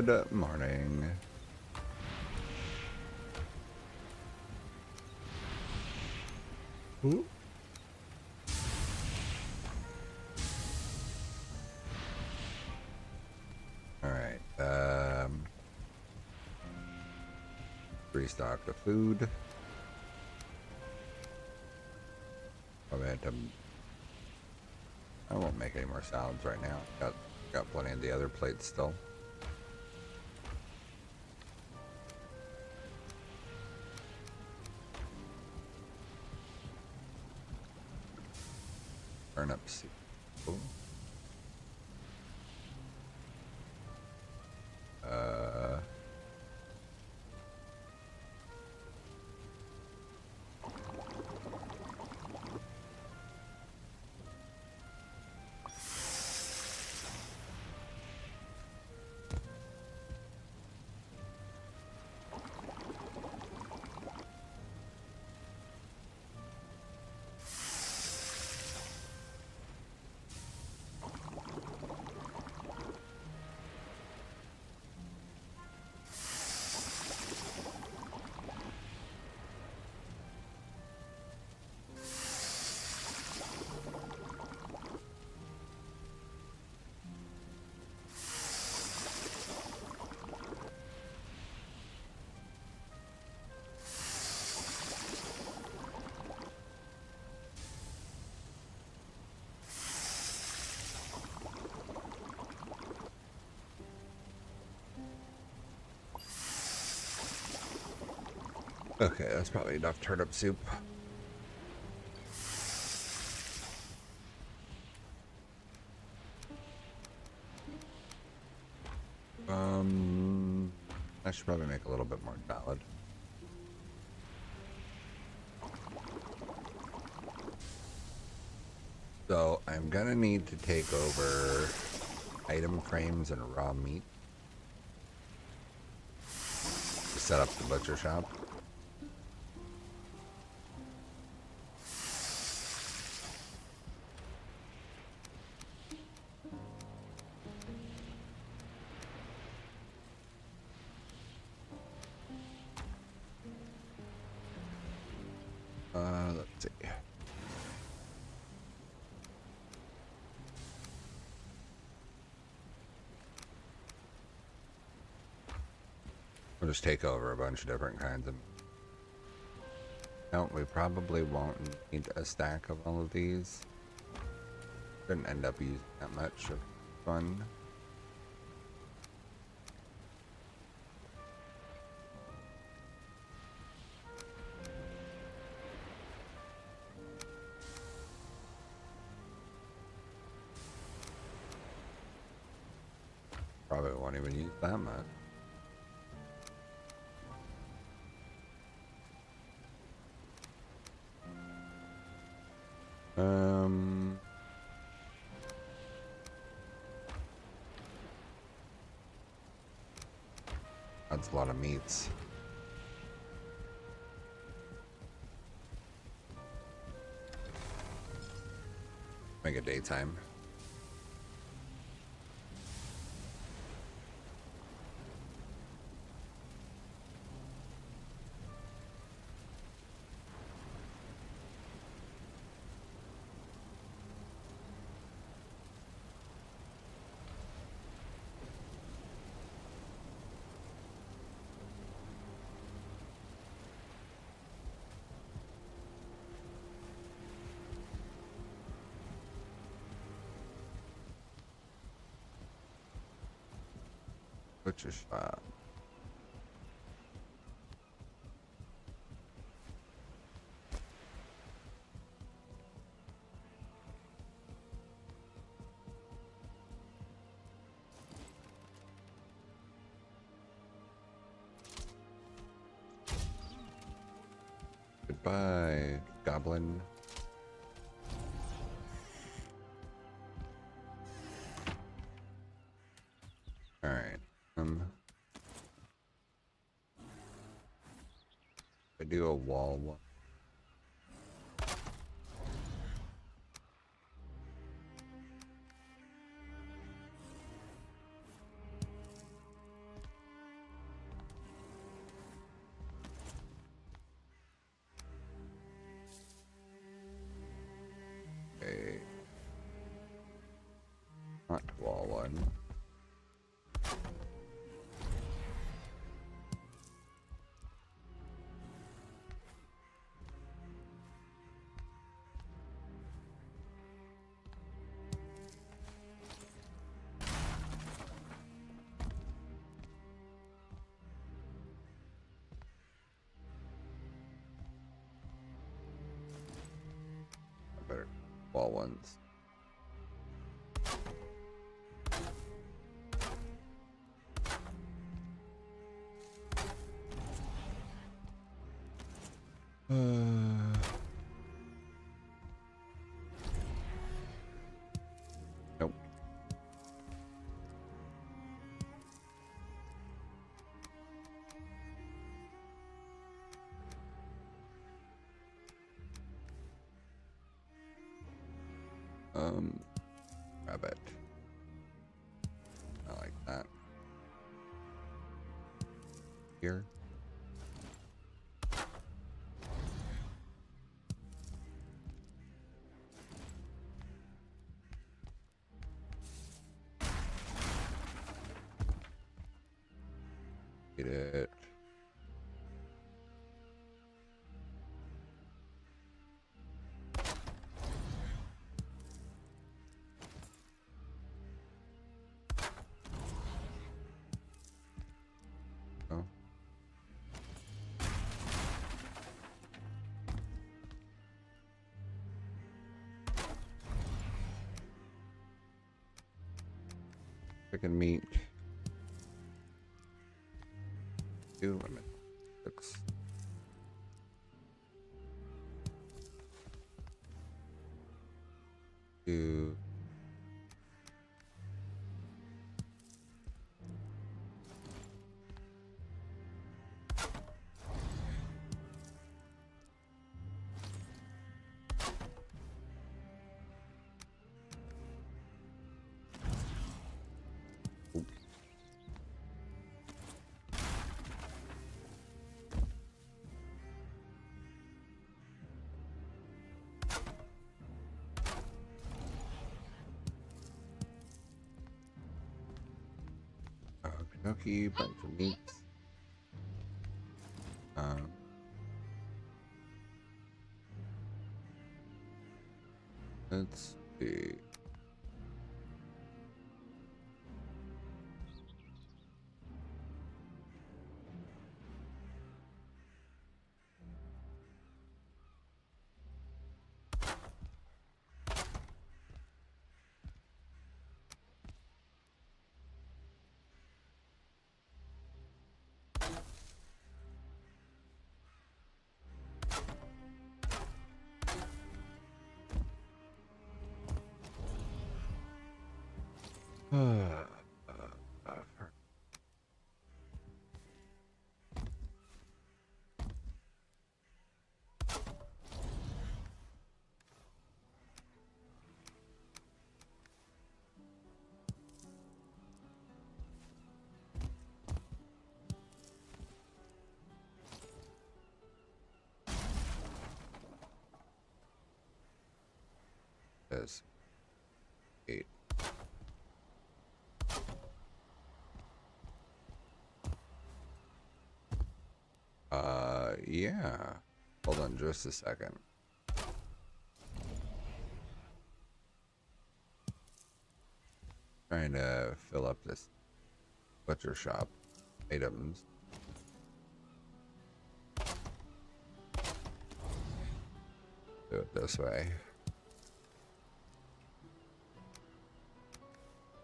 Good morning. Ooh. All right. Restock the food. Probably had to. I won't make any more salads right now. Got plenty of the other plates still. Turnip soup. Ooh. Okay, that's probably enough turnip soup. I should probably make a little bit more salad. So I'm gonna need to take over item frames and raw meat to set up the butcher shop. Let's see. We'll just take over a bunch of different kinds of. No, we probably won't need a stack of all of these. Shouldn't end up using that much of fun. Probably won't even use that much. That's a lot of meats. Make it daytime. Butcher shop. Goodbye, goblin. All right. I do a wall one. not wall one. I better wall ones. Nope. Grab it. I like that. Here. Get it. Oh. Chicken meat. 2 lemon. 6. Two. Okay, bunch of meats. Let's see. There's 8. Yeah. Hold on just a second. Trying to fill up this butcher shop items. Do it this way.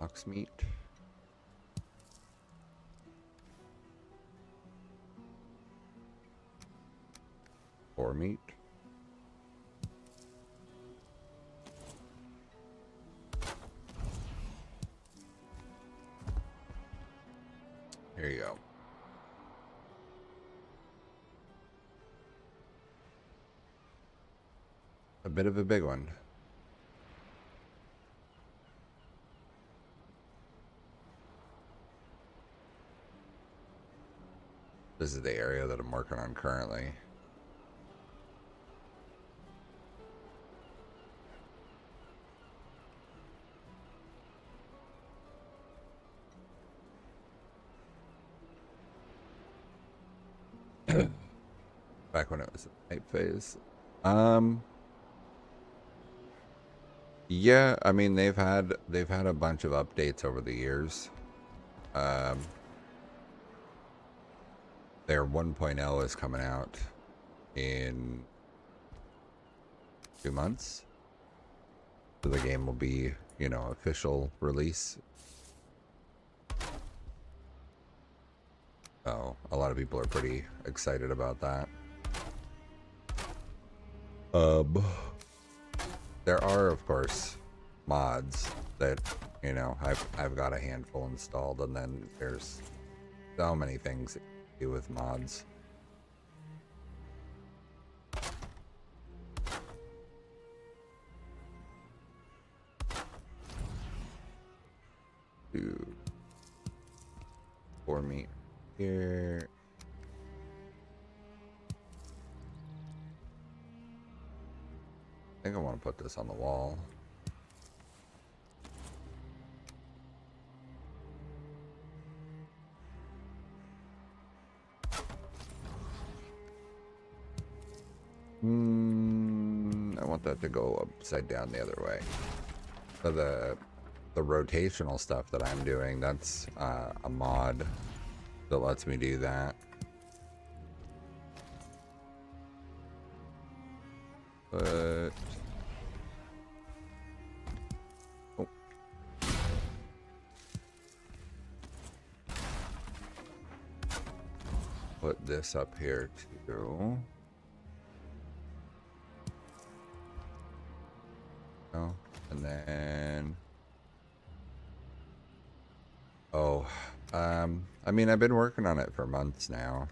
Ox meat. Boar meat. Here you go. A bit of a big one. This is the area that I'm working on currently. Back when it was a hype phase. Um, yeah, I mean they've had a bunch of updates over the years. Um, their 1.0 is coming out in 2 months. So the game will be, official release. So a lot of people are pretty excited about that. Um, there are, of course, mods that, I've got a handful installed, and then there's so many things that you can do with mods. Do for me here. I think I want to put this on the wall. I want that to go upside down the other way. So the rotational stuff that I'm doing, that's a mod that lets me do that. But oh. Put this up here too. Oh, and then I mean, I've been working on it for months now.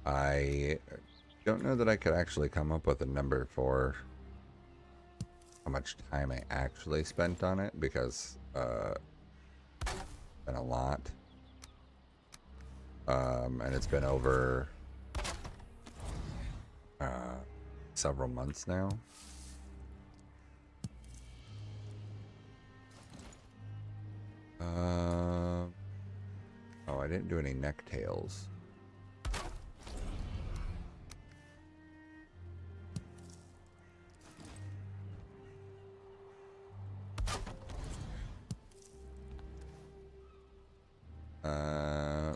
I don't know that I could actually come up with a number for how much time I actually spent on it, because it's been a lot. And it's been over several months now. Oh, I didn't do any necktails.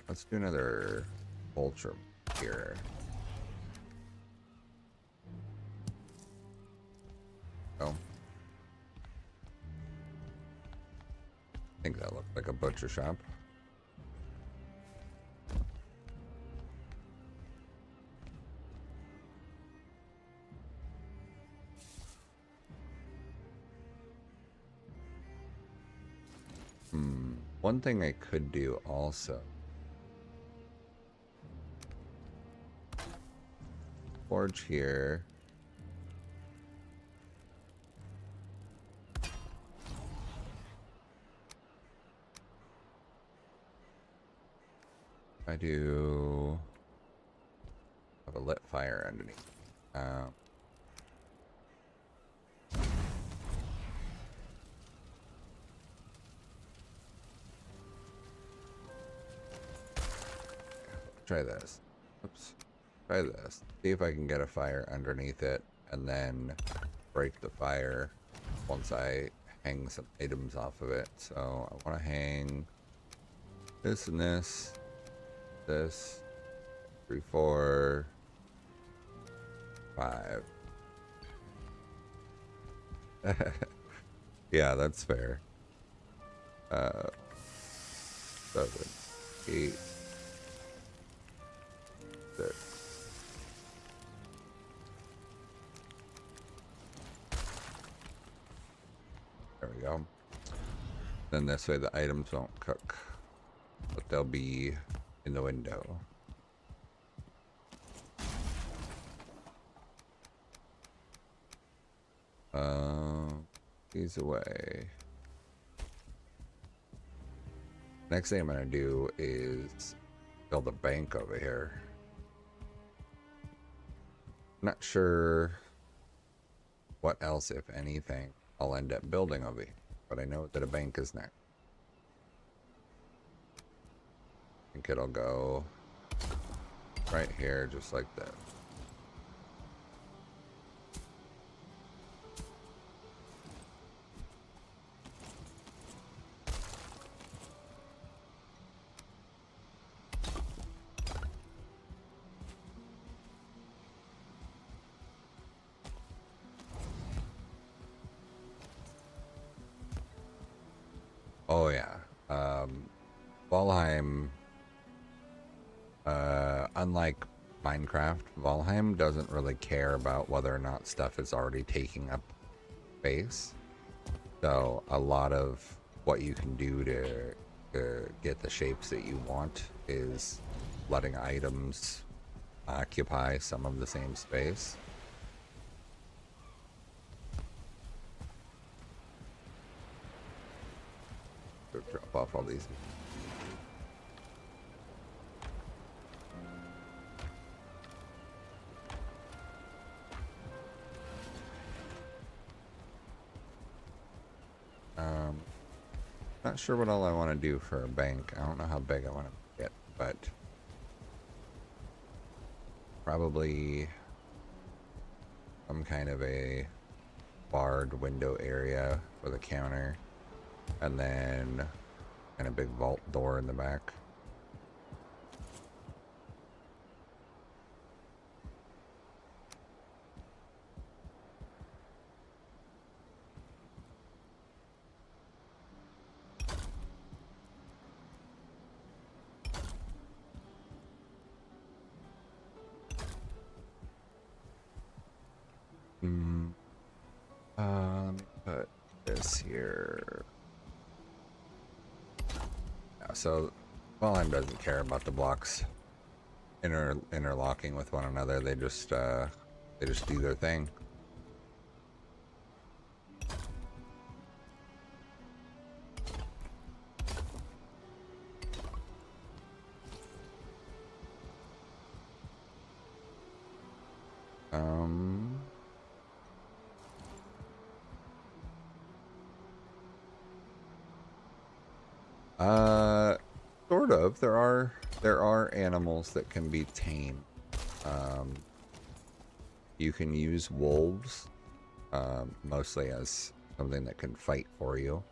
Let's do another vulture here. Oh. I think that looked like a butcher shop. One thing I could do also. Forge here. I do have a lit fire underneath. Try this. Oops. Try this. See if I can get a fire underneath it, and then break the fire once I hang some items off of it. So I want to hang this and this. This. 3, 4, 5. Yeah, that's fair. 7, 8, 6. There we go. Then this way the items won't cook, but they'll be in the window. These away. Next thing I'm gonna do is build a bank over here. Not sure what else, if anything, I'll end up building over here, but I know that a bank is next. I think it'll go right here, just like that. Oh yeah. Valheim, unlike Minecraft, Valheim doesn't really care about whether or not stuff is already taking up space. So a lot of what you can do to get the shapes that you want is letting items occupy some of the same space. Drop off all these. Not sure what all I want to do for a bank. I don't know how big I want to get, but probably some kind of a barred window area with a counter, and then and a big vault door in the back. Put this here. Yeah, so Valheim doesn't care about the blocks interlocking with one another. They just do their thing. Sort of. There are animals that can be tamed. You can use wolves, mostly as something that can fight for you.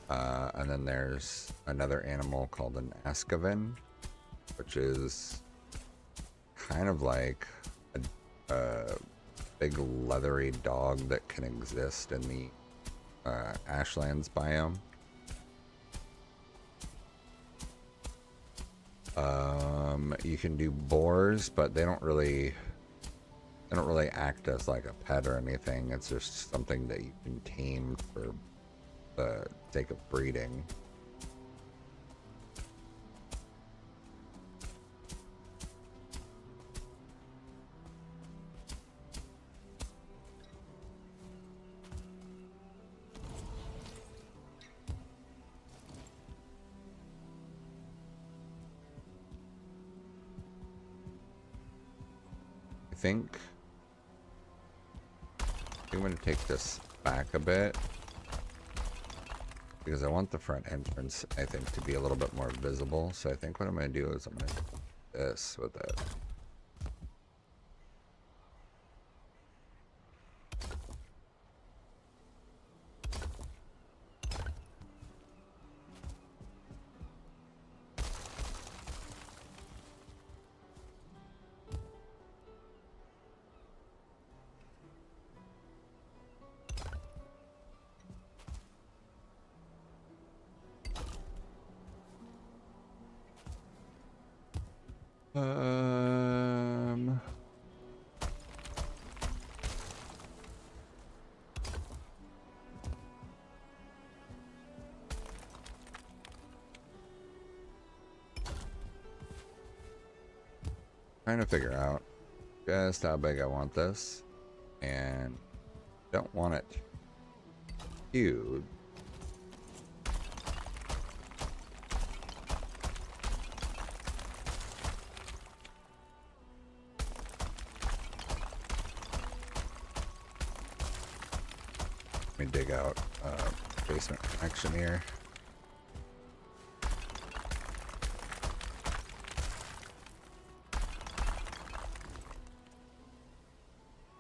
And then there's another animal called an Askaven, which is kind of like a big leathery dog that can exist in the Ashlands biome. You can do boars, but they don't really act as like a pet or anything. It's just something that you can tame for the sake of breeding. I think I'm going to take this back a bit because I want the front entrance, I think, to be a little bit more visible. So I think what I'm going to do is I'm going to do this with it. Trying to figure out just how big I want this, and don't want it huge. Let me dig out a basement connection here.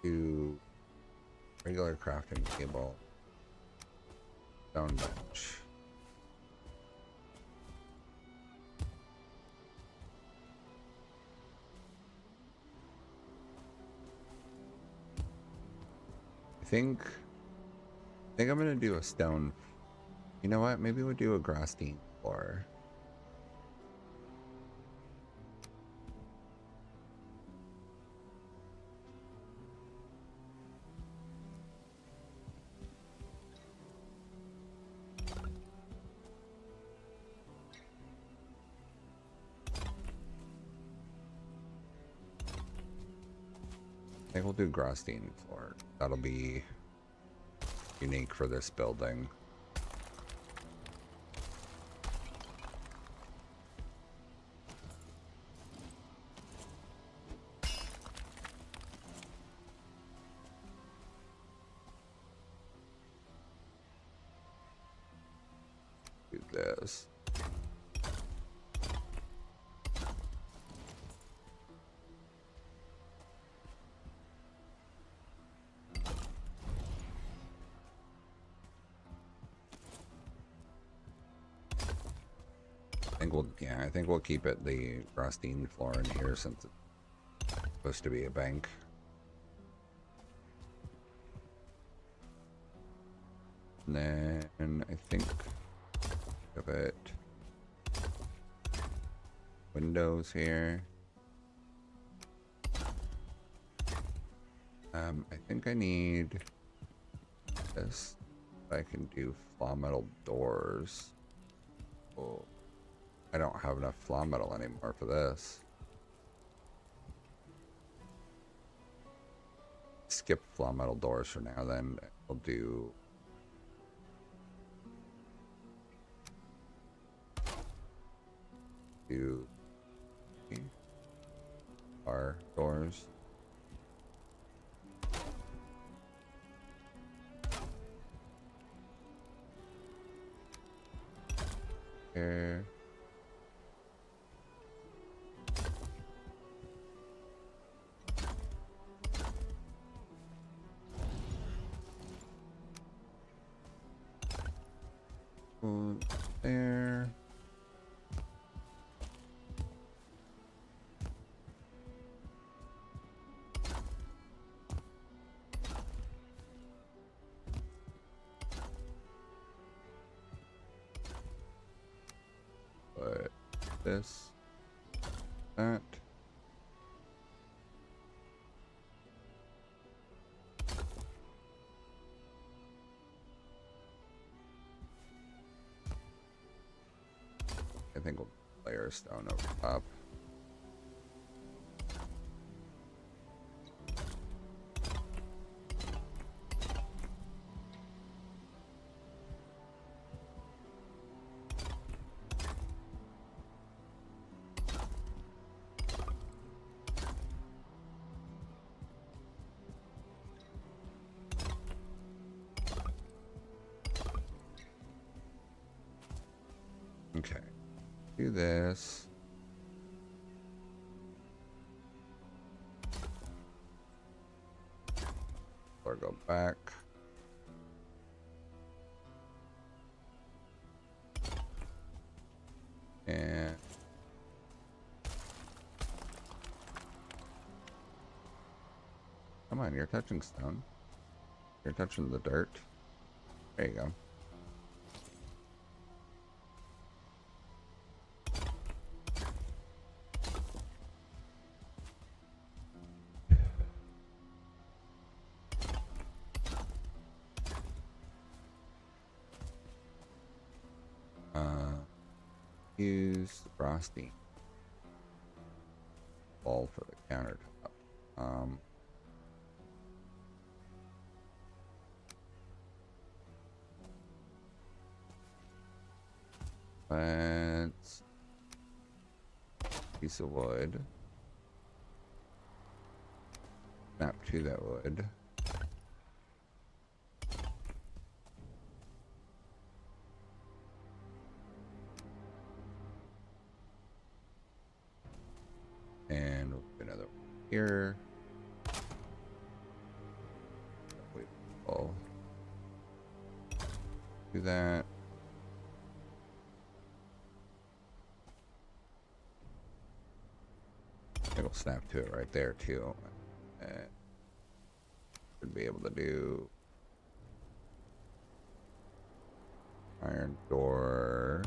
do regular crafting table, stone bench. I think I'm gonna do a stone. You know what? Maybe we'll do a grassine floor. I think we'll do grassine floor. That'll be unique for this building. Do this. I think we'll keep it the grassine floor in here since it's supposed to be a bank. And then I think of it windows here. I think I need this. I can do flaw metal doors. Oh, I don't have enough flaw metal anymore for this. Skip flaw metal doors for now, then I'll do our doors. Here. There. But this, that. I think we'll layer stone over top. Okay, do this. Or go back. And come on, you're touching stone. You're touching the dirt. There you go. Use the frosting ball for the countertop. Let's piece of wood. Snap to that wood. And we'll do another one here. Do that. It'll snap to it right there too. Should be able to do iron door.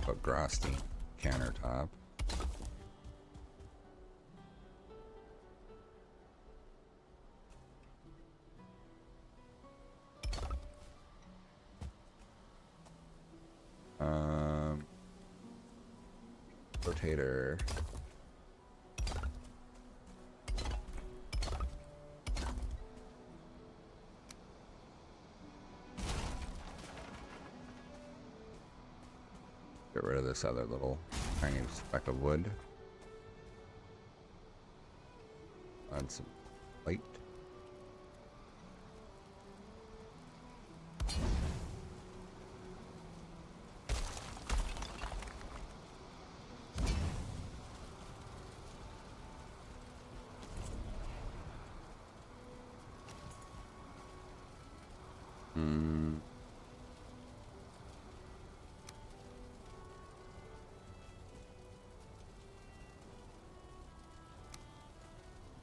A Grosty countertop. Rotator. Get rid of this other little tiny speck of wood. Add some light.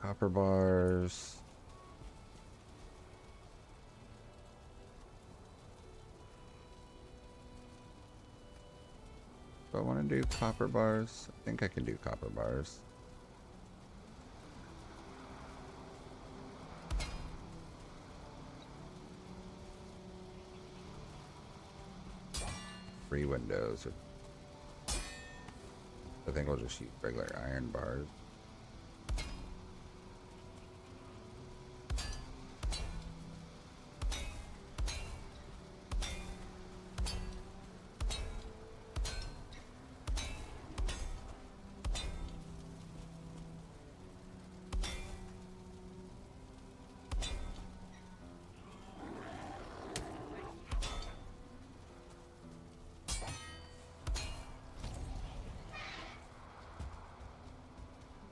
Copper bars. Do I want to do copper bars? I think I can do copper bars. Three windows. I think we'll just use regular iron bars.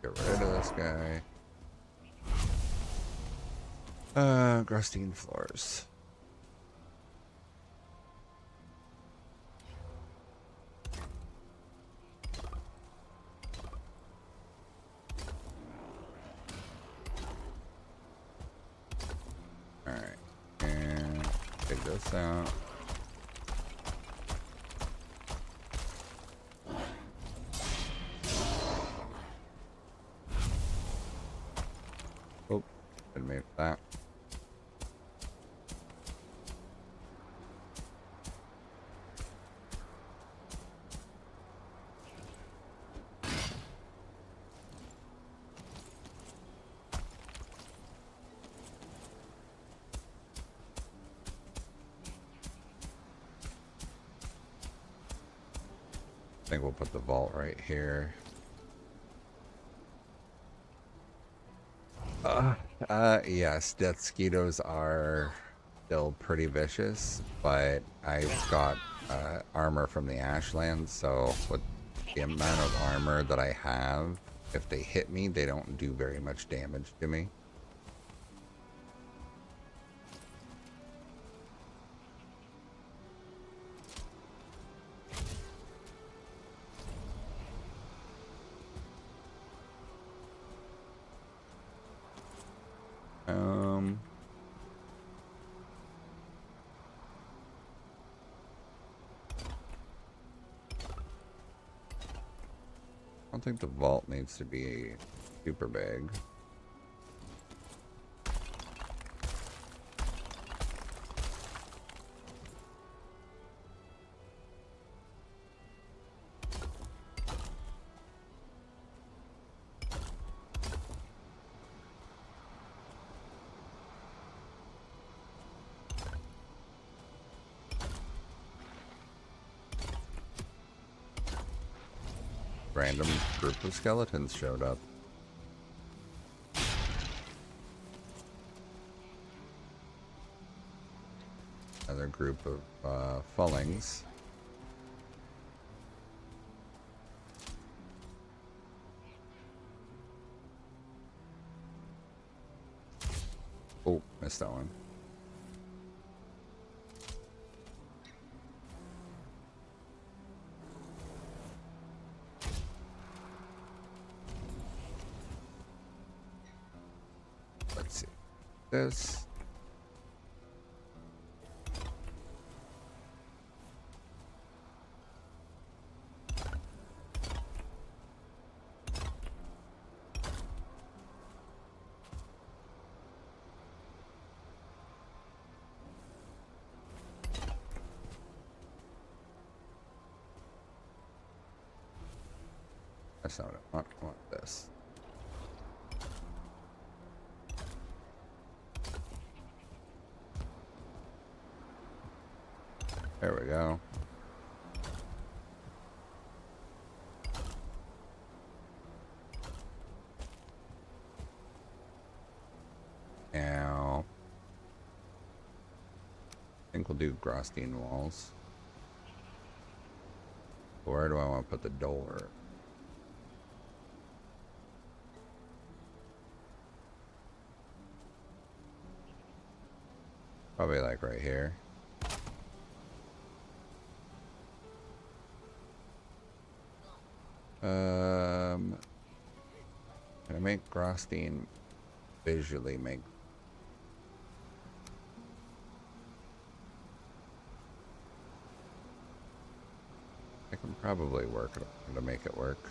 Get rid of this guy. Grostine floors. Alright, and take this out. Oh, didn't make that. I think we'll put the vault right here. Yes, death skeetos are still pretty vicious, but I've got armor from the Ashlands, so with the amount of armor that I have, if they hit me, they don't do very much damage to me. I don't think the vault needs to be super big. Random group of skeletons showed up. Another group of fallings. Oh, missed that one. Let's see. This. That's not what I want. I want this. There we go. Now, I think we'll do Grostine walls. Where do I want to put the door? Probably like right here. Can I make Grostine visually make? I can probably work it to make it work.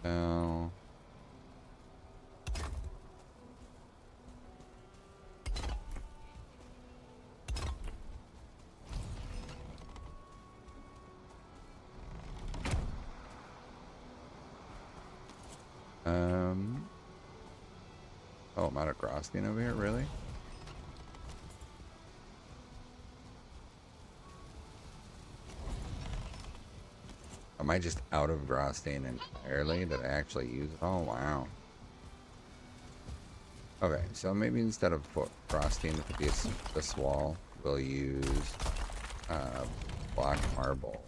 Now, oh, I'm out of Grostine over here, really? Am I just out of Grostine entirely? Did I actually use it? Oh, wow. Okay, so maybe instead of Grostine for this wall, we'll use black marble.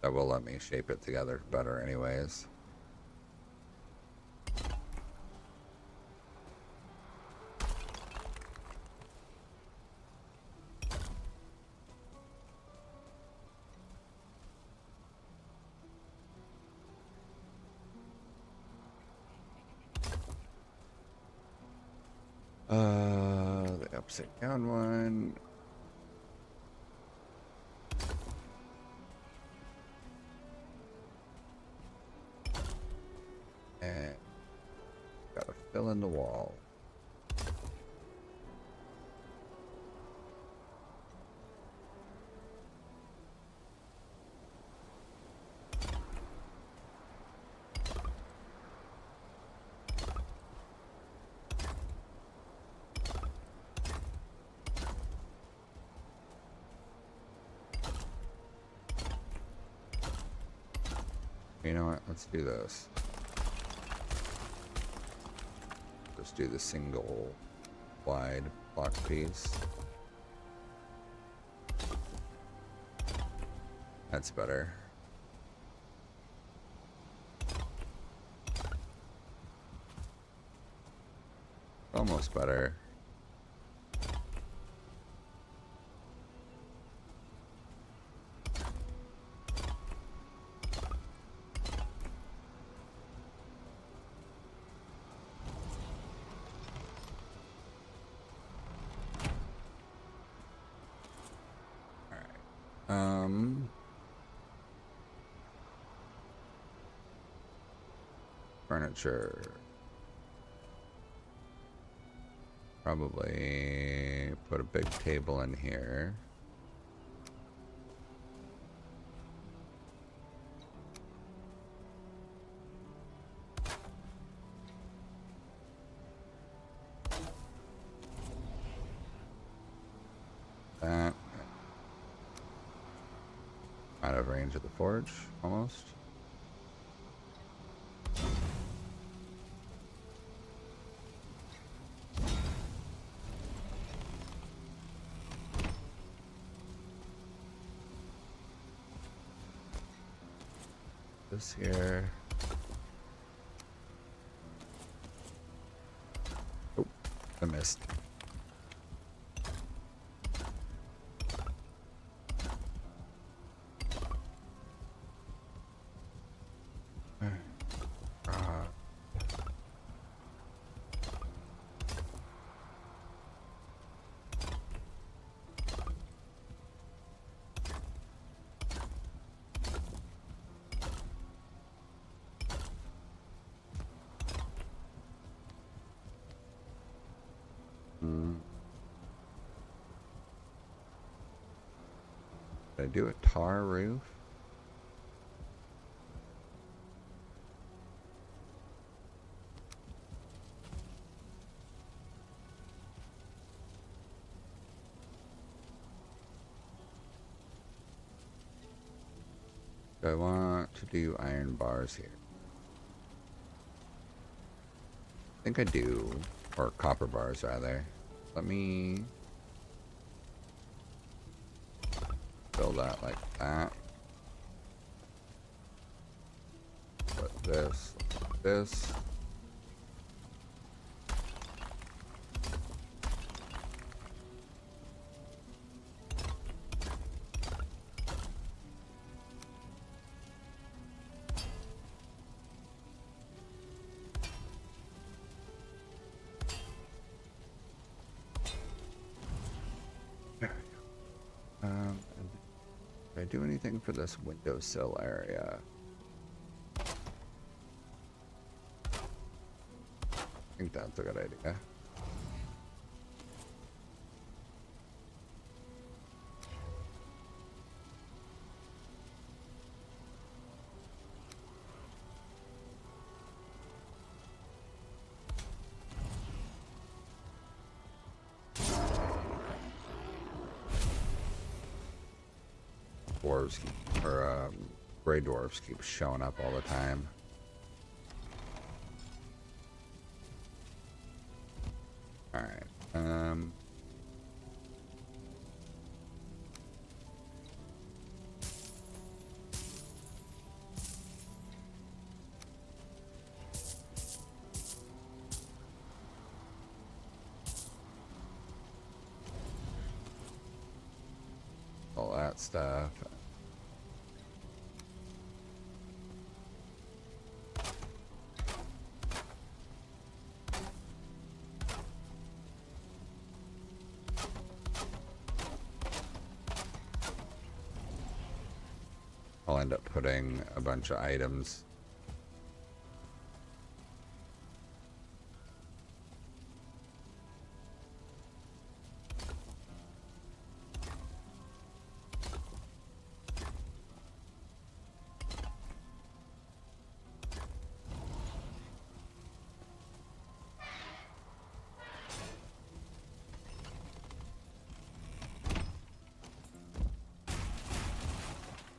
That will let me shape it together better anyways. The upside down one. And gotta fill in the wall. You know what? Let's do this. Just do the single wide block piece. That's better. Almost better. Furniture. Probably put a big table in here. That. Out of range of the forge, almost. This here. Oh, I missed. Did I do a tar roof? Do I want to do iron bars here? I think I do. Or copper bars, rather. Let me build that like that. Put this like this. Did I do anything for this windowsill area? I think that's a good idea. Dwarves or gray dwarves keep showing up all the time. All right. All that stuff. I'll end up putting a bunch of items.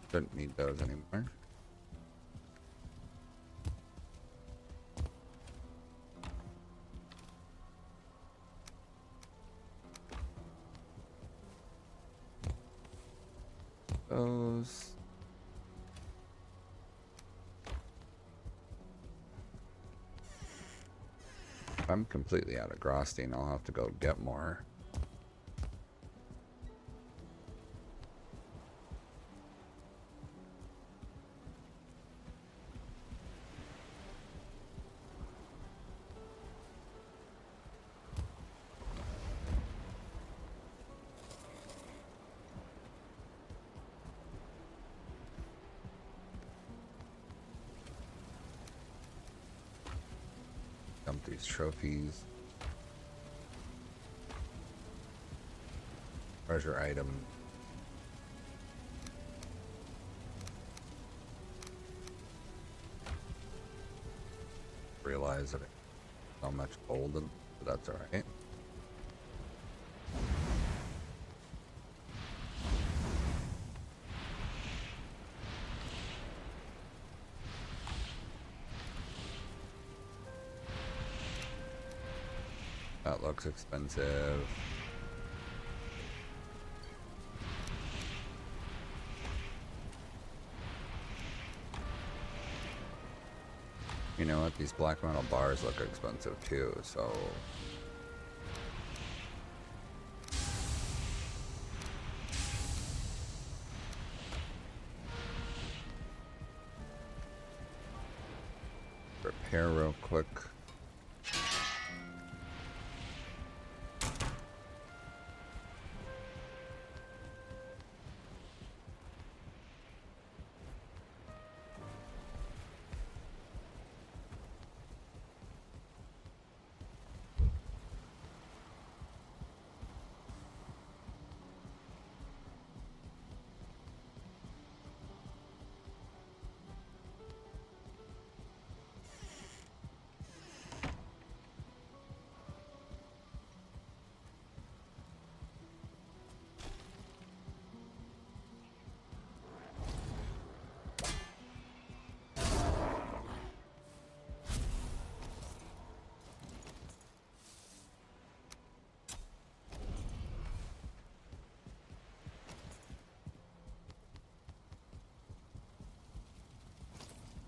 Don't need those anymore. Those. If I'm completely out of Grostine, I'll have to go get more. Dump these trophies. Treasure item. Realize that it's so much gold, but that's alright. looks expensive. You know what? These black metal bars look expensive too, so... Repair real quick.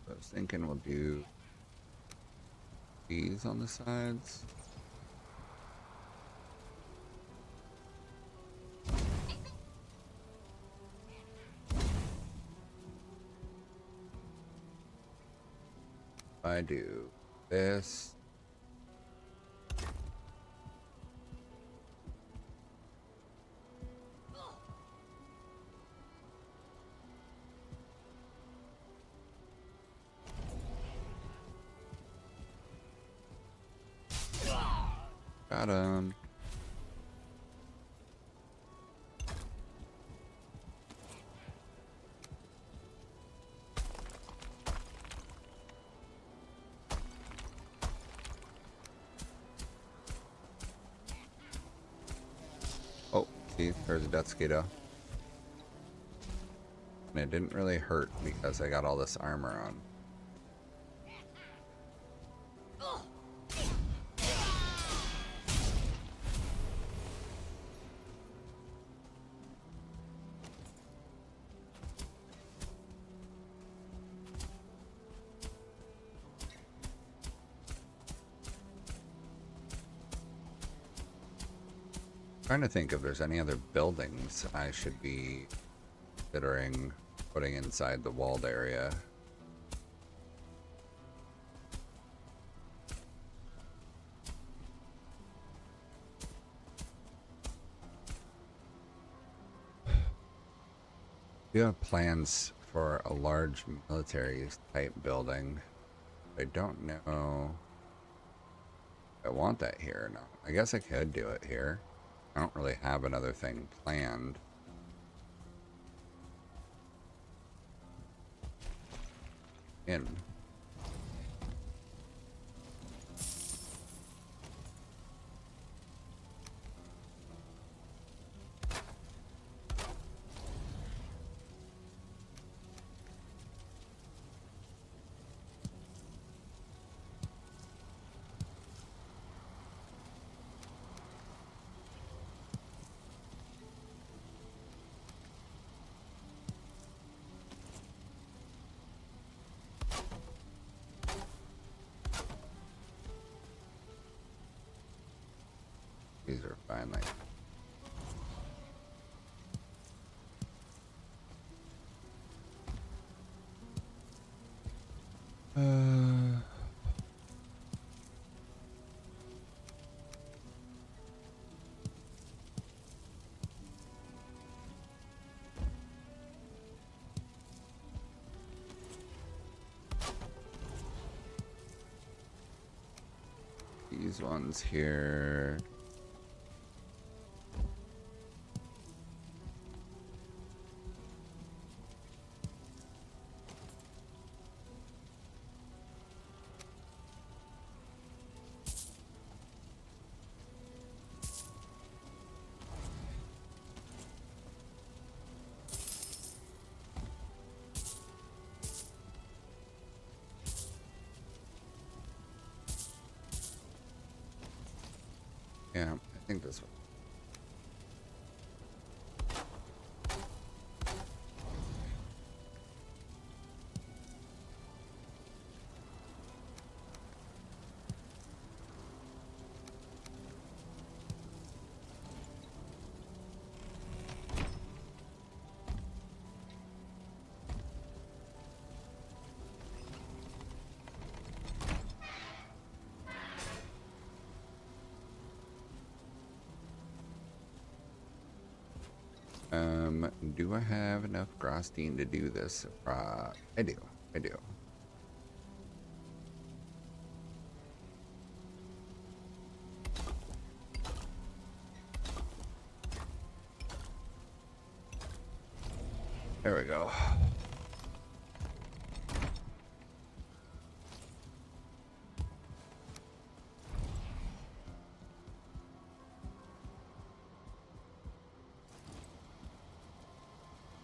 I was thinking we'll do these on the sides. If I do this. Got him. Oh, see, there's a death mosquito. And it didn't really hurt because I got all this armor on. Trying to think if there's any other buildings I should be considering putting inside the walled area. Do have plans for a large military type building. I don't know if I want that here or not. I guess I could do it here. I don't really have another thing planned. In. These are fine, like. These ones here. Yeah, I think this one. Do I have enough Grosstein to do this? I do. I do. There we go.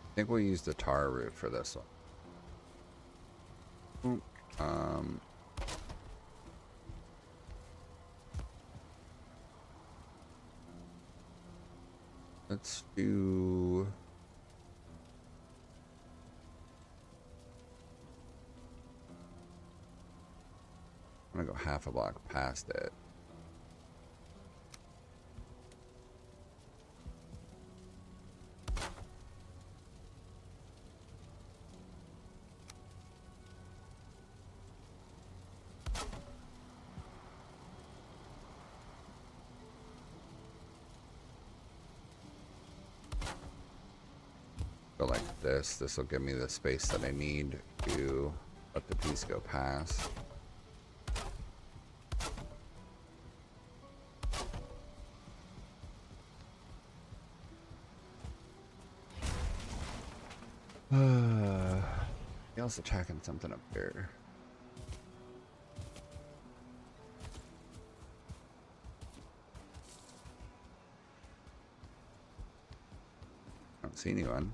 I think we'll use the tar root for this one. Let's do... I'm gonna go half a block past it. Go like this. This will give me the space that I need to let the piece go past. He else attacking something up here. I don't see anyone.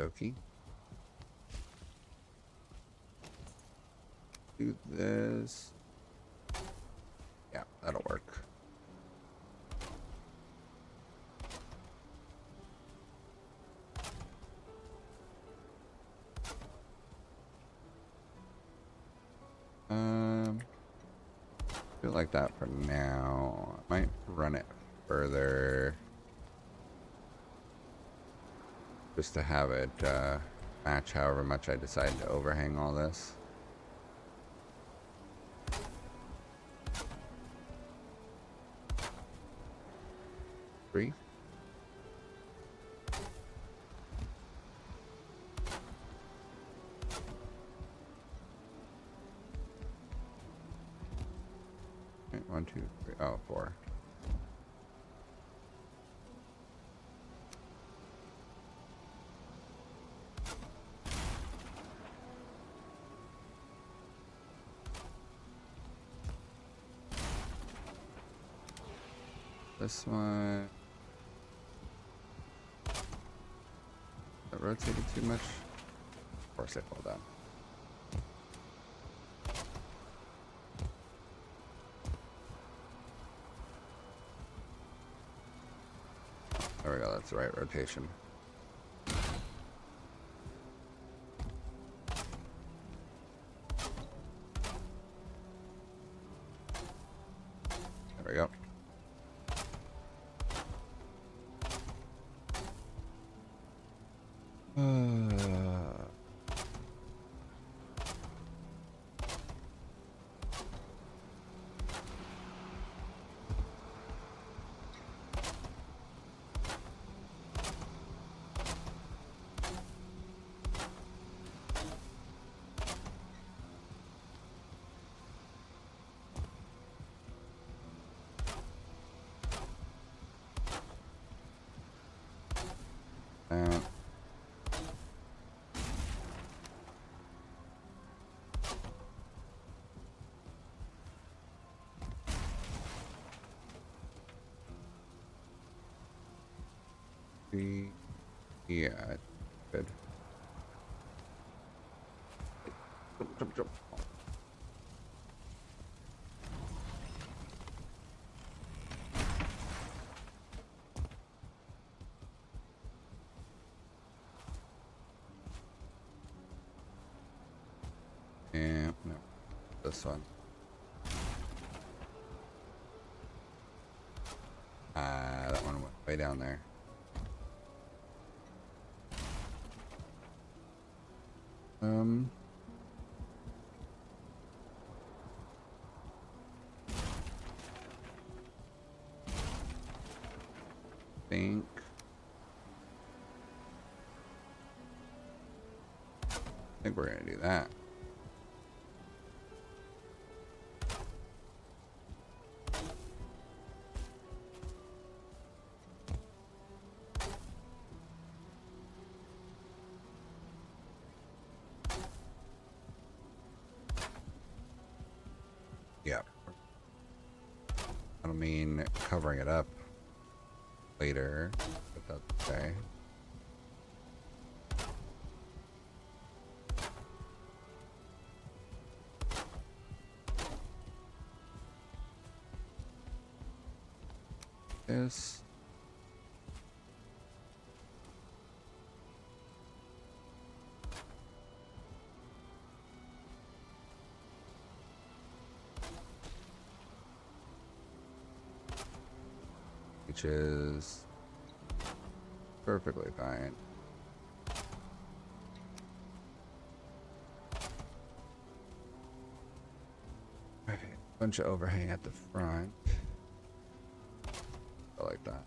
Okey. Do this. Yeah, that'll work. Feel like that for now. I might run it further just to have it match however much I decide to overhang all this. Three. Okay, 1, 2, 3. Oh, 4. This one. That rotated too much. Of course, I pulled down. There we go. That's the right rotation. There we go. Yeah, good. Jump, jump. Yeah, no, this one. That one went way down there. Think. I think we're gonna do that. Yeah. I don't mean covering it up later, but that's okay. This. Which is perfectly fine. Right, bunch of overhang at the front. I like that.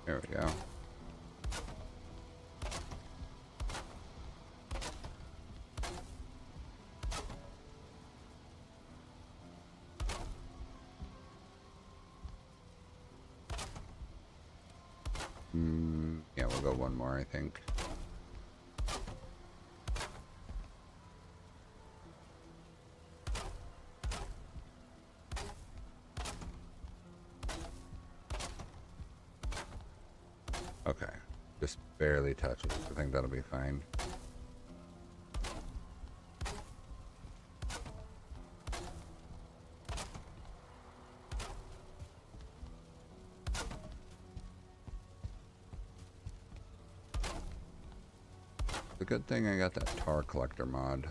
There we go. Yeah, we'll go one more, I think. Okay, just barely touches. I think that'll be fine. It's a good thing I got that tar collector mod.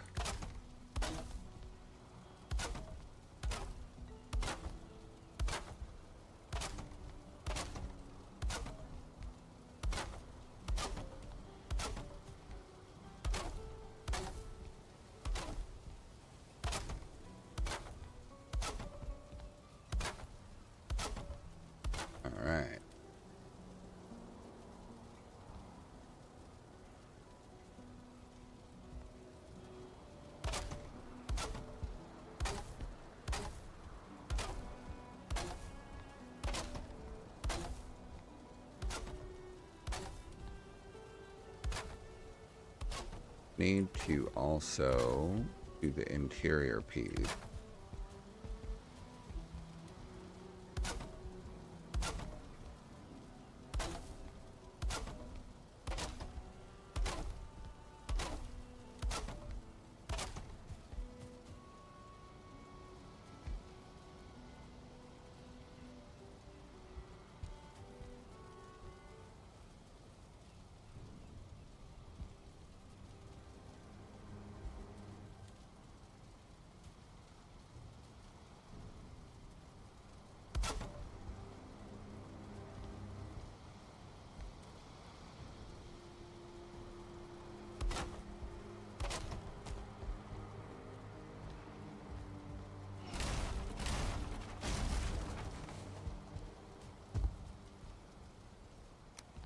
Alright. Need to also do the interior piece.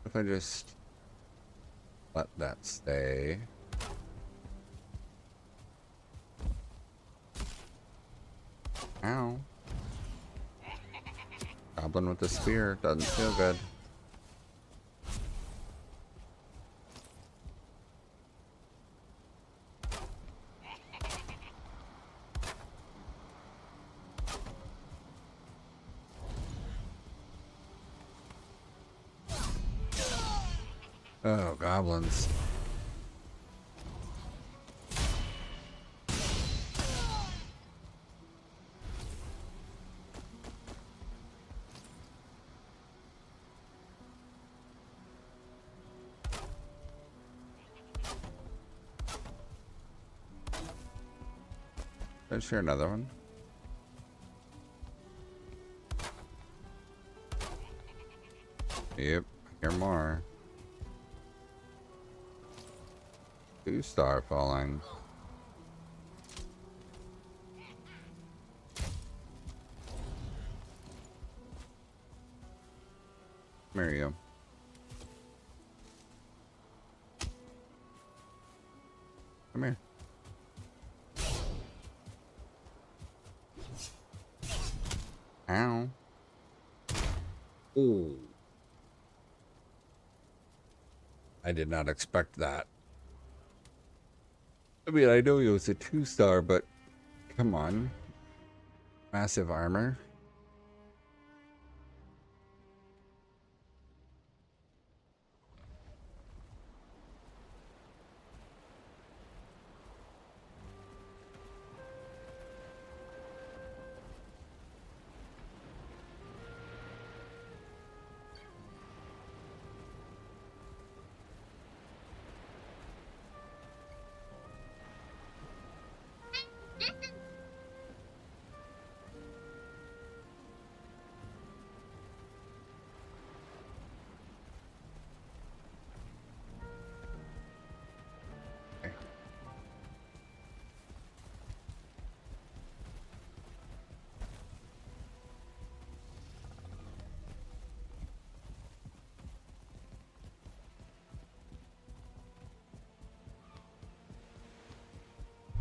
If I just let that stay. Ow. Goblin with the spear doesn't feel good. Oh, goblins. Let's share another one. Yep, hear more. 2-star falling. There you go. Come here. Ow. Ooh. I did not expect that. I mean, I know it was a 2-star, but come on. Massive armor.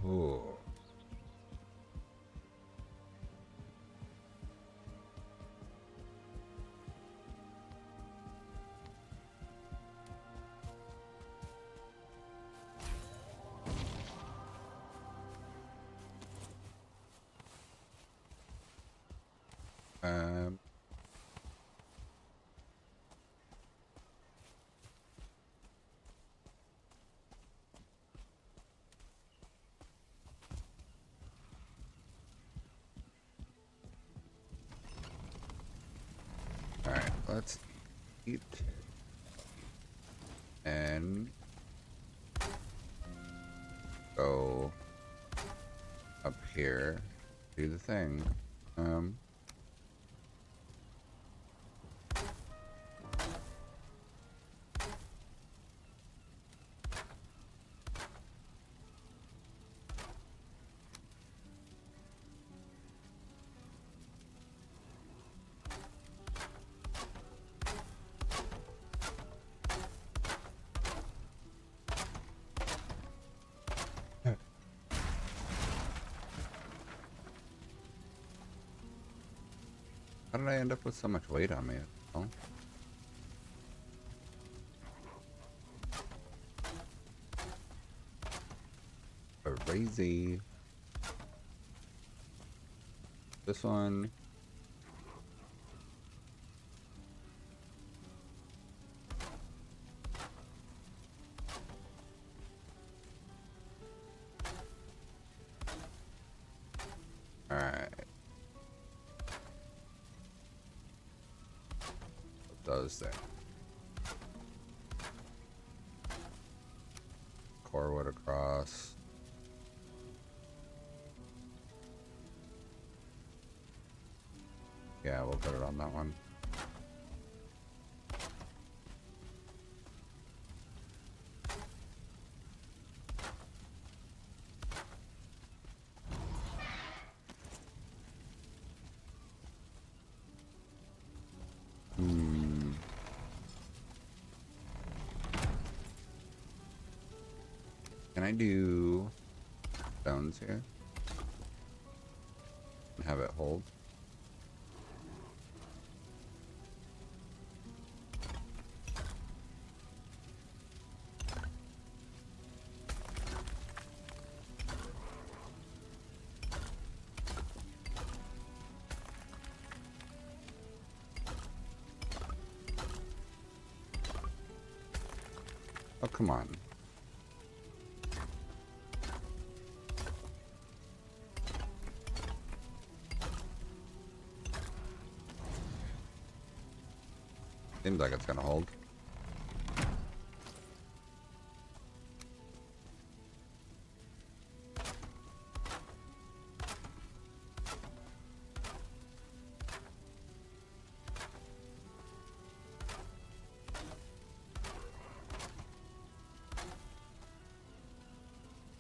Ooh. Um. All right, let's eat and go up here. Do the thing. How did I end up with so much weight on me? Oh. Crazy. This one. All right. What does that? Corewood across. Yeah, we'll put it on that one. Can I do stones here? And have it hold? Oh, come on. Seems like it's gonna hold.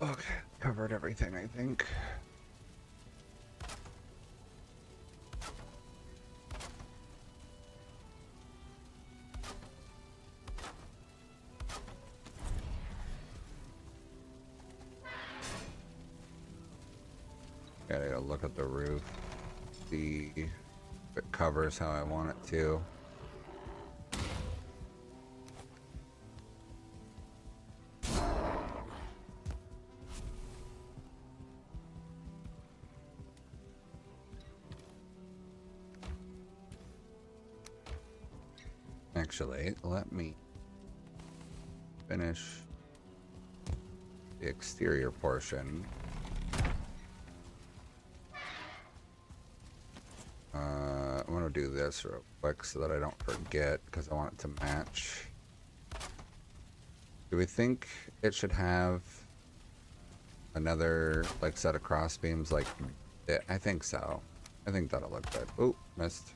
Okay, covered everything, I think. Gotta go look at the roof, see if it covers how I want it to. Actually, let me finish the exterior portion. I want to do this real quick so that I don't forget, because I want it to match. Do we think it should have another like set of cross beams like it? I think so. I think that'll look good. Oh, missed.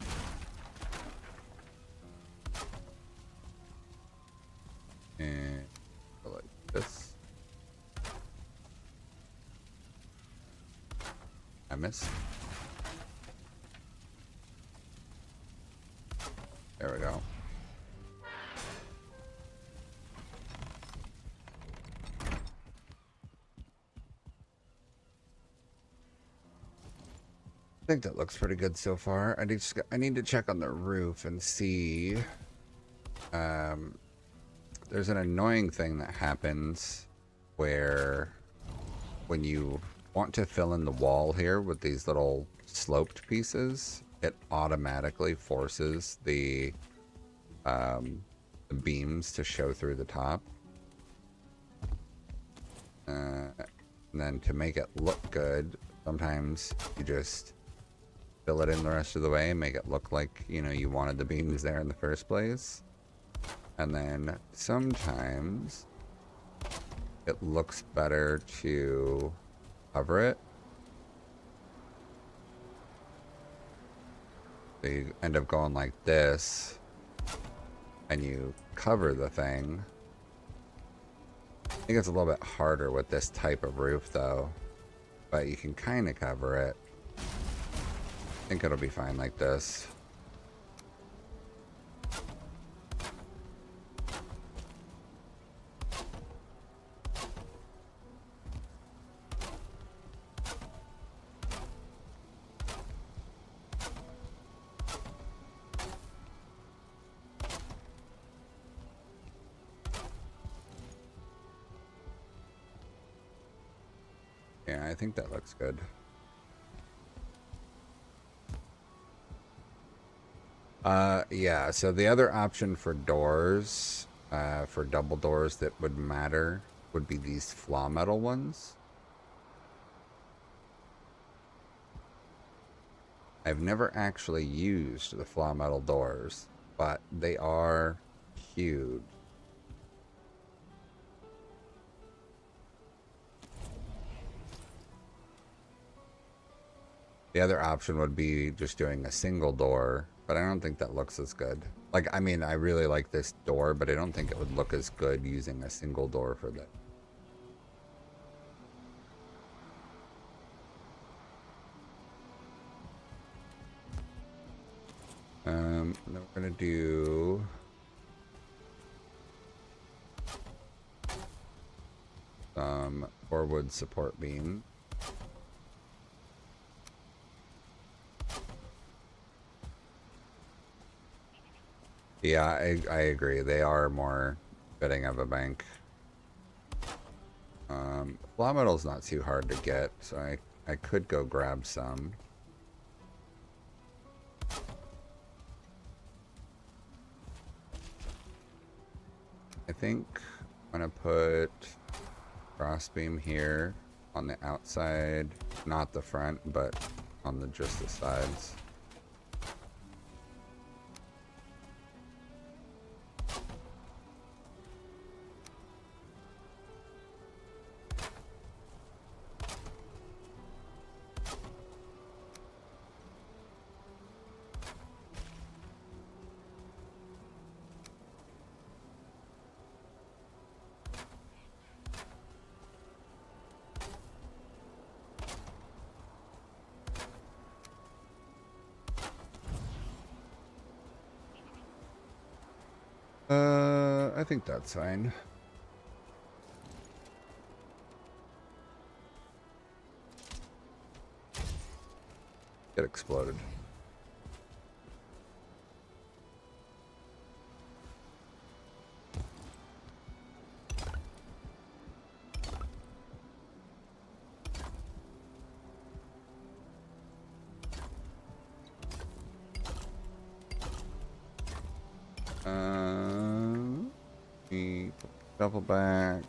And go like this. I missed. There we go. I think that looks pretty good so far. I need to check on the roof and see. There's an annoying thing that happens where when you want to fill in the wall here with these little sloped pieces, it automatically forces the beams to show through the top. And then to make it look good, sometimes you just fill it in the rest of the way and make it look like, you know, you wanted the beams there in the first place. And then sometimes it looks better to cover it. So you end up going like this, and you cover the thing. I think it's a little bit harder with this type of roof though, but you can kind of cover it. I think it'll be fine like this. Yeah, I think that looks good. Yeah, so the other option for doors, for double doors that would matter, would be these flaw metal ones. I've never actually used the flaw metal doors, but they are huge. The other option would be just doing a single door, but I don't think that looks as good. Like, I mean, I really like this door, but I don't think it would look as good using a single door for that. Then we're gonna do some forward support beam. Yeah, I agree. They are more fitting of a bank. Flaw metal's not too hard to get, so I could go grab some. I think I'm gonna put crossbeam here on the outside, not the front, but on the just the sides. I think that's fine. It exploded. Double back.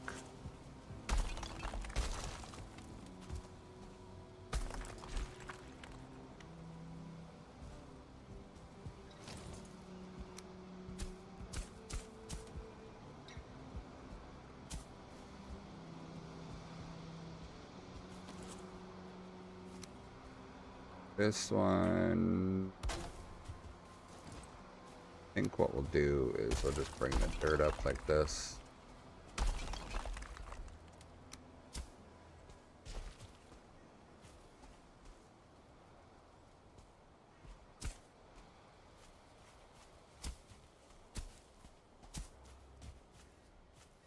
This one, I think what we'll do is we'll just bring the dirt up like this.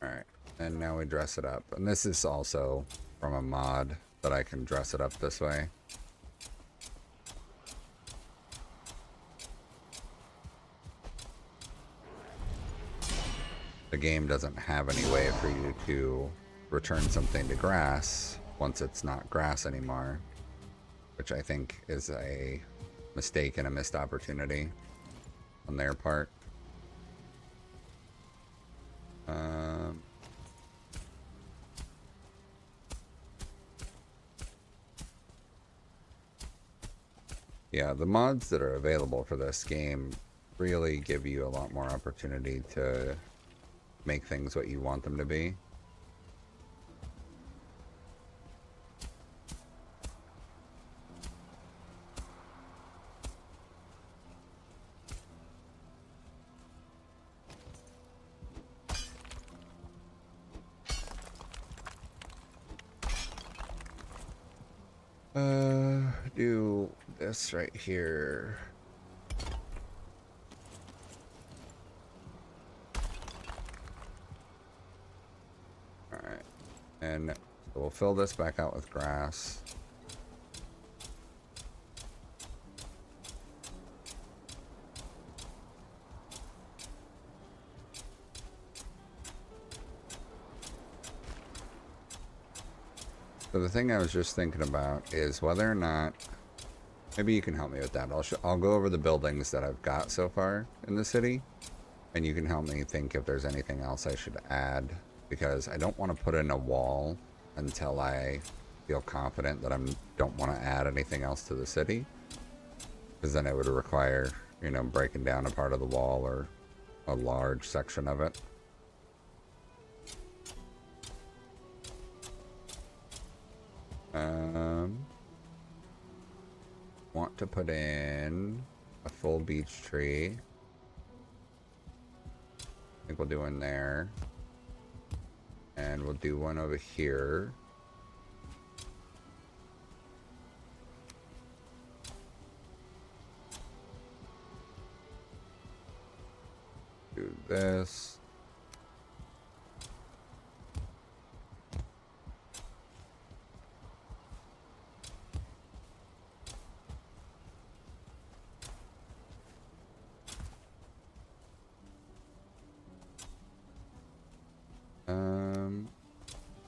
Alright, and now we dress it up. And this is also from a mod that I can dress it up this way. The game doesn't have any way for you to return something to grass once it's not grass anymore, which I think is a mistake and a missed opportunity on their part. Yeah, the mods that are available for this game really give you a lot more opportunity to make things what you want them to be. Do this right here. Alright. And so we'll fill this back out with grass. So the thing I was just thinking about is whether or not, maybe you can help me with that. I'll go over the buildings that I've got so far in the city, and you can help me think if there's anything else I should add, because I don't want to put in a wall until I feel confident that I don't want to add anything else to the city, because then it would require, you know, breaking down a part of the wall or a large section of it. Want to put in a full beech tree. I think we'll do one there. And we'll do one over here. Do this.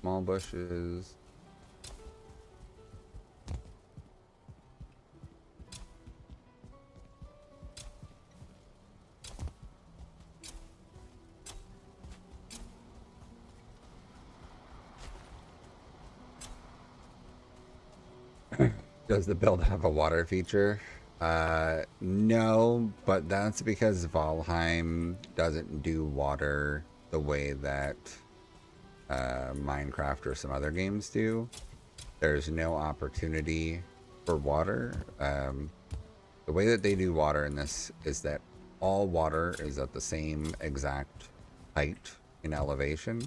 Small bushes. Does the build have a water feature? No, but that's because Valheim doesn't do water the way that Minecraft or some other games do. There's no opportunity for water. The way that they do water in this is that all water is at the same exact height in elevation.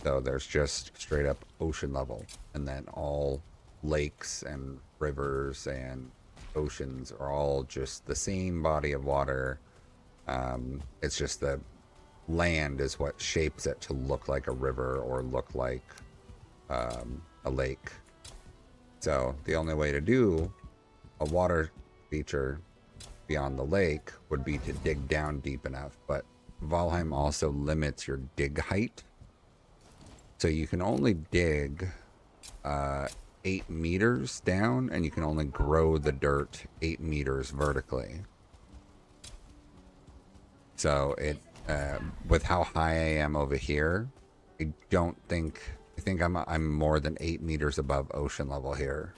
So there's just straight up ocean level, and then all lakes and rivers and oceans are all just the same body of water. It's just the land is what shapes it to look like a river or look like a lake. So the only way to do a water feature beyond the lake would be to dig down deep enough. But Valheim also limits your dig height. So you can only dig 8 meters down, and you can only grow the dirt 8 meters vertically. So it, with how high I am over here, I think I'm more than 8 meters above ocean level here.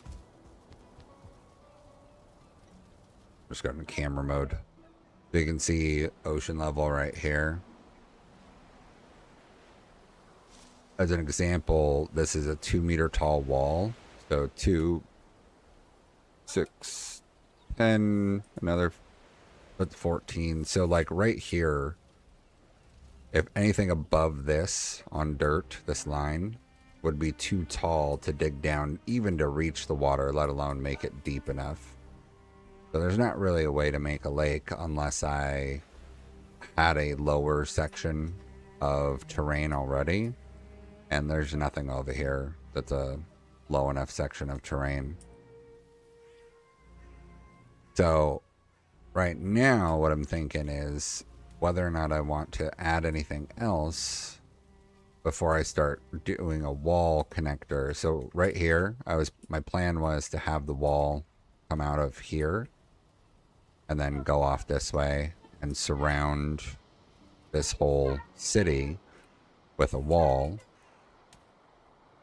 Just go into camera mode. So you can see ocean level right here. As an example, this is a 2 meter tall wall. So 2, 6, 10, another 14. So like right here, if anything above this on dirt, this line would be too tall to dig down even to reach the water, let alone make it deep enough. So there's not really a way to make a lake unless I had a lower section of terrain already. And there's nothing over here that's a low enough section of terrain. So right now what I'm thinking is whether or not I want to add anything else before I start doing a wall connector. So right here, my plan was to have the wall come out of here and then go off this way and surround this whole city with a wall,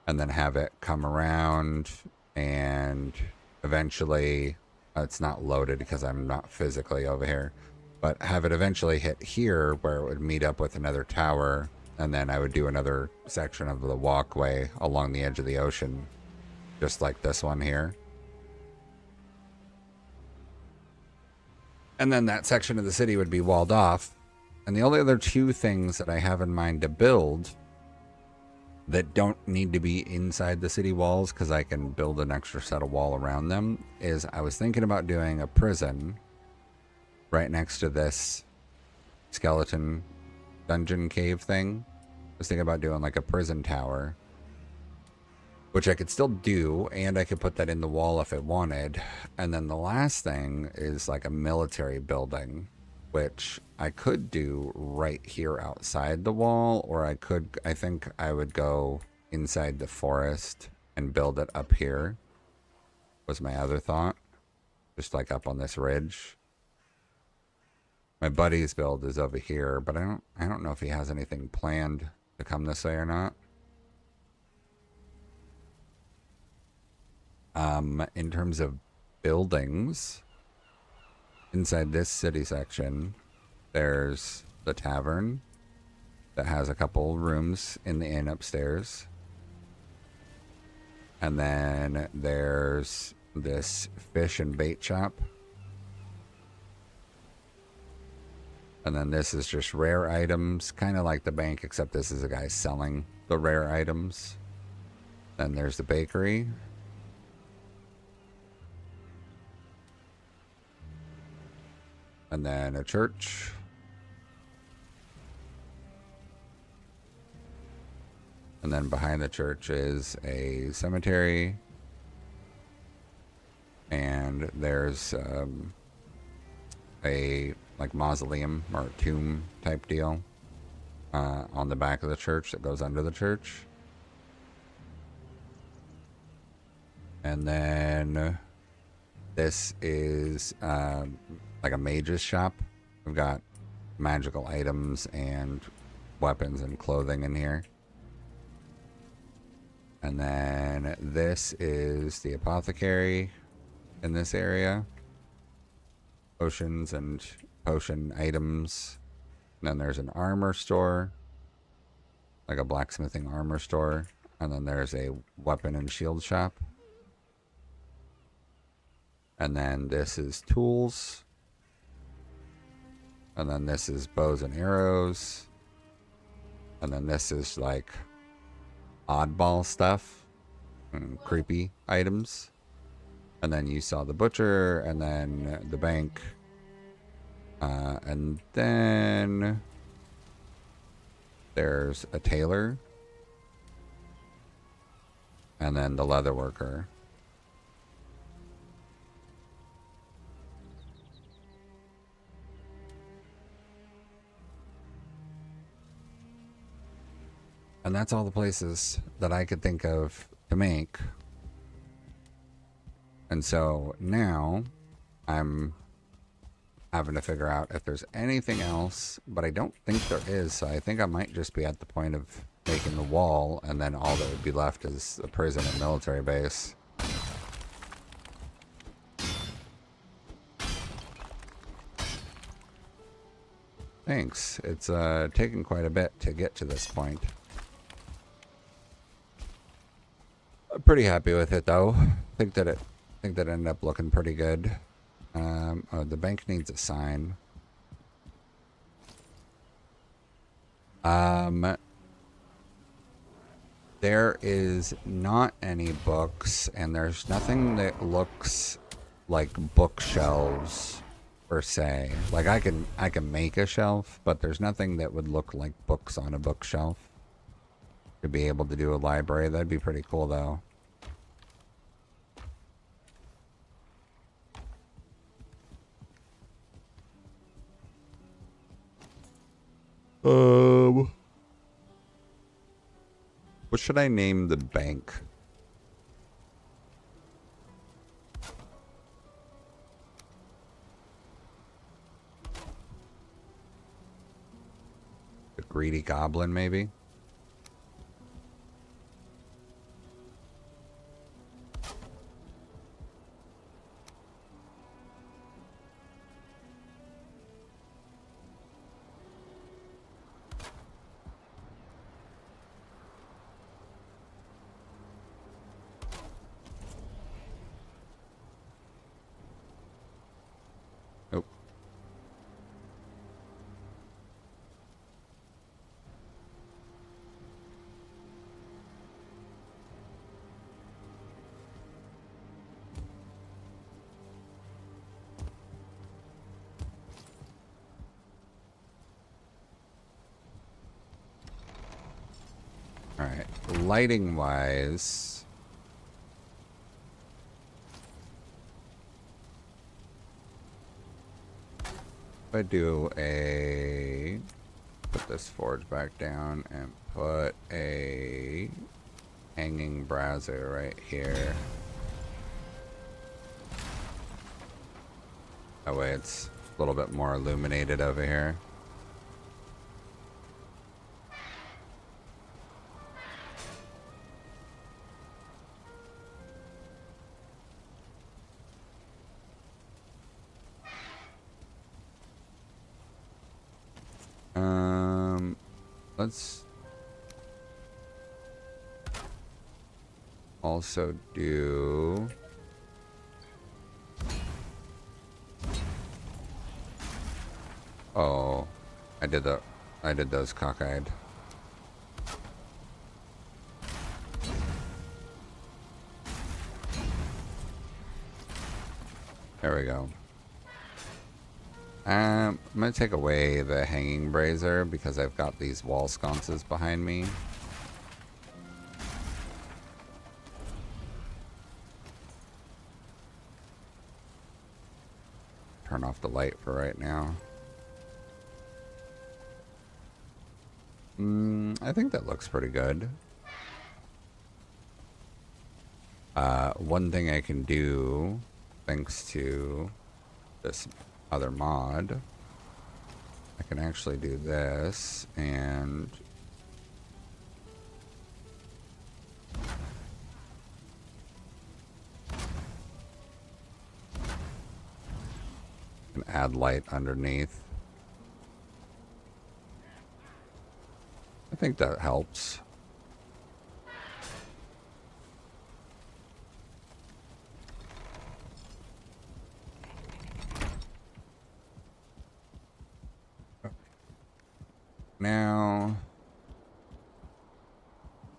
and then have it come around and eventually, it's not loaded because I'm not physically over here, but have it eventually hit here where it would meet up with another tower, and then I would do another section of the walkway along the edge of the ocean, just like this one here. And then that section of the city would be walled off. And the only other two things that I have in mind to build that don't need to be inside the city walls, because I can build an extra set of wall around them, is I was thinking about doing a prison right next to this skeleton dungeon cave thing. I was thinking about doing like a prison tower, which I could still do, and I could put that in the wall if I wanted. And then the last thing is like a military building, which I could do right here outside the wall, or I think I would go inside the forest and build it up here, was my other thought. Just like up on this ridge. My buddy's build is over here, but I don't know if he has anything planned to come this way or not. In terms of buildings, inside this city section, there's the tavern that has a couple rooms in the inn upstairs. And then there's this fish and bait shop. And then this is just rare items, kind of like the bank, except this is a guy selling the rare items. Then there's the bakery. And then a church. And then behind the church is a cemetery. And there's a like mausoleum or tomb type deal on the back of the church that goes under the church. And then this is like a mage's shop. We've got magical items and weapons and clothing in here. And then this is the apothecary in this area. Potions and potion items. And then there's an armor store, like a blacksmithing armor store. And then there's a weapon and shield shop. And then this is tools. And then this is bows and arrows. And then this is like oddball stuff and creepy items. And then you saw the butcher and then the bank. And then there's a tailor. And then the leather worker. And that's all the places that I could think of to make. And so now I'm having to figure out if there's anything else, but I don't think there is. So I think I might just be at the point of making the wall, and then all that would be left is a prison and military base. Thanks. It's taken quite a bit to get to this point. I'm pretty happy with it though. I think that it ended up looking pretty good. Oh, the bank needs a sign. There is not any books, and there's nothing that looks like bookshelves per se. Like I can make a shelf, but there's nothing that would look like books on a bookshelf. To be able to do a library, that'd be pretty cool though. What should I name the bank? The Greedy Goblin, maybe? Nope. Alright, lighting wise, if I do a, put this forge back down and put a hanging brazier right here. That way it's a little bit more illuminated over here. Let's also do oh, I did those cockeyed. There we go. I'm gonna take away the hanging brazier because I've got these wall sconces behind me. Turn off the light for right now. I think that looks pretty good. One thing I can do, thanks to this other mod, I can actually do this and add light underneath. I think that helps.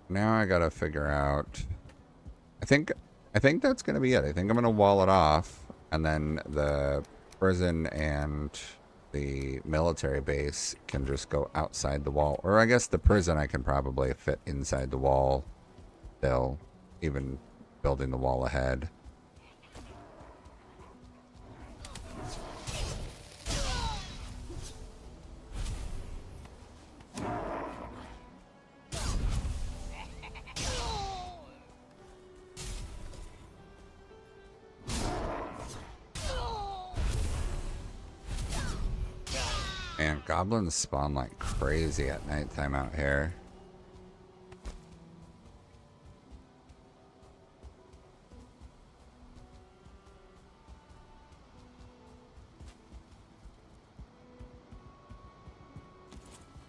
Now I gotta figure out. I think that's gonna be it. I think I'm gonna wall it off, and then the prison and the military base can just go outside the wall. Or I guess the prison I can probably fit inside the wall still, even building the wall ahead. Man, goblins spawn like crazy at nighttime out here.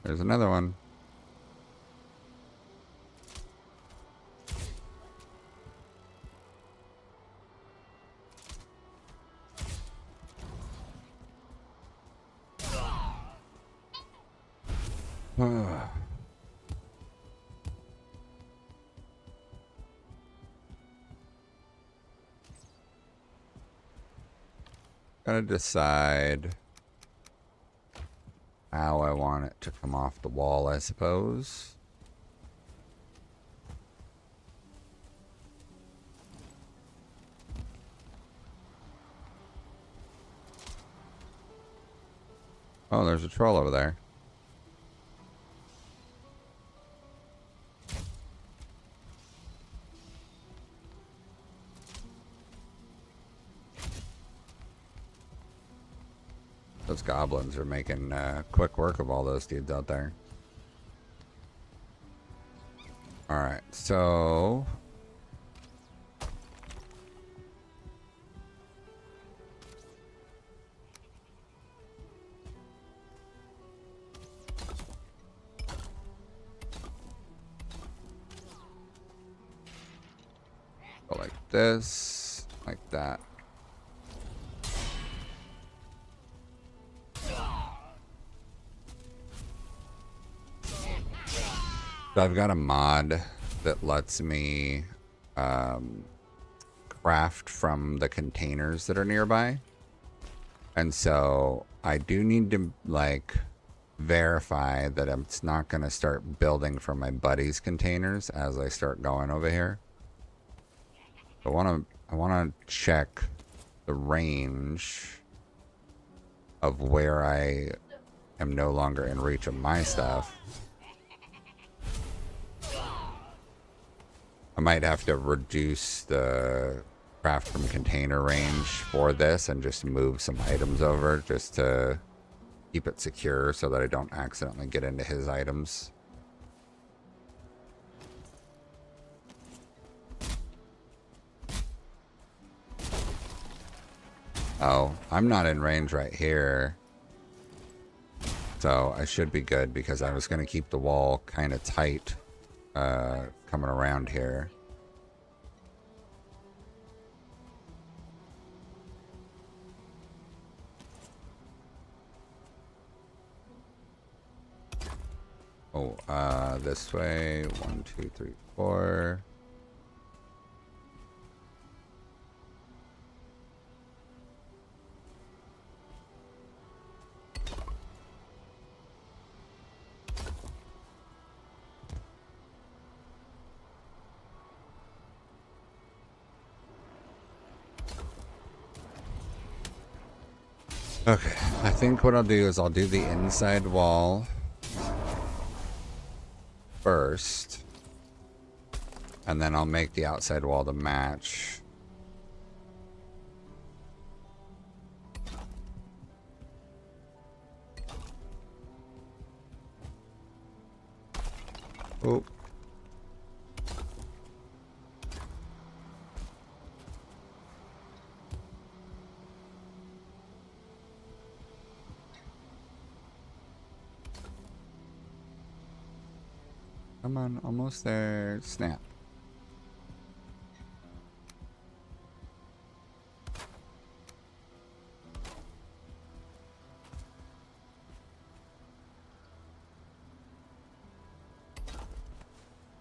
There's another one. Gotta decide how I want it to come off the wall, I suppose. Oh, there's a troll over there. Those goblins are making quick work of all those dudes out there. Alright, so... go like this, like that. So I've got a mod that lets me craft from the containers that are nearby. And so I do need to like verify that it's not going to start building from my buddy's containers as I start going over here. I want to check the range of where I am no longer in reach of my stuff. I might have to reduce the craft from container range for this and just move some items over just to keep it secure so that I don't accidentally get into his items. Oh, I'm not in range right here. So I should be good because I was going to keep the wall kind of tight coming around here. Oh, this way. 1, 2, 3, 4. Okay, I think what I'll do is I'll do the inside wall first, and then I'll make the outside wall to match. Oh. Come on, almost there. Snap.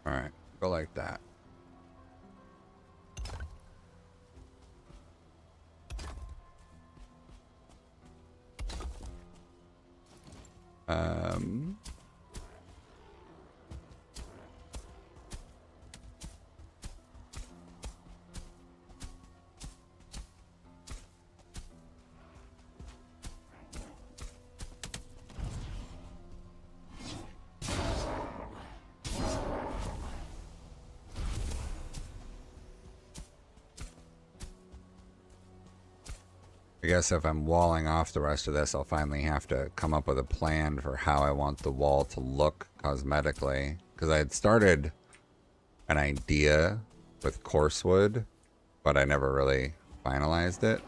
Alright, go like that. I guess if I'm walling off the rest of this, I'll finally have to come up with a plan for how I want the wall to look cosmetically. Because I had started an idea with coarse wood, but I never really finalized it.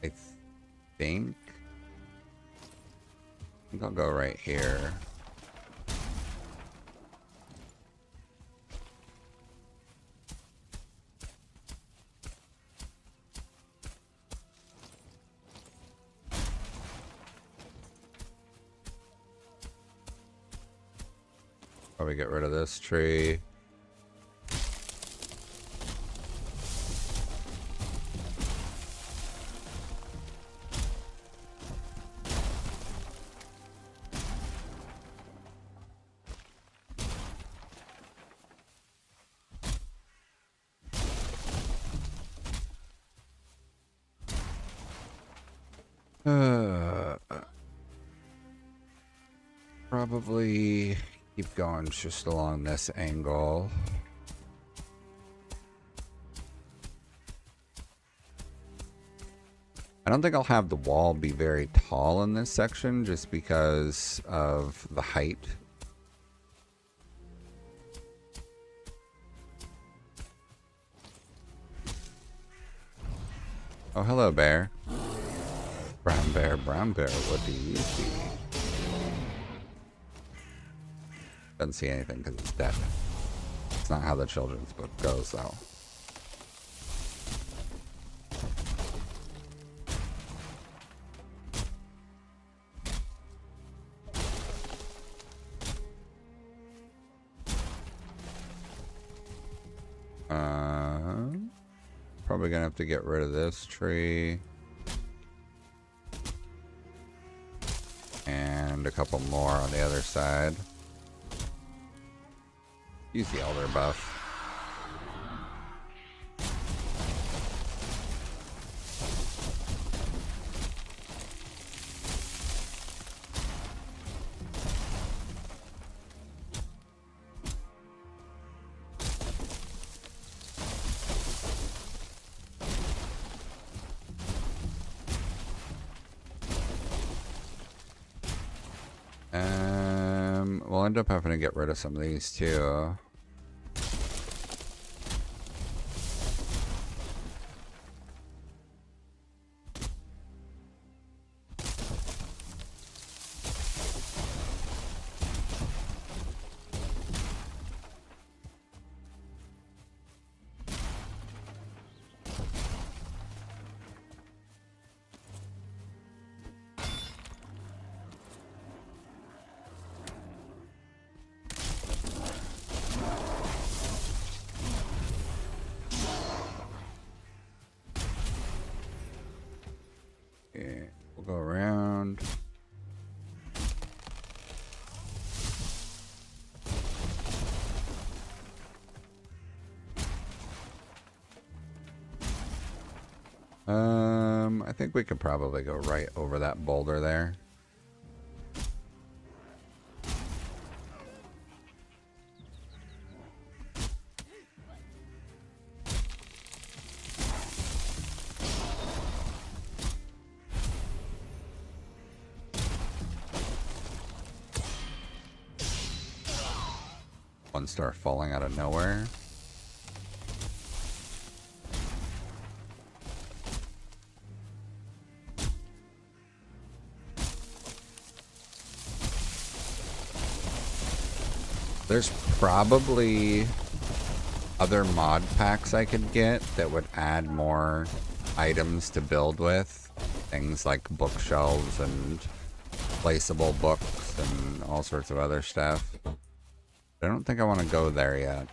I think I'll go right here. Probably get rid of this tree. Probably keep going just along this angle. I don't think I'll have the wall be very tall in this section just because of the height. Oh, hello, bear. Brown bear, what do you see? Doesn't see anything because it's dead. It's not how the children's book goes, though. Probably gonna have to get rid of this tree. And a couple more on the other side. Use the elder buff. We'll end up having to get rid of some of these too. Okay, we'll go around. I think we could probably go right over that boulder there. One star falling out of nowhere. There's probably other mod packs I could get that would add more items to build with. Things like bookshelves and placeable books and all sorts of other stuff. I don't think I want to go there yet.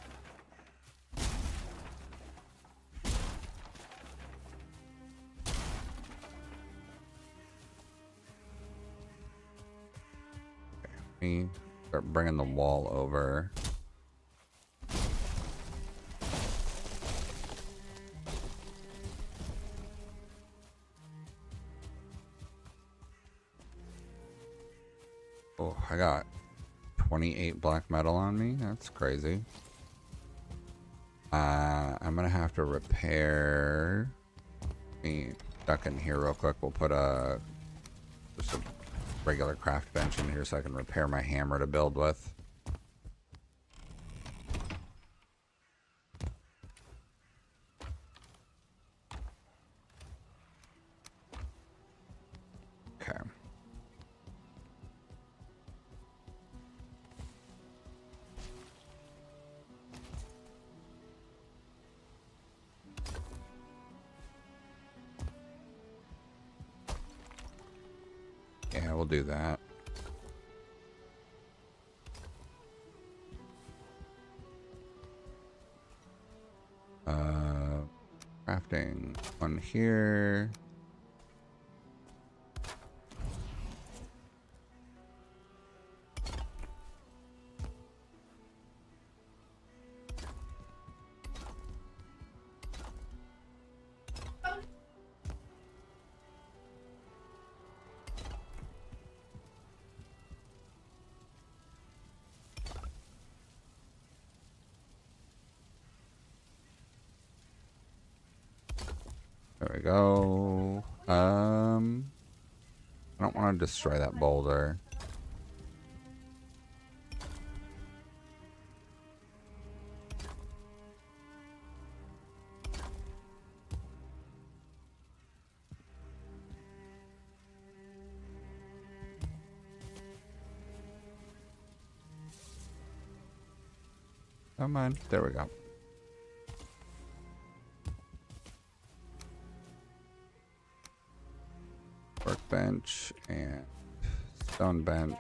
Okay, let me start bringing the wall over. Oh, I got 28 black metal on me. That's crazy. I'm gonna have to repair. Let me duck in here real quick. We'll put just a regular craft bench in here so I can repair my hammer to build with. Okay. Yeah, we'll do that. Crafting one here. There we go. I don't want to destroy that boulder. Come on. There we go. Workbench and stone bench.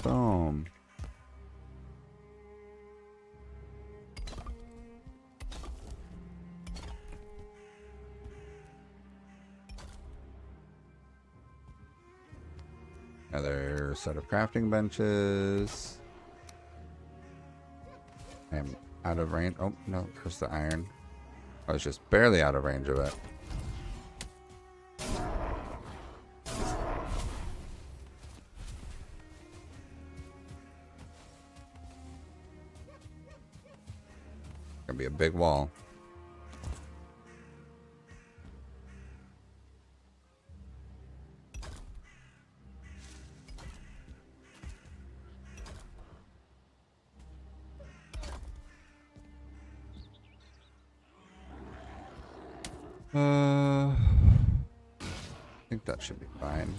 Boom. Another set of crafting benches. I'm out of range. Oh, no, there's the iron. I was just barely out of range of it. Gonna be a big wall. I think that should be fine.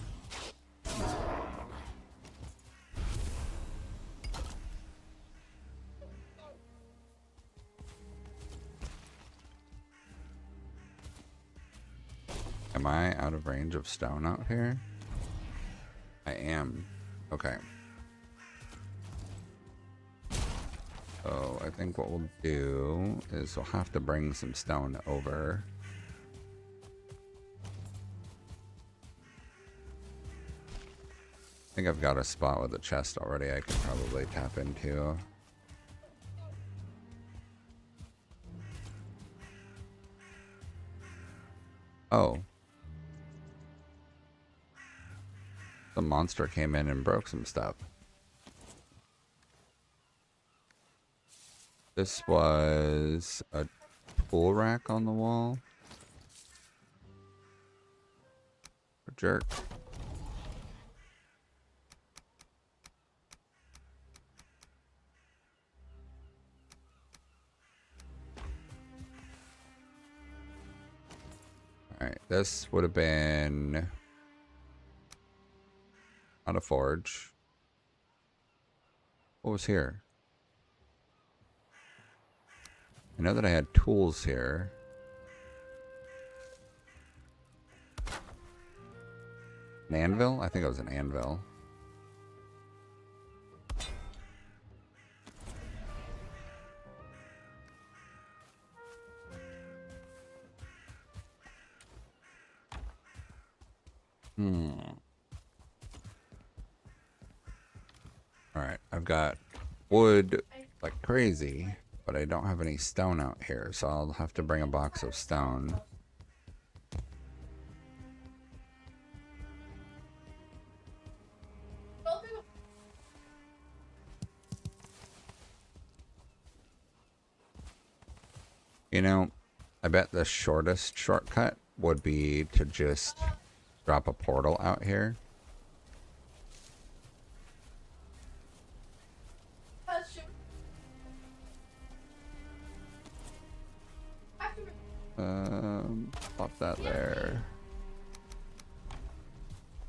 Am I out of range of stone out here? I am. Okay. So I think what we'll do is we'll have to bring some stone over. I think I've got a spot with a chest already I can probably tap into. Oh. The monster came in and broke some stuff. This was a tool rack on the wall. A jerk. Alright, this would have been not a forge. What was here? I know that I had tools here. An anvil? I think it was an anvil. Alright, I've got wood like crazy, but I don't have any stone out here, so I'll have to bring a box of stone. You know, I bet the shortest shortcut would be to just drop a portal out here. Pop that there.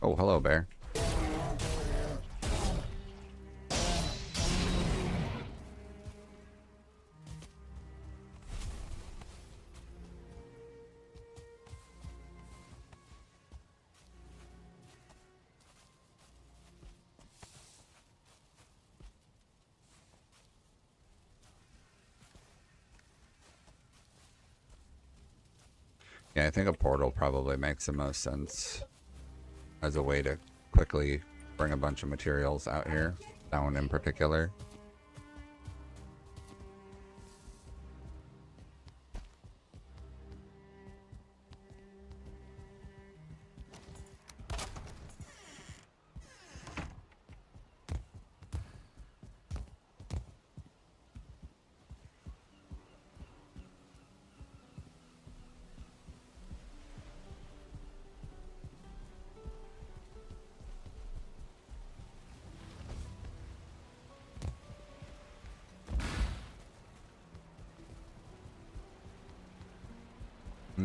Oh, hello, bear. Yeah, I think a portal probably makes the most sense as a way to quickly bring a bunch of materials out here, stone in particular.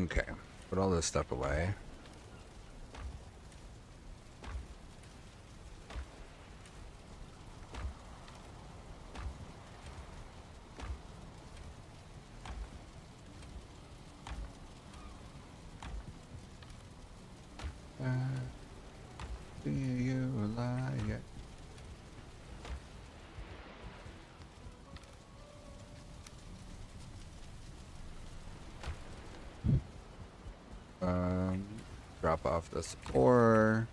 Okay, put all this stuff away. Do you like it? Drop off this ore.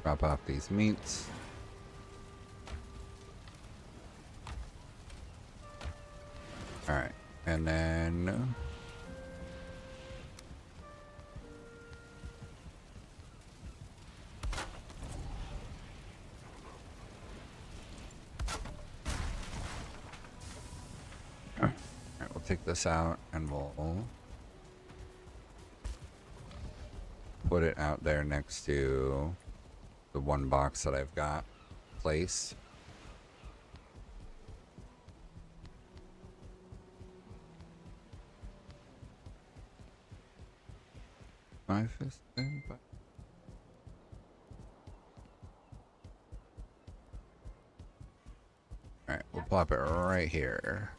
Drop off these meats. Alright, and then alright, we'll take this out and we'll put it out there next to the one box that I've got placed. My fist in, but alright, we'll plop it right here.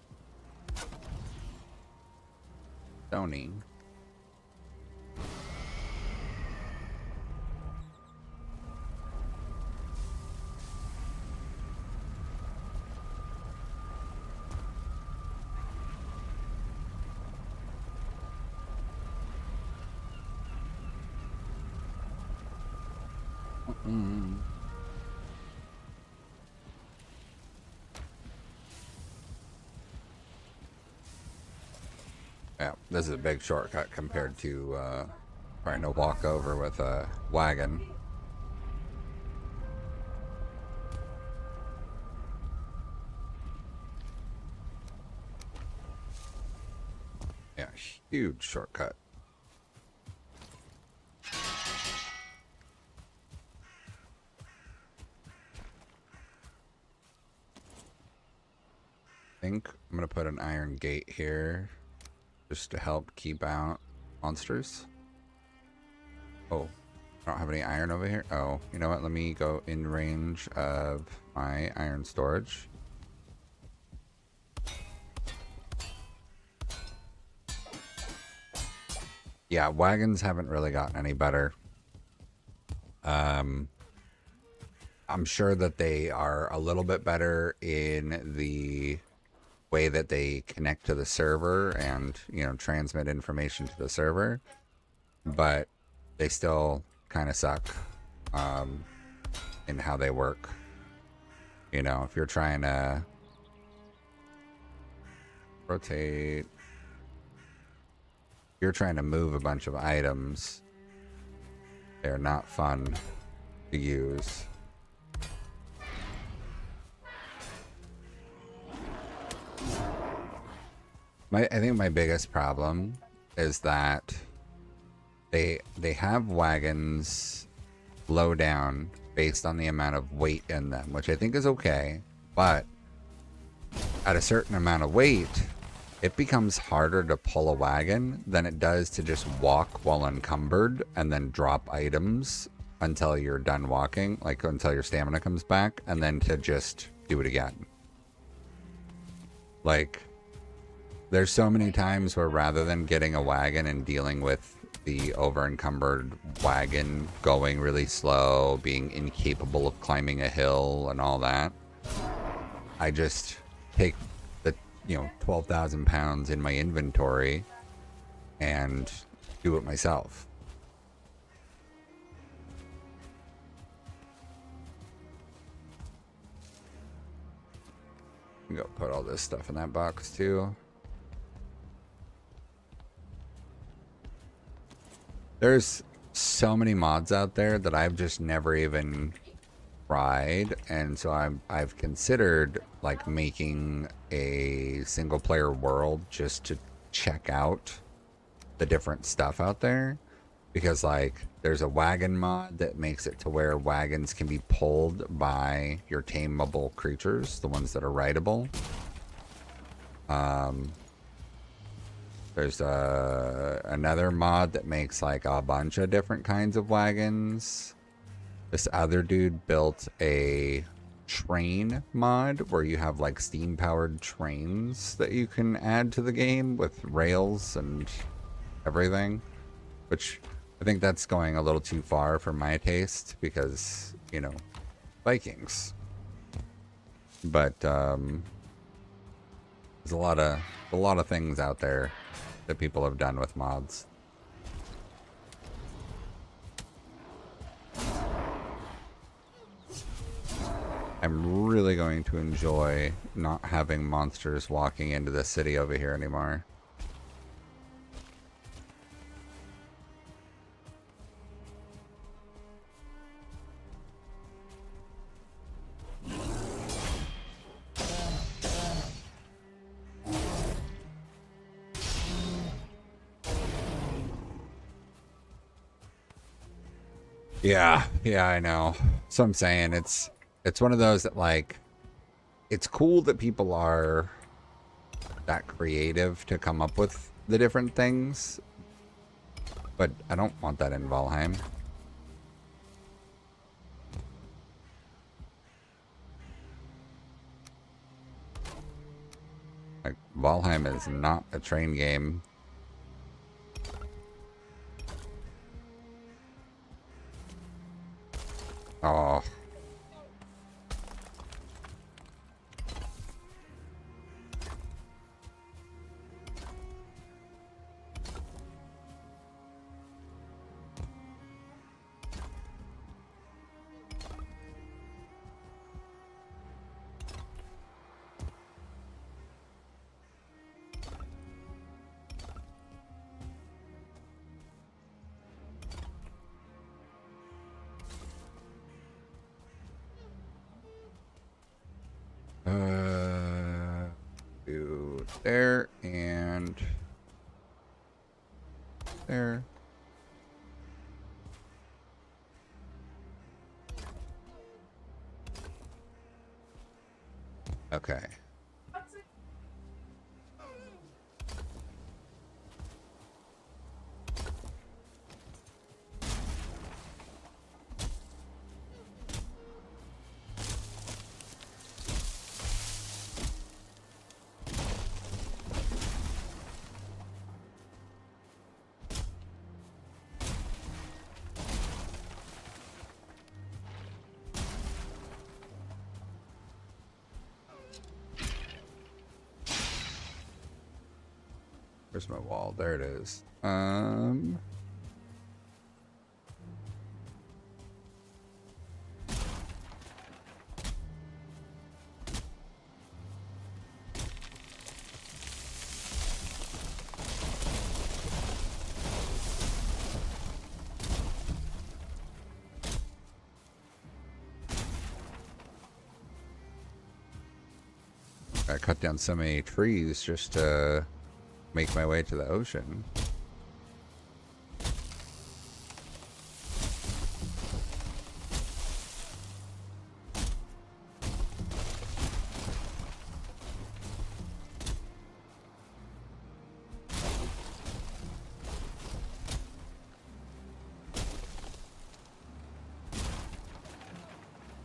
Stoning. Yeah, this is a big shortcut compared to trying to walk over with a wagon. Yeah, huge shortcut. I think I'm gonna put an iron gate here just to help keep out monsters. Oh, I don't have any iron over here. Oh, you know what? Let me go in range of my iron storage. Yeah, wagons haven't really gotten any better. I'm sure that they are a little bit better in the way that they connect to the server and, you know, transmit information to the server, but they still kind of suck in how they work. You know, if you're trying to rotate, if you're trying to move a bunch of items, they're not fun to use. I think my biggest problem is that they have wagons low down based on the amount of weight in them, which I think is okay, but at a certain amount of weight, it becomes harder to pull a wagon than it does to just walk while encumbered and then drop items until you're done walking, like until your stamina comes back, and then to just do it again. Like, there's so many times where rather than getting a wagon and dealing with the over encumbered wagon going really slow, being incapable of climbing a hill and all that, I just take the, 12,000 pounds in my inventory and do it myself. Go put all this stuff in that box too. There's so many mods out there that I've just never even tried, and so I've considered like making a single player world just to check out the different stuff out there, because like there's a wagon mod that makes it to where wagons can be pulled by your tameable creatures, the ones that are rideable. There's another mod that makes like a bunch of different kinds of wagons. This other dude built a train mod where you have like steam powered trains that you can add to the game with rails and everything, which I think that's going a little too far for my taste because, Vikings. But there's a lot of things out there that people have done with mods. I'm really going to enjoy not having monsters walking into the city over here anymore. Yeah, I know. So I'm saying it's one of those that like, it's cool that people are that creative to come up with the different things, but I don't want that in Valheim. Like, Valheim is not a train game. Oh. there and there. Okay. Where's my wall? There it is. I cut down so many trees just to make my way to the ocean.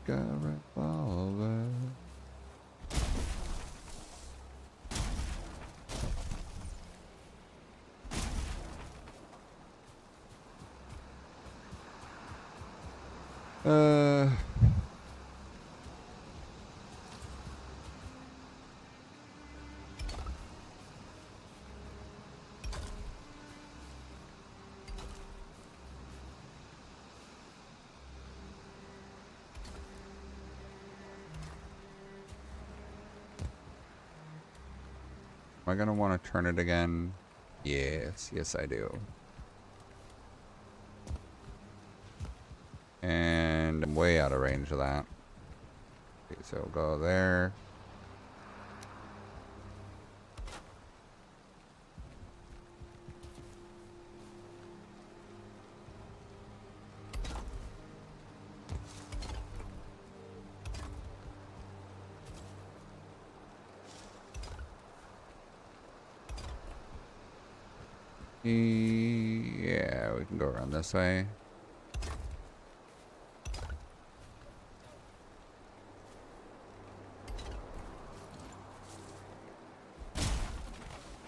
Got a revolver. Am I gonna want to turn it again? Yes, yes I do. And I'm way out of range of that. Okay, so we'll go there. Yeah, we can go around this way.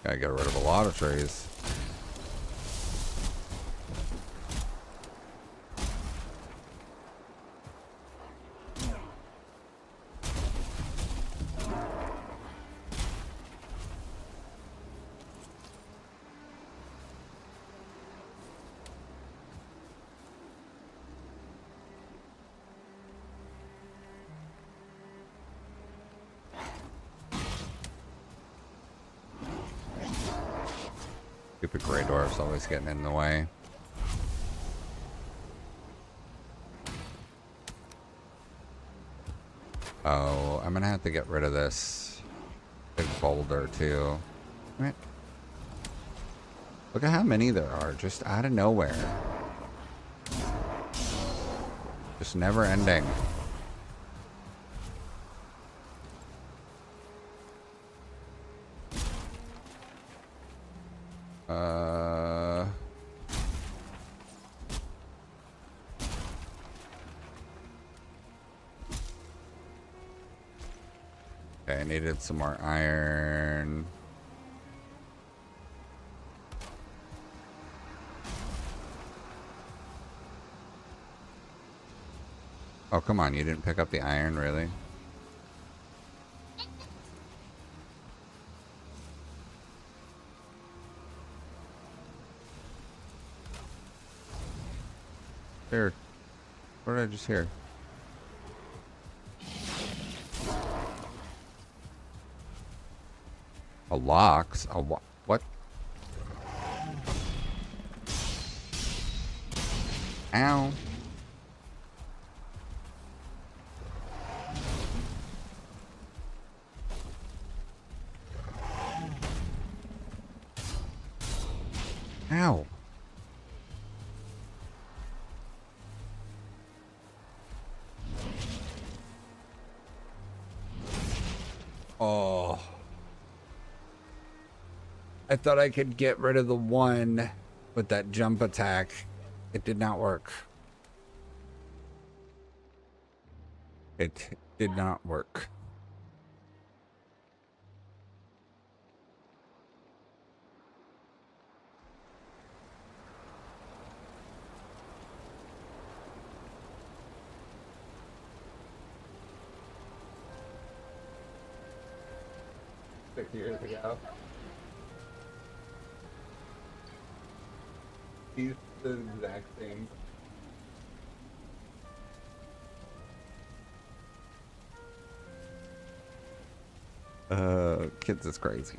Gotta get rid of a lot of trees. Stupid gray dwarf's always getting in the way. Oh, I'm gonna have to get rid of this big boulder too. Right. Look at how many there are, just out of nowhere. Just never ending. Okay, I needed some more iron. Oh, come on, you didn't pick up the iron, really? Here. What did I just hear? A locks? What? Ow. Ow. Oh. I thought I could get rid of the one with that jump attack. It did not work. It did not work. Years ago. He's the exact same. Kids is crazy.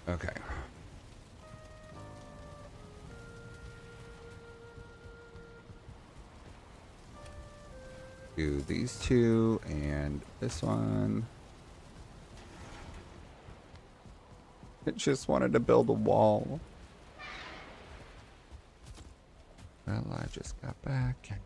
Okay. Do these two and this one. It just wanted to build a wall. Well, I just got back.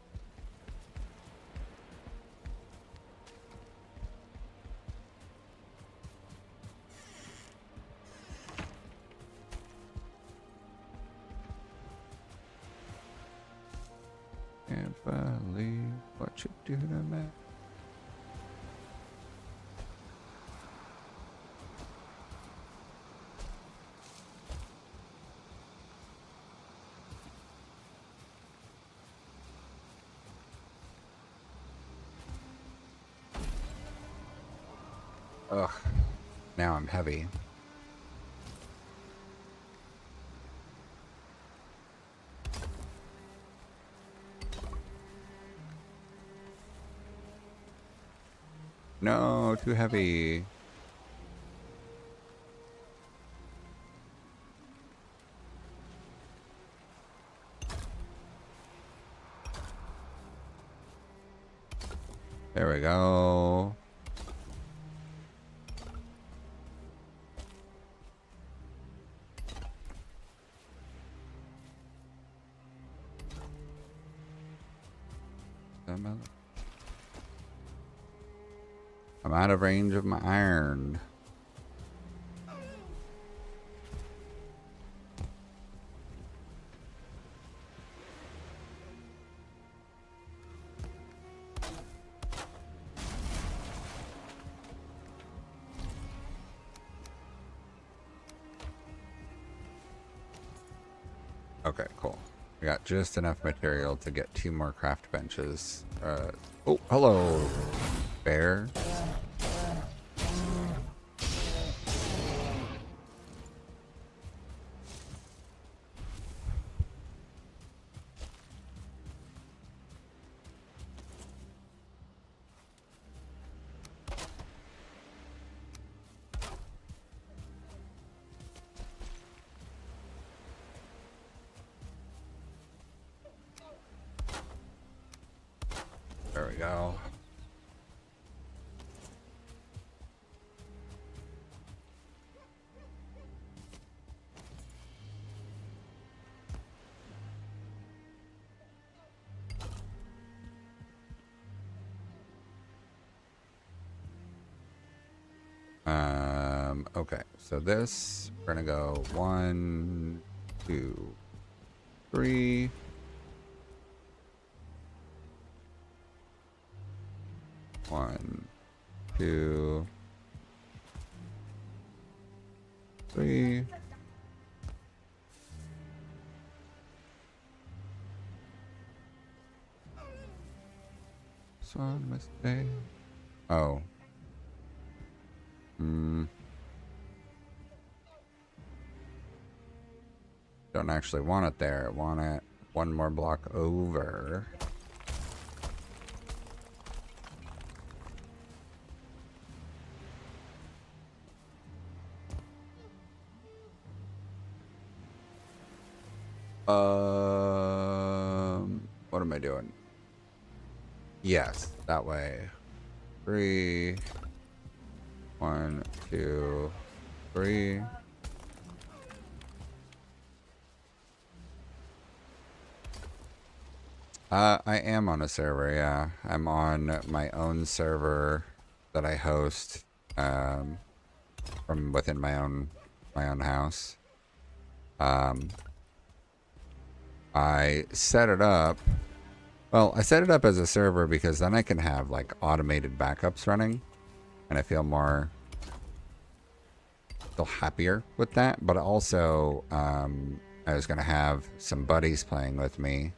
Can't believe what you do to me. Ugh. Now I'm heavy. No, too heavy. There we go. I'm out of range of my iron. Okay, cool. I got just enough material to get 2 more craft benches. Oh, hello, bear. There we go. Okay, so this, we're gonna go 1, 2, 3. 1, 2, 3. This one must stay. Oh. Don't actually want it there. I want it 1 more block over. What am I doing? Yes, that way. 3, 1, 2, 3. I am on a server, yeah. I'm on my own server that I host from within my own house. I set it up. Well, I set it up as a server because then I can have like automated backups running, and I feel happier with that. But also, I was gonna have some buddies playing with me.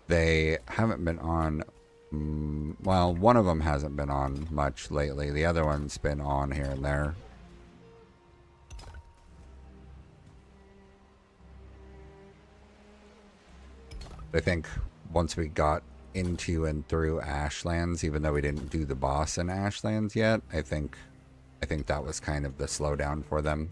They haven't been on. Well, one of them hasn't been on much lately. The other one's been on here and there. I think once we got into and through Ashlands, even though we didn't do the boss in Ashlands yet, I think that was kind of the slowdown for them.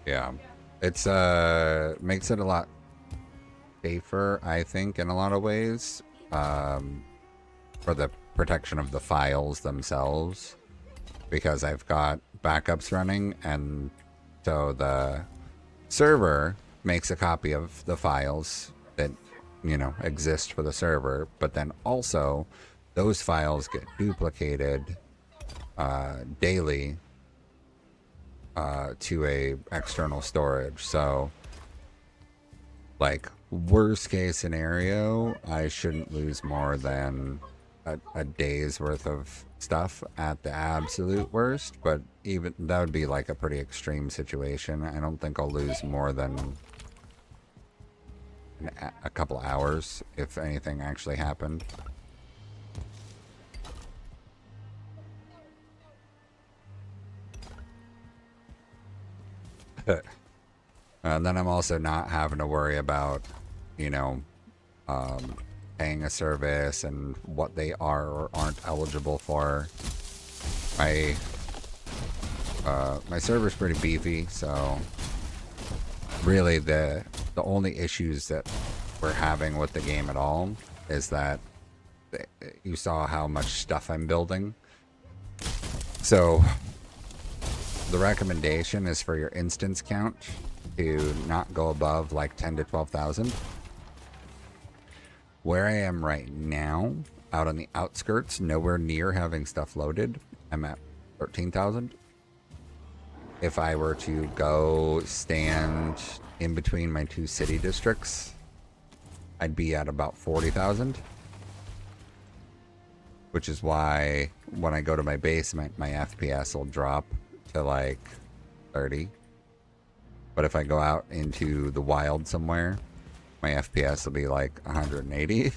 Yeah. It's makes it a lot safer, I think, in a lot of ways. For the protection of the files themselves. Because I've got backups running, and so the server makes a copy of the files that, exist for the server, but then also those files get duplicated daily to a external storage. So, like, worst case scenario, I shouldn't lose more than a day's worth of stuff at the absolute worst, but even that would be like a pretty extreme situation. I don't think I'll lose more than a couple hours if anything actually happened. And then I'm also not having to worry about, paying a service and what they are or aren't eligible for. My server's pretty beefy, so really the only issues that we're having with the game at all is that you saw how much stuff I'm building. So the recommendation is for your instance count to not go above like 10 to 12,000. Where I am right now, out on the outskirts, nowhere near having stuff loaded, I'm at 13,000. If I were to go stand in between my two city districts, I'd be at about 40,000. Which is why when I go to my base, my FPS will drop to like 30. But if I go out into the wild somewhere, my FPS will be like 180.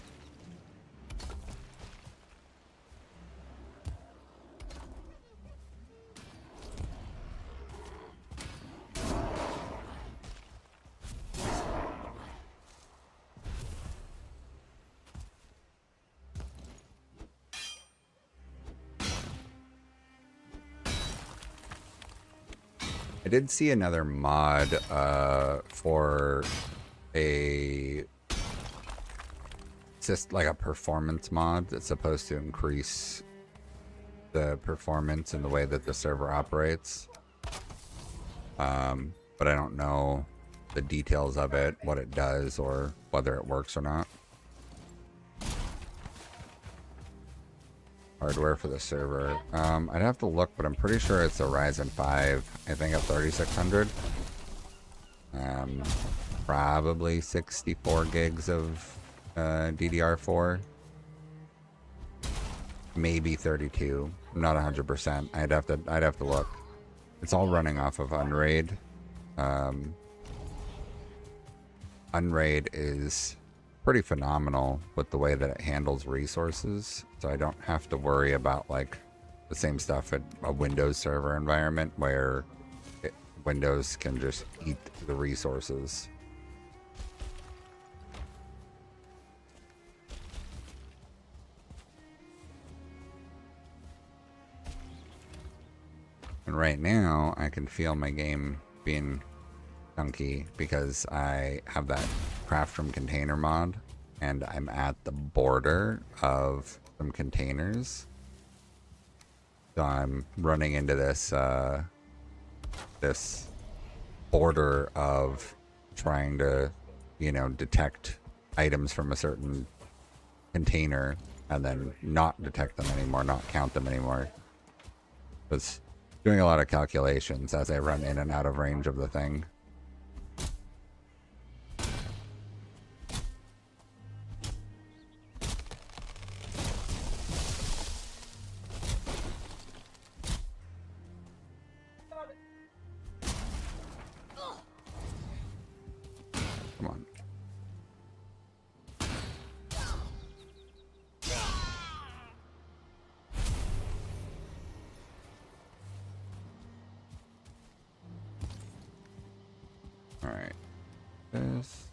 I did see another mod for it's just like a performance mod that's supposed to increase the performance and the way that the server operates. But I don't know the details of it, what it does, or whether it works or not. Hardware for the server. I'd have to look, but I'm pretty sure it's a Ryzen 5. I think at 3600. Probably 64 gigs of DDR4. Maybe 32. I'm not 100%. I'd have to look. It's all running off of Unraid. Unraid is pretty phenomenal with the way that it handles resources, so I don't have to worry about like the same stuff at a Windows server environment where Windows can just eat the resources. And right now, I can feel my game being chunky because I have that craft from container mod, and I'm at the border of some containers. So I'm running into this this border of trying to, you know, detect items from a certain container and then not detect them anymore, not count them anymore. It's doing a lot of calculations as I run in and out of range of the thing. Come on. All right. This.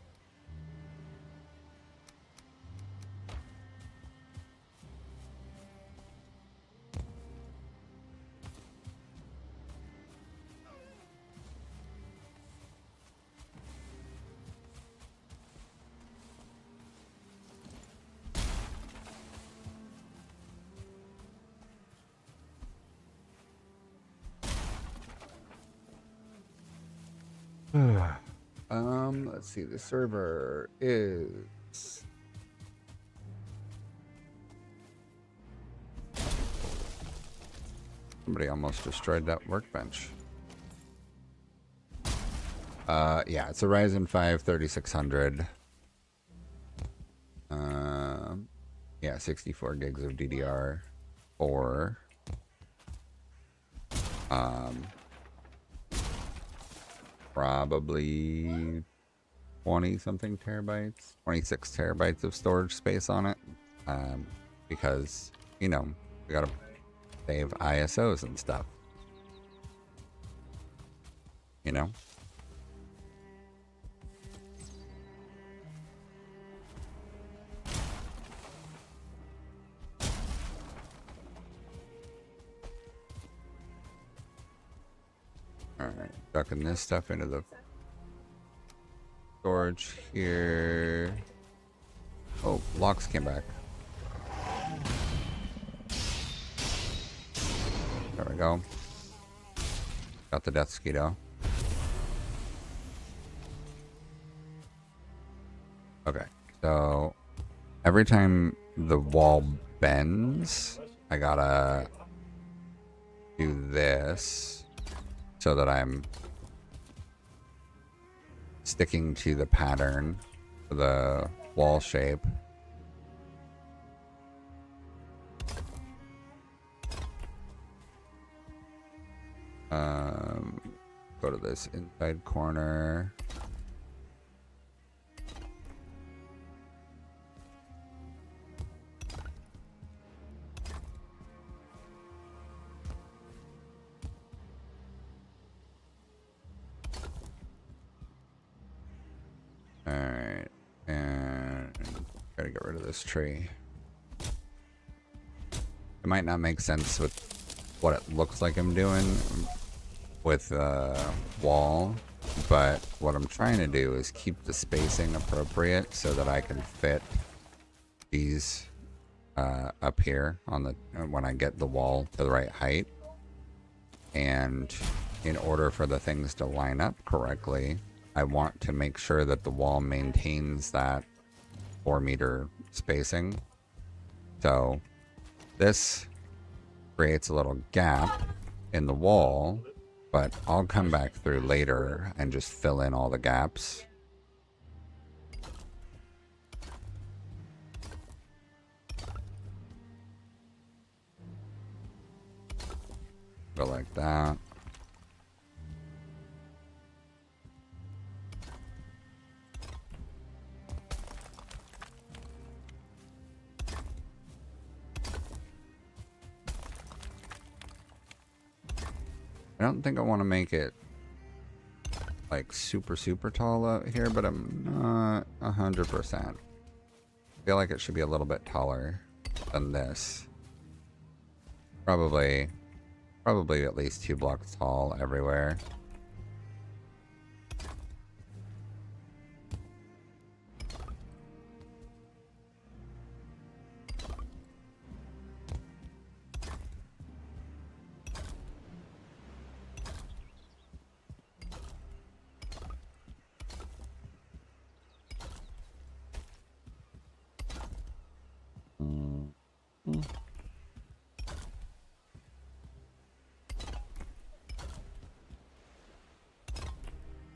Let's see. The server is somebody almost destroyed that workbench. Yeah, it's a Ryzen 5 3600. Yeah, 64 gigs of DDR4. Probably 20 something terabytes, 26 terabytes of storage space on it. Because, you know, we gotta save ISOs and stuff. You know? Alright, ducking this stuff into the storage here. Oh, locks came back. There we go. Got the death mosquito. Okay, so every time the wall bends, I gotta do this so that I'm sticking to the pattern for the wall shape. Go to this inside corner. Alright, and gotta get rid of this tree. It might not make sense with what it looks like I'm doing with wall, but what I'm trying to do is keep the spacing appropriate so that I can fit these up here on the when I get the wall to the right height. And in order for the things to line up correctly, I want to make sure that the wall maintains that 4-meter spacing. So this creates a little gap in the wall, but I'll come back through later and just fill in all the gaps. Go like that. I don't think I want to make it like super tall out here, but I'm not 100%. I feel like it should be a little bit taller than this. Probably at least 2 blocks tall everywhere.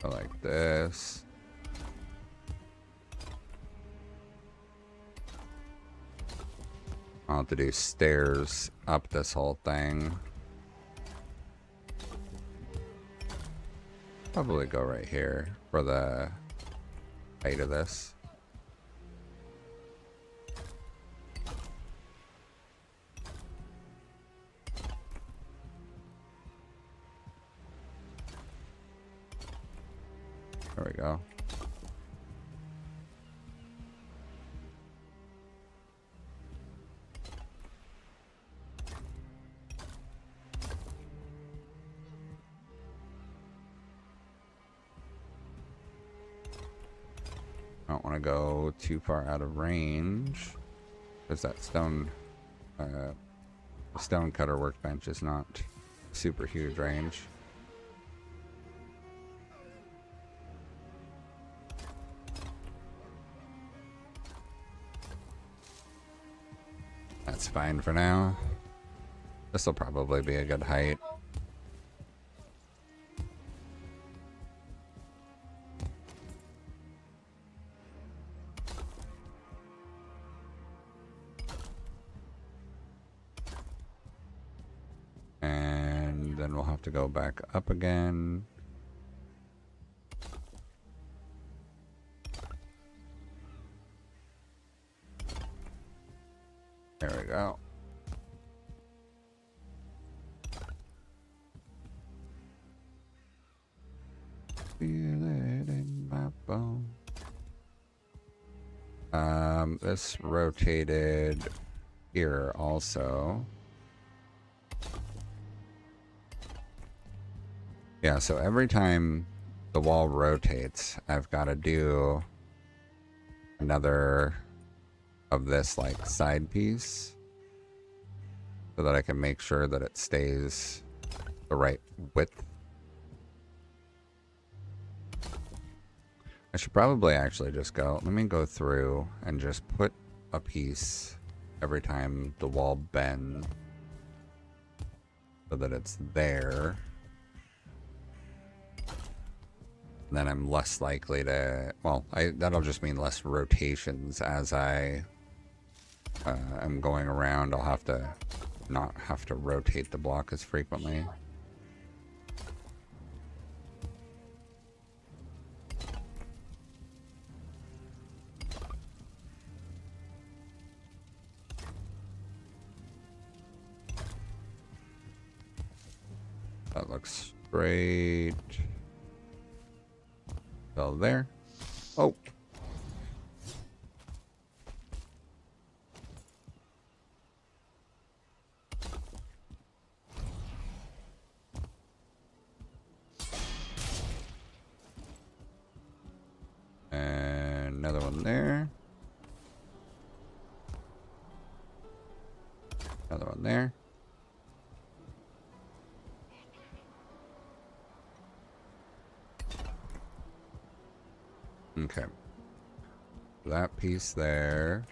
Like this. I'll have to do stairs up this whole thing. Probably go right here for the height of this. There we go. I don't want to go too far out of range because that stone cutter workbench is not super huge range. That's fine for now. This will probably be a good height. And then we'll have to go back up again. There we go. Feel it in my bone. This rotated here also. Yeah, so every time the wall rotates, I've got to do another of this like side piece so that I can make sure that it stays the right width. I should probably actually just go, let me go through and just put a piece every time the wall bends so that it's there. And then I'm less likely to, well, that'll just mean less rotations as I'm going around. I'll have to not have to rotate the block as frequently. That looks straight. Fell there. Oh. And another one there. Another one there. Okay. That piece there.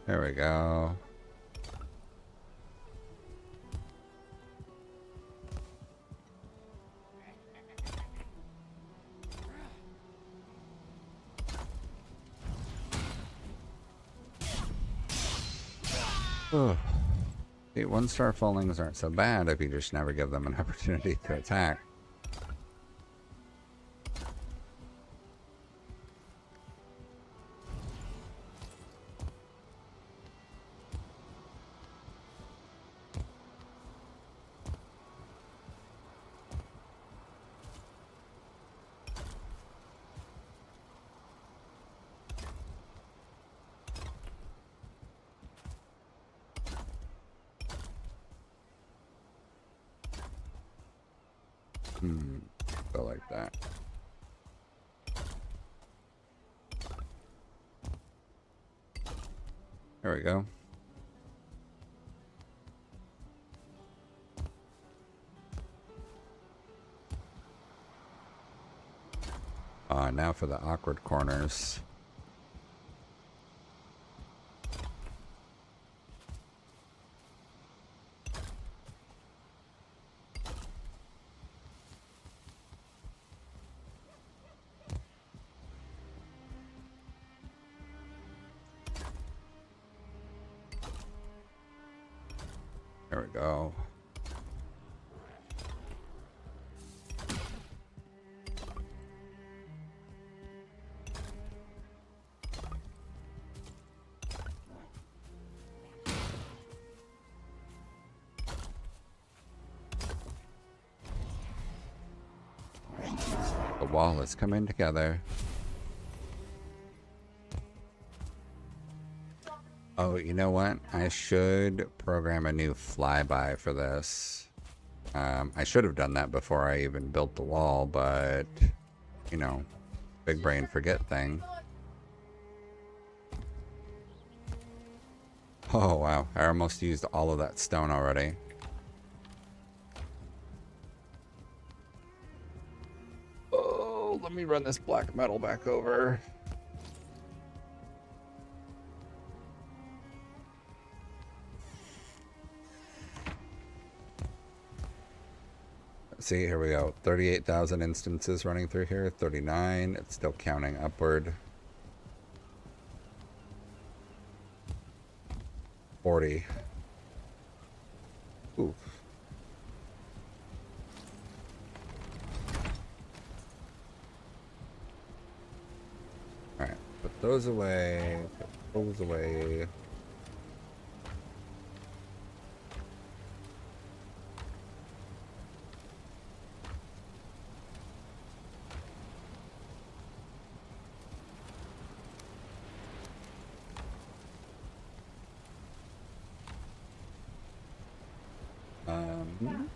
There we go. See, 1-star fallings aren't so bad if you just never give them an opportunity to attack. Go like that. There we go. Now for the awkward corners. There we go. The wall is coming together. Oh, you know what? I should program a new flyby for this. I should have done that before I even built the wall, but, you know, big brain forget thing. Oh, wow. I almost used all of that stone already. Oh, let me run this black metal back over. See, here we go. 38,000 instances running through here. 39. It's still counting upward. 40. Oof. Alright, put those away. Put those away.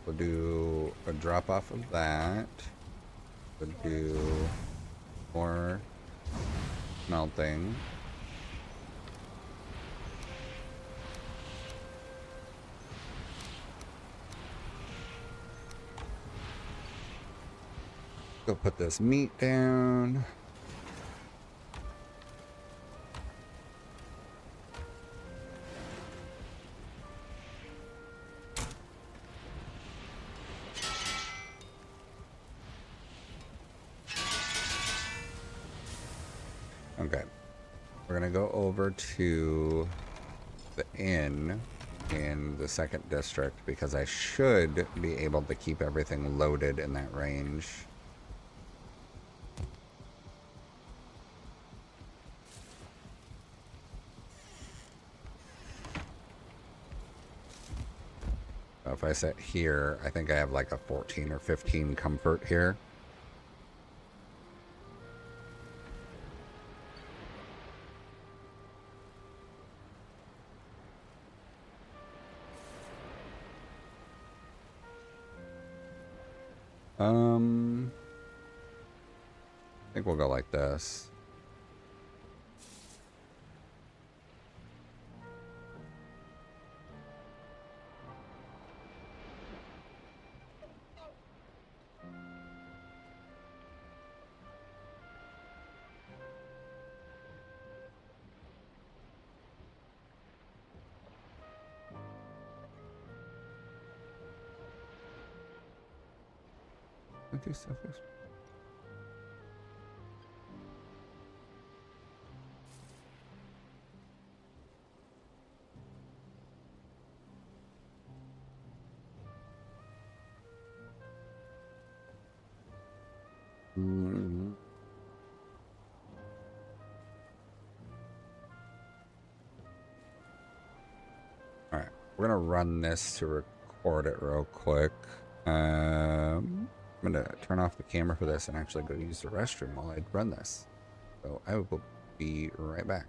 We'll do a drop off of that. We'll do more smelting. Go put this meat down. Okay, we're gonna go over to the inn in the second district because I should be able to keep everything loaded in that range. So if I set here, I think I have like a 14 or 15 comfort here. I think we'll go like this. Do stuff. All right, we're gonna run this to record it real quick. I'm gonna turn off the camera for this and actually go use the restroom while I run this. So I will be right back.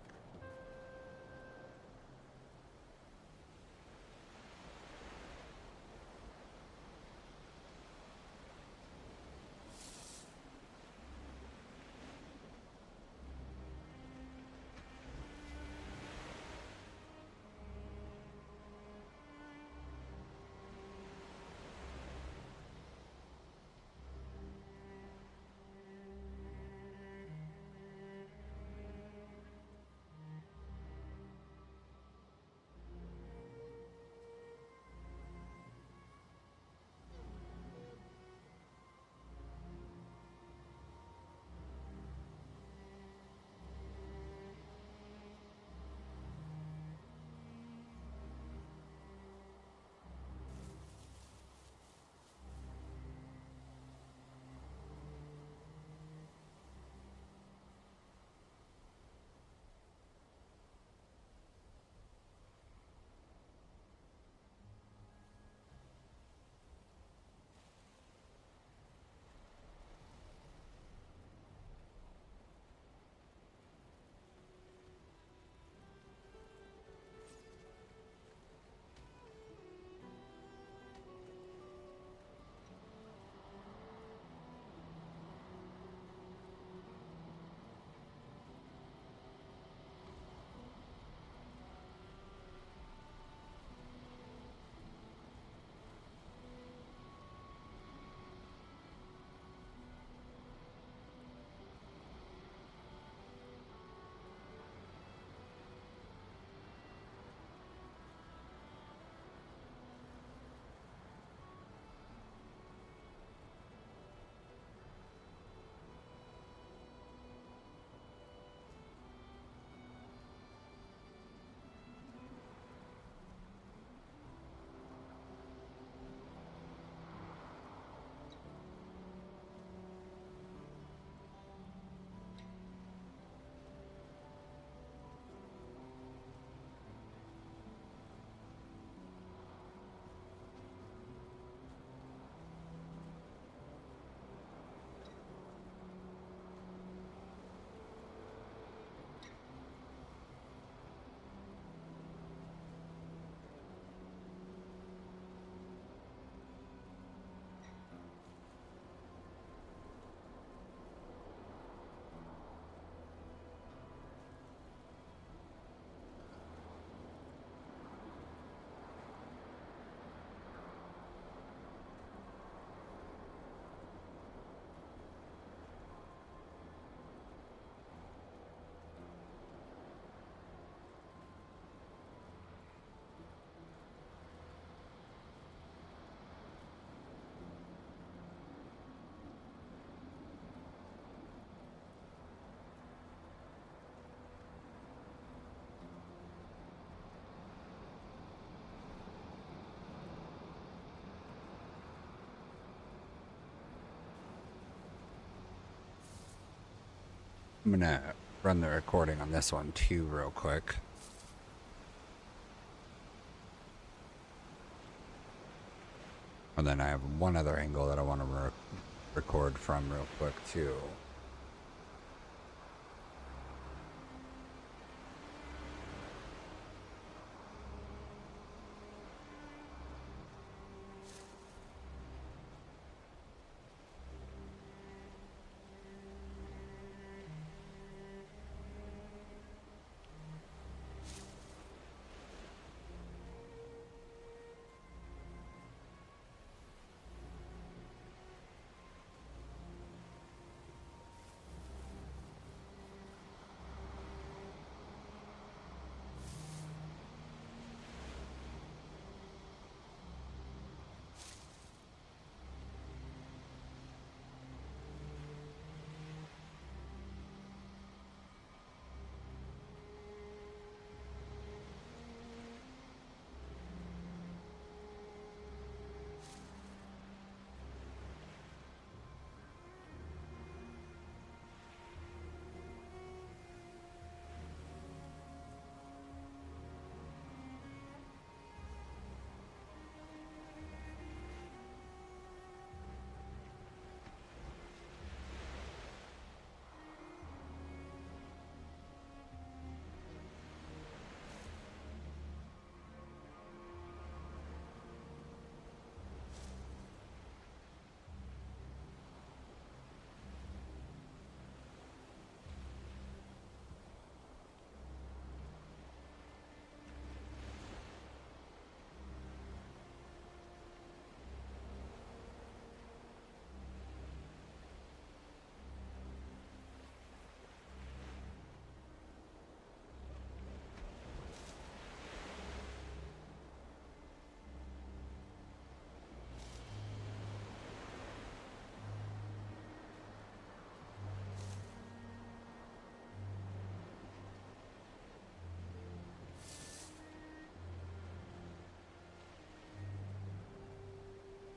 I'm gonna run the recording on this one too real quick. And then I have one other angle that I want to record from real quick too.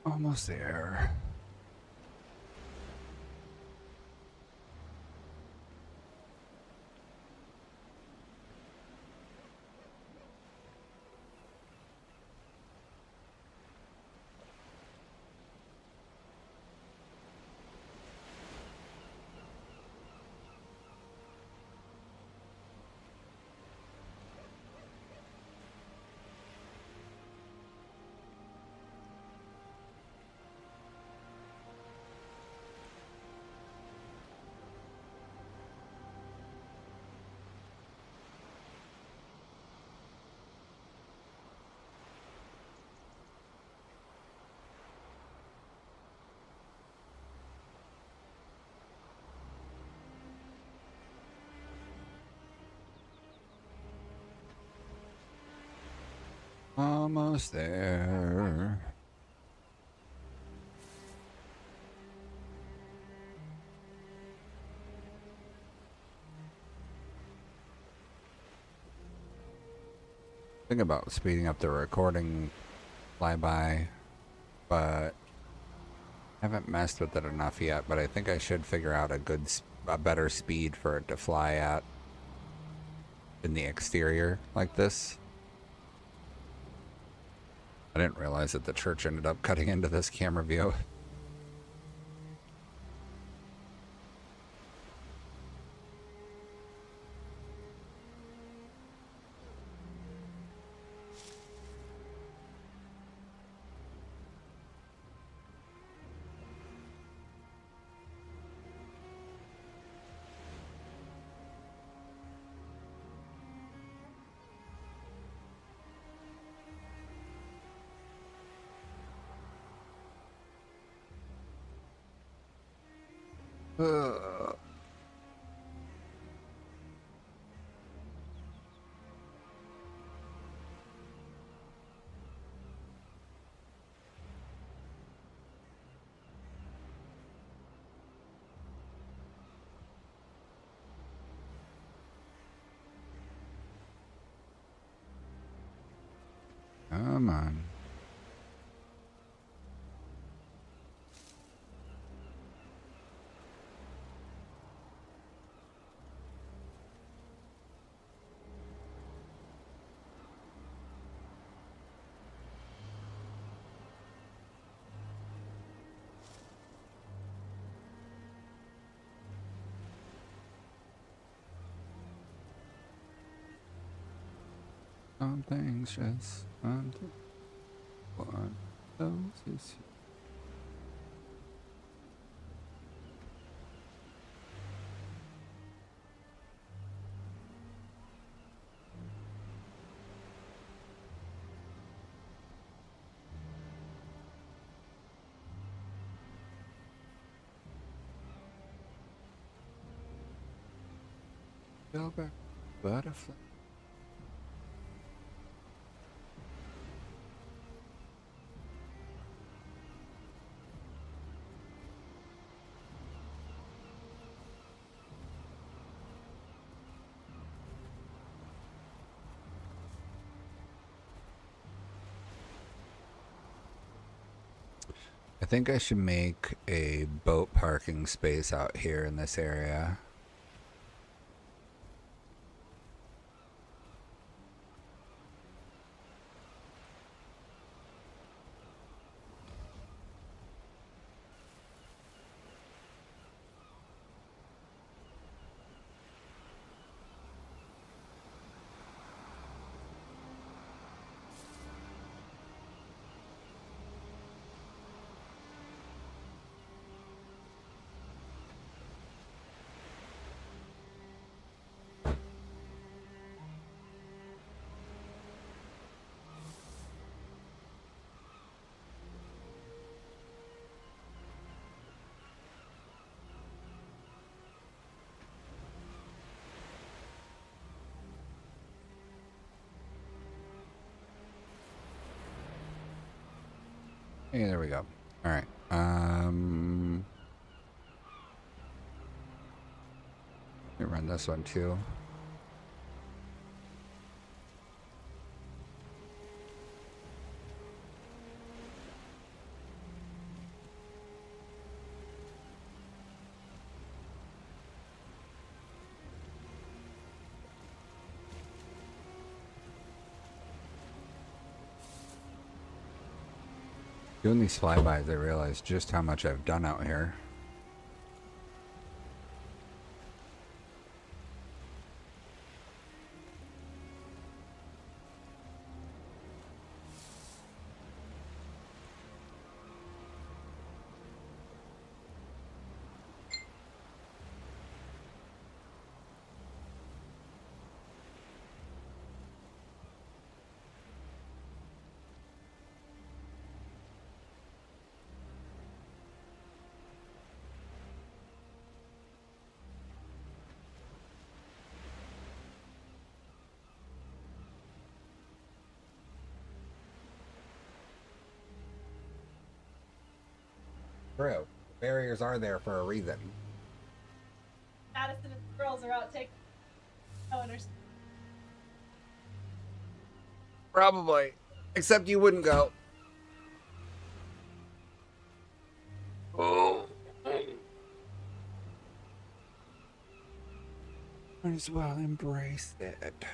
Almost there. Almost there. Think about speeding up the recording flyby, but I haven't messed with it enough yet. But I think I should figure out a better speed for it to fly at in the exterior like this. I didn't realize that the church ended up cutting into this camera view. Come on. Something's just under one of those is silver butterfly. I think I should make a boat parking space out here in this area. Hey, there we go. All right. Let me run this one too. Doing these flybys, I realize just how much I've done out here. True. Barriers are there for a reason. Addison and the girls are out taking owners. Probably. Except you wouldn't go. Oh. Might as well embrace it.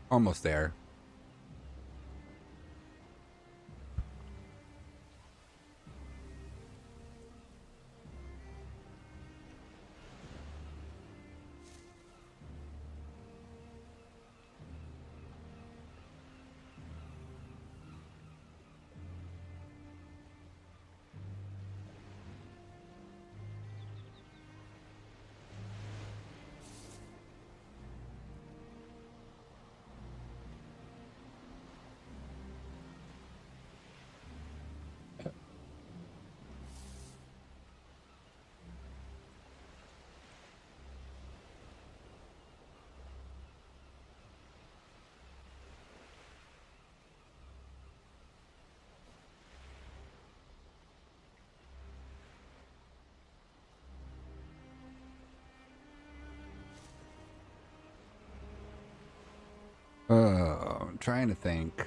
Almost there. I'm trying to think.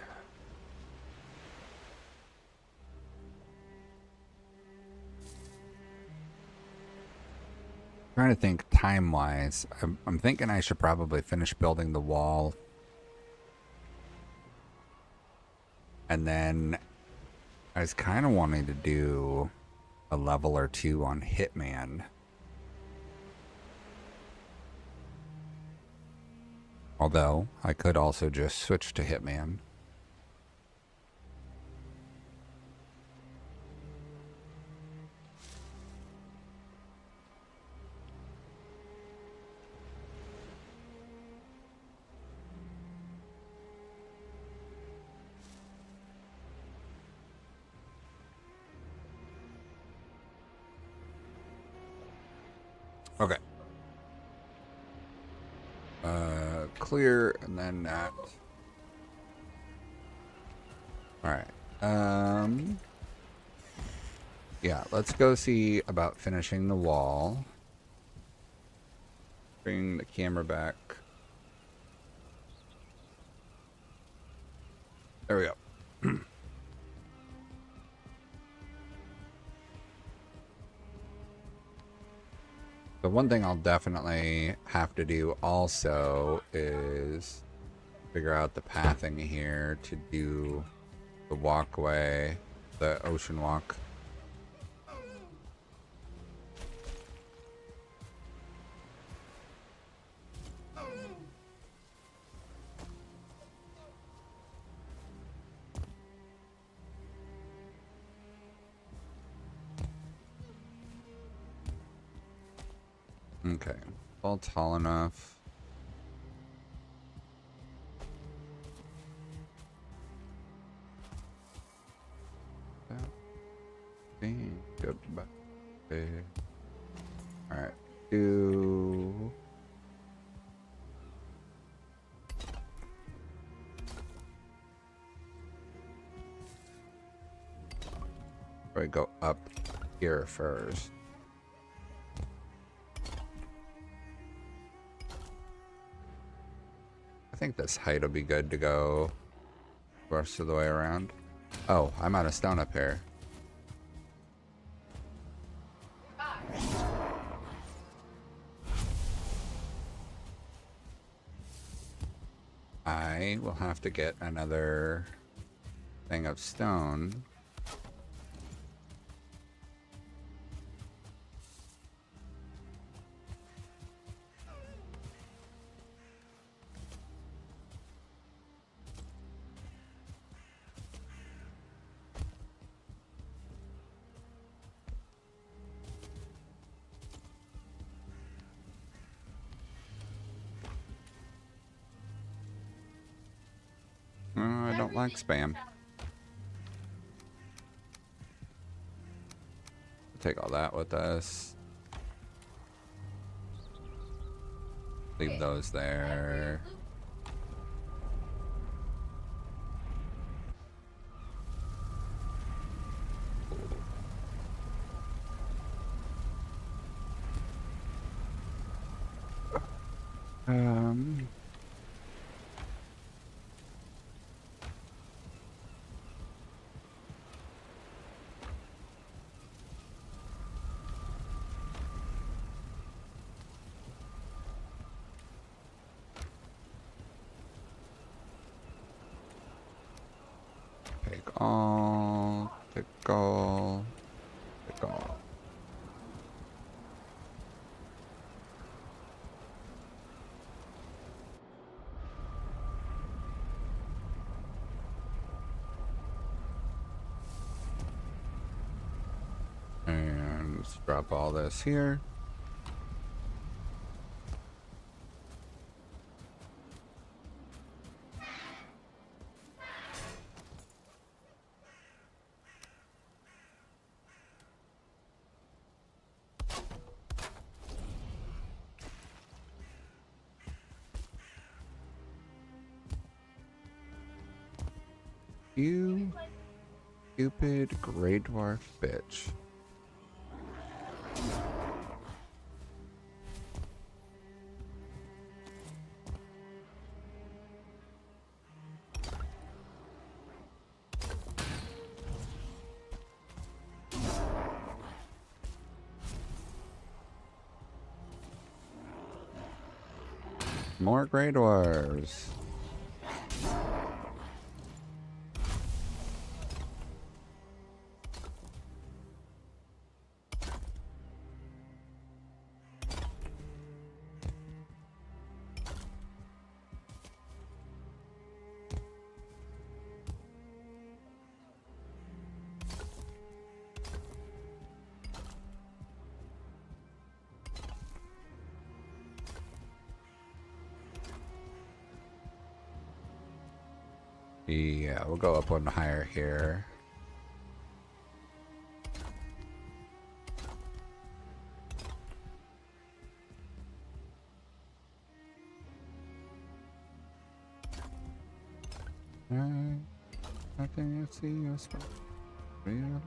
Trying to think time-wise. I'm thinking I should probably finish building the wall And then I was kind of wanting to do a level or two on Hitman. Although, I could also just switch to Hitman. Okay. Clear, and then that. Alright. Yeah, let's go see about finishing the wall. Bring the camera back. There we go. The one thing I'll definitely have to do also is figure out the pathing here to do the walkway, the ocean walk. Okay, all tall enough. Goodbye. Alright, do... Probably go up here first. I think this height will be good to go the rest of the way around. Oh, I'm out of stone up here. I will have to get another thing of stone. I don't like spam. Take all that with us. Leave those there. Take all, take all, take all. And let's drop all this here. You stupid gray dwarf bitch. More gray dwarves. Yeah, we'll go up one higher here. Alright. Nothing you see you spot. Real.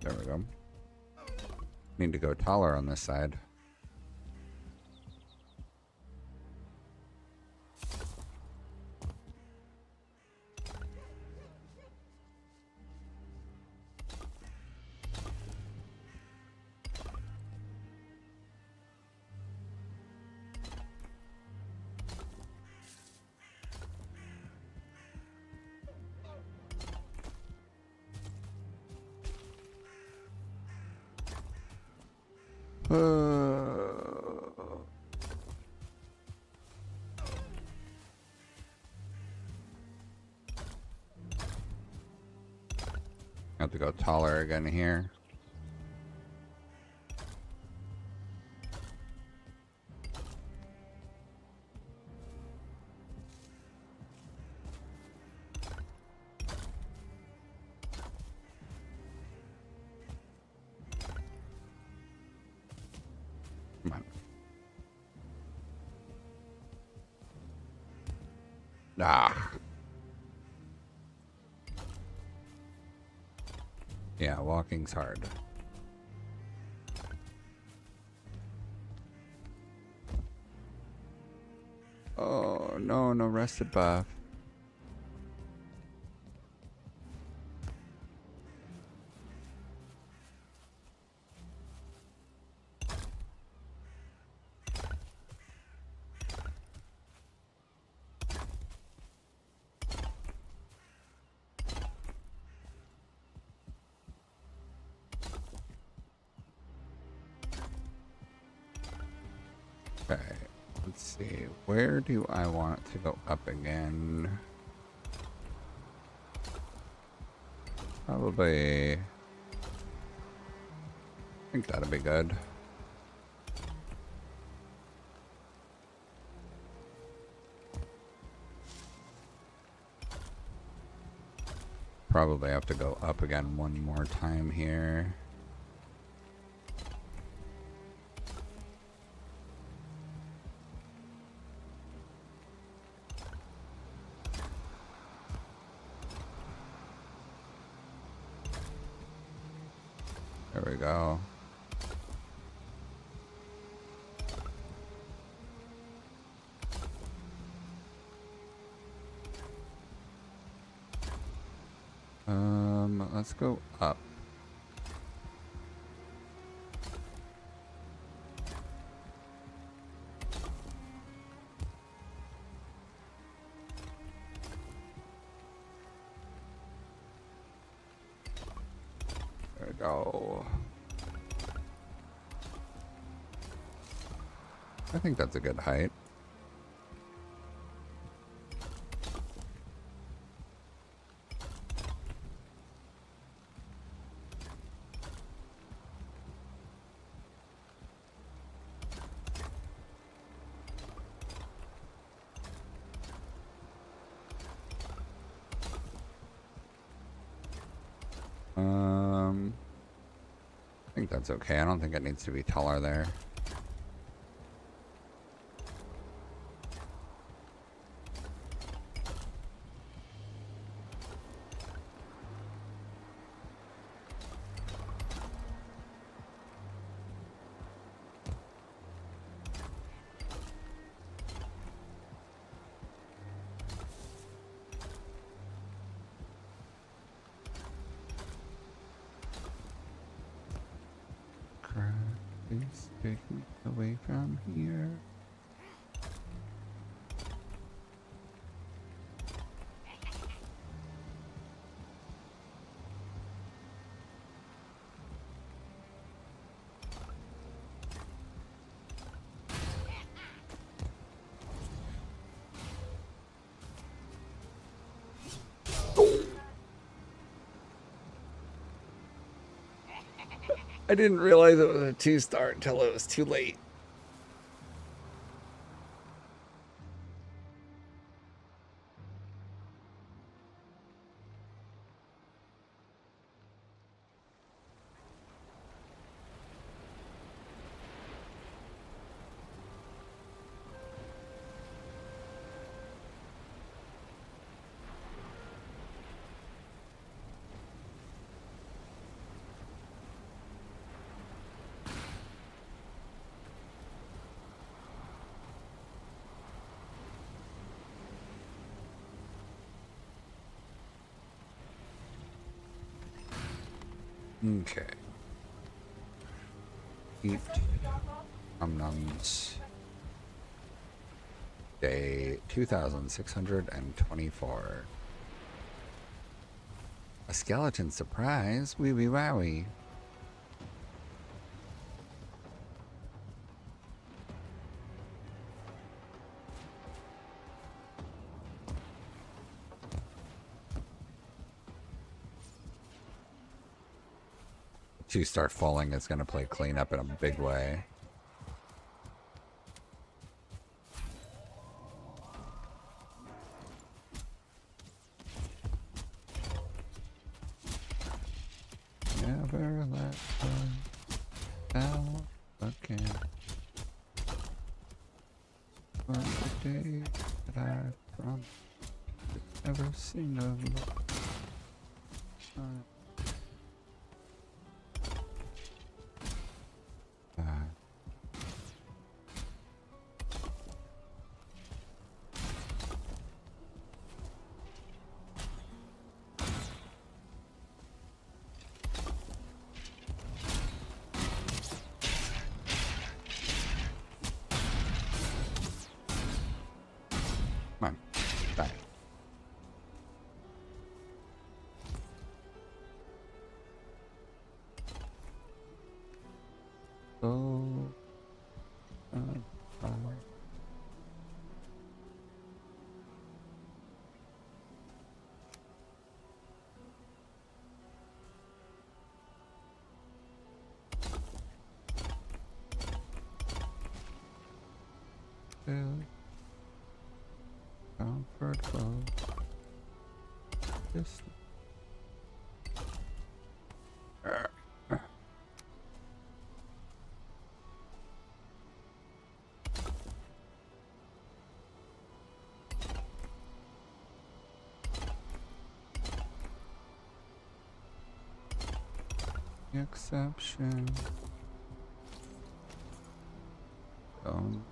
There we go. Need to go taller on this side. Have to go taller again here. Come on. Ah. Yeah, walking's hard. Oh, no, no rested buff. Okay, let's see. Where do I want it to go up again? Probably. I think that'll be good. Probably have to go up again one more time here. There we go. Let's go up. There we go. I think that's a good height. I think that's okay. I don't think it needs to be taller there. Please take me away from here. I didn't realize it was a 2-star until it was too late. Okay. Eat nums. Day 2624. A skeleton surprise. Wee wee wowie. Two-star falling is going to play cleanup in a big way. Never let them down again. From the day that I promised to never sing of love. Come on, die. Oh, comfort close. Just exception. Don't.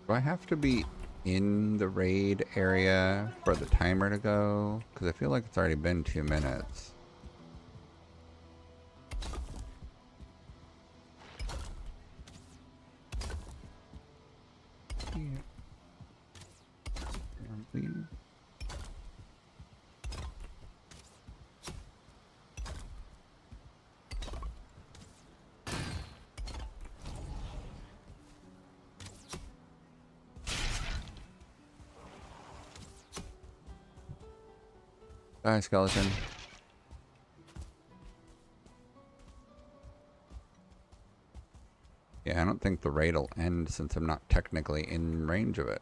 Do I have to be in the raid area for the timer to go? Because I feel like it's already been 2 minutes. Die, skeleton. Yeah, I don't think the raid will end since I'm not technically in range of it.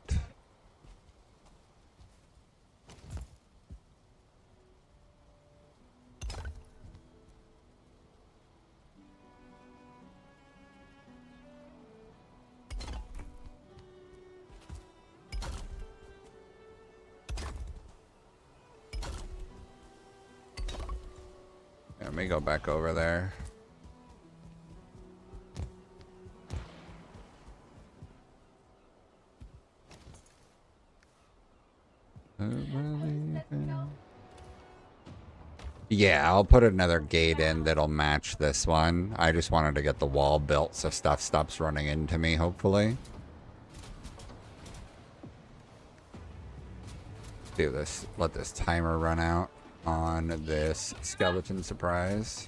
Let me go back over there. Yeah, I'll put another gate in that'll match this one. I just wanted to get the wall built so stuff stops running into me, hopefully. do this. Let this timer run out on this skeleton surprise.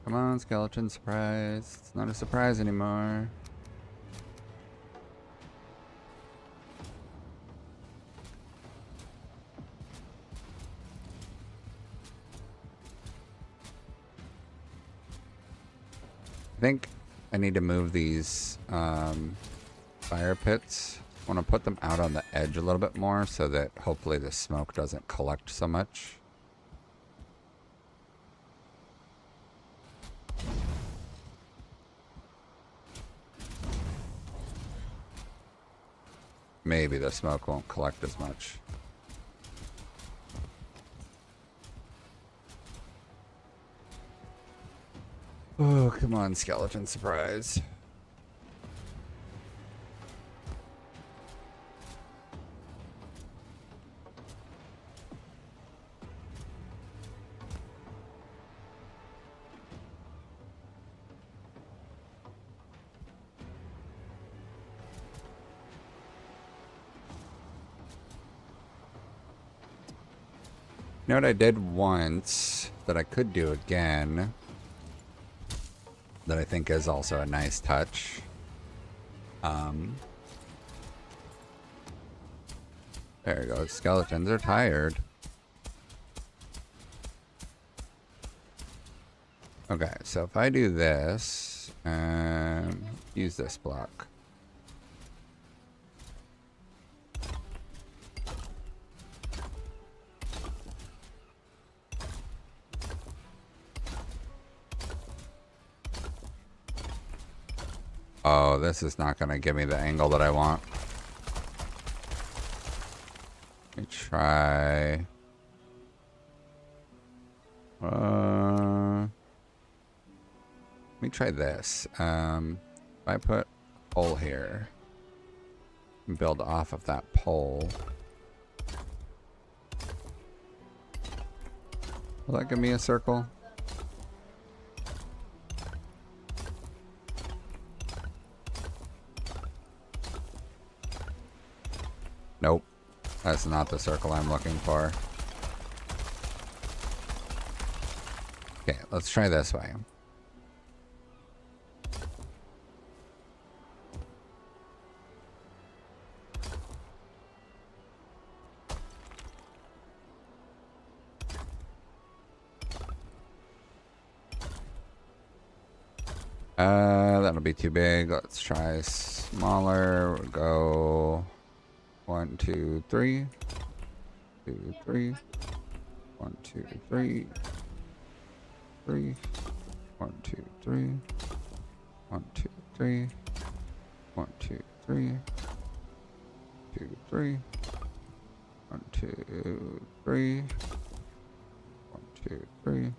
Come on, skeleton surprise. It's not a surprise anymore. I think I need to move these fire pits. I want to put them out on the edge a little bit more so that hopefully the smoke doesn't collect so much. Maybe the smoke won't collect as much. Oh, come on, skeleton surprise. You know what I did once that I could do again that I think is also a nice touch. There you go. Skeletons are tired. Okay, so if I do this and use this block. Oh, this is not going to give me the angle that I want. Let me try. Let me try this. If I put a pole here and build off of that pole, will that give me a circle? Nope. That's not the circle I'm looking for. Okay, let's try this way. That'll be too big. Let's try smaller. We'll go 1, 2, 3. 2, 3. 1, 2, 3. 3. 1, 2, 3. 1, 2, 3. 1, 2, 3. 2, 3. 1, 2, 3. 1, 2, 3.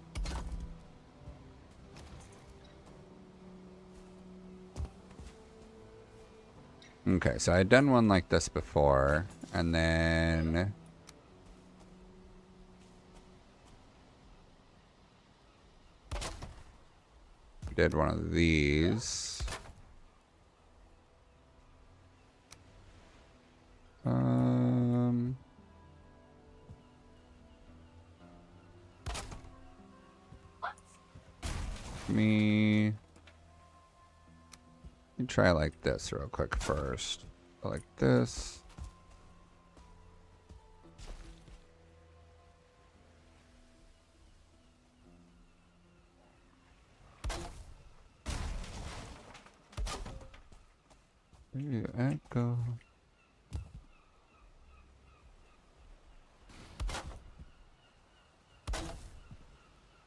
Okay, so I'd done one like this before, and then did one of these. Let me try like this real quick first. Like this. Where did that go?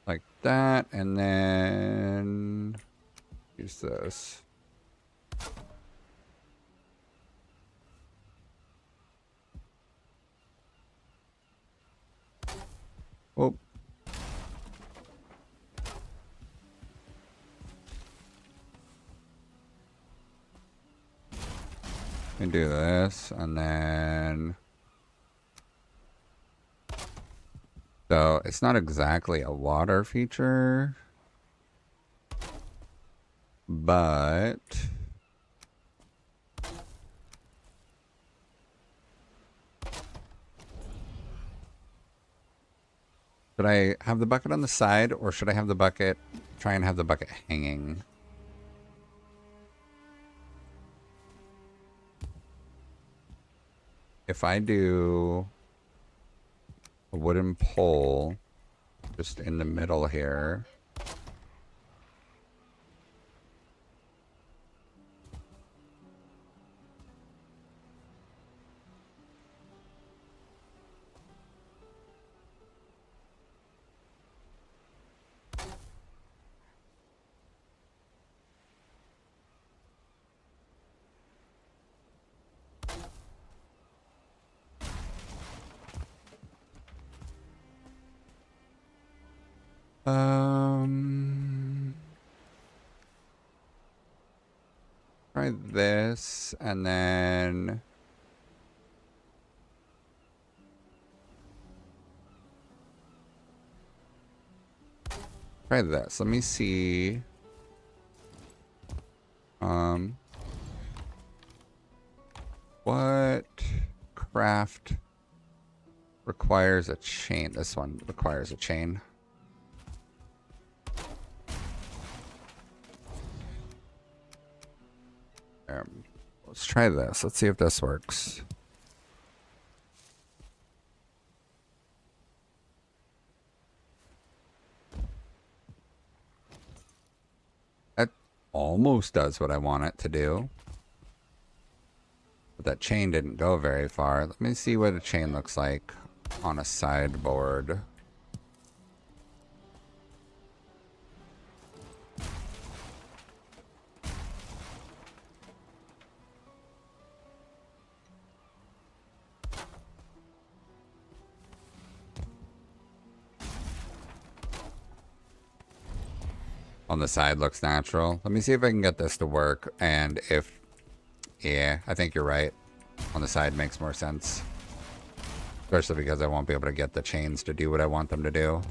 Like that, and then use this. Oh. And do this, and then So it's not exactly a water feature, but should I have the bucket on the side, or should I have the bucket, try and have the bucket hanging? If I do a wooden pole just in the middle here. Try this, and then try this. Let me see. What craft requires a chain? This one requires a chain. Let's try this. Let's see if this works. That almost does what I want it to do. But that chain didn't go very far. Let me see what a chain looks like on a sideboard. On the side looks natural. Let me see if I can get this to work. And if... Yeah, I think you're right. On the side makes more sense. Especially because I won't be able to get the chains to do what I want them to do.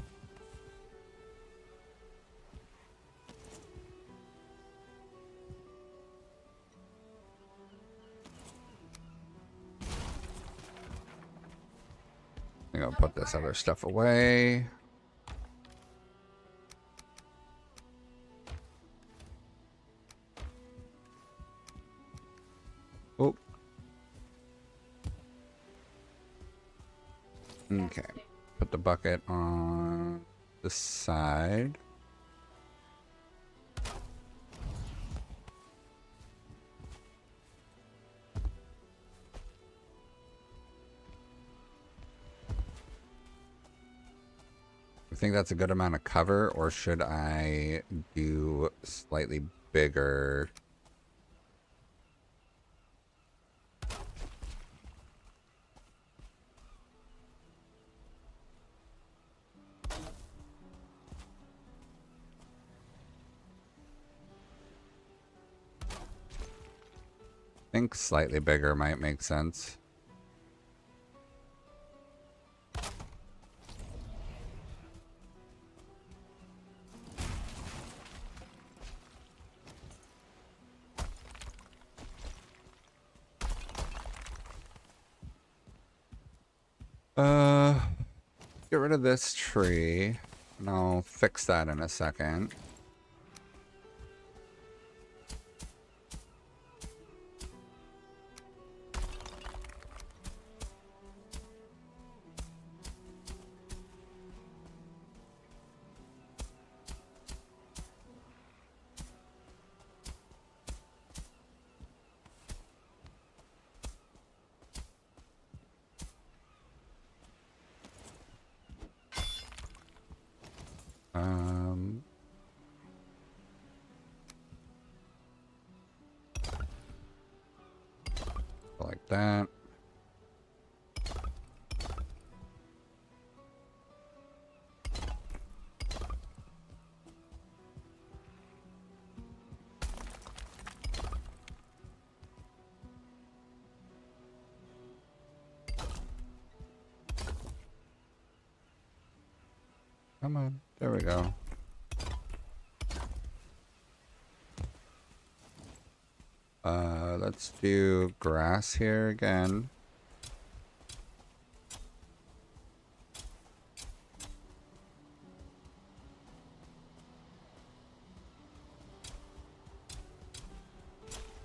I'm gonna put this other stuff away. Oh. Okay. Put the bucket on the side. I think that's a good amount of cover, or should I do slightly bigger? I think slightly bigger might make sense. Get rid of this tree, and I'll fix that in a second. Like that. Come on. There we go. Let's do grass here again.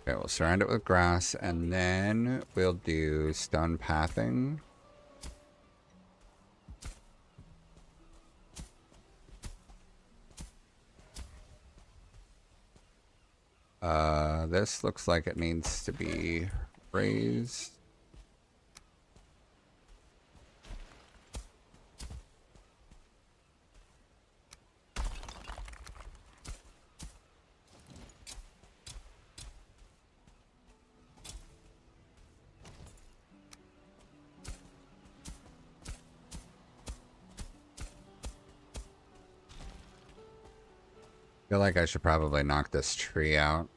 Okay, we'll surround it with grass, and then we'll do stone pathing. This looks like it needs to be raised. I feel like I should probably knock this tree out.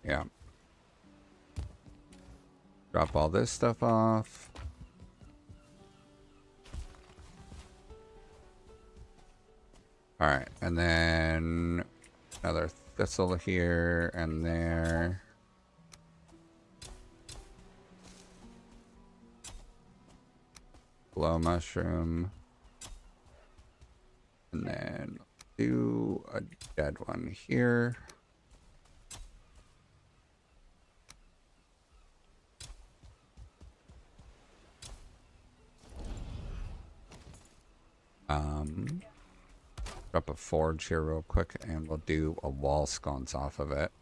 Yeah. Drop all this stuff off. Alright, and then another thistle here and there. Glow mushroom. And then do a dead one here. Drop a forge here real quick, and we'll do a wall sconce off of it.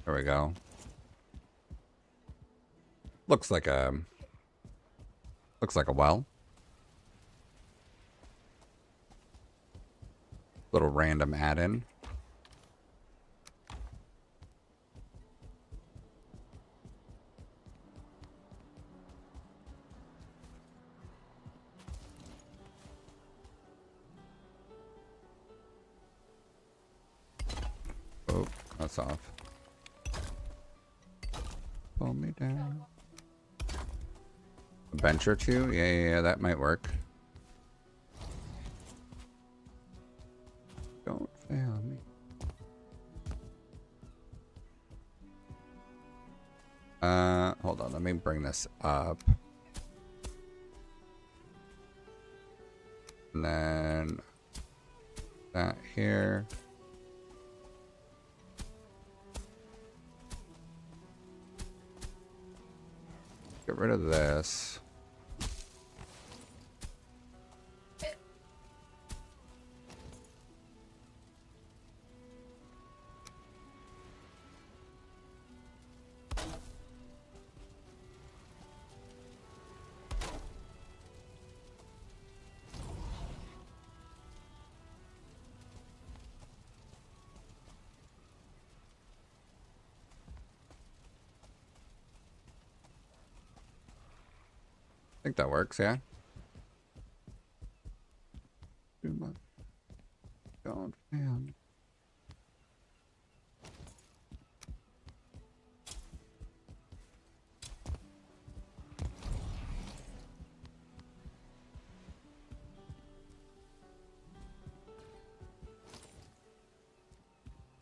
There we go. Looks like a well. Little random add-in. Oh, that's off. Pull me down. A bench or two? Yeah, that might work. Don't fail me. Hold on, let me bring this up. And then that here. Get rid of this. I think that works, yeah. Don't fail me.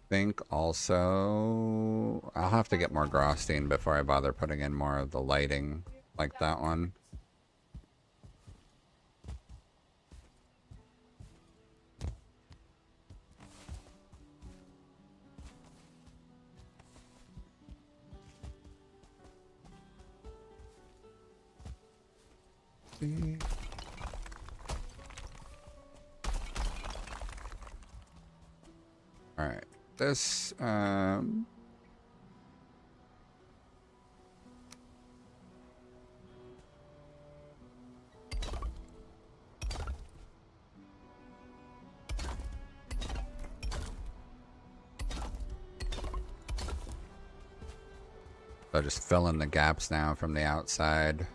Think also I'll have to get more Grosstein before I bother putting in more of the lighting like that one. All right, this So just fill in the gaps now from the outside.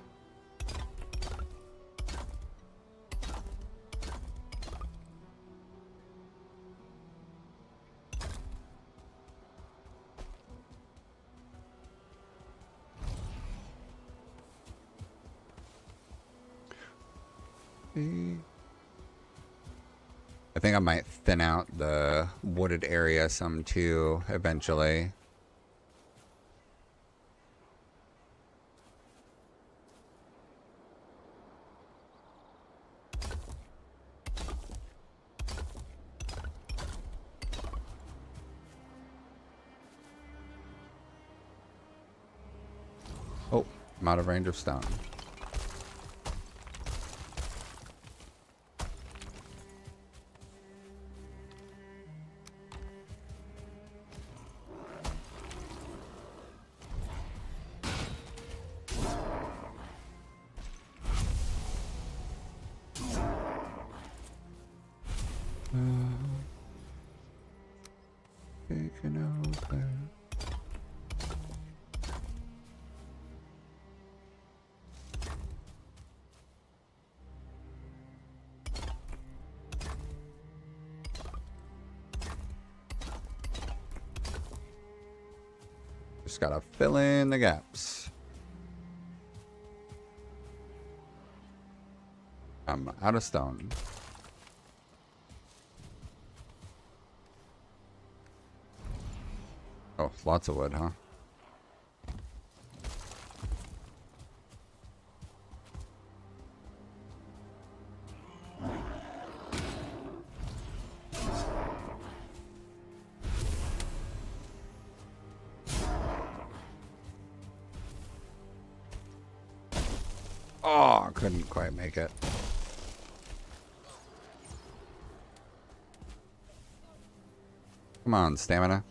I think I might thin out the wooded area some too, eventually. Oh, I'm out of range of stone. Taking over. Just gotta fill in the gaps. I'm out of stone. Oh, lots of wood, huh? Oh, I couldn't quite make it. Come on, stamina.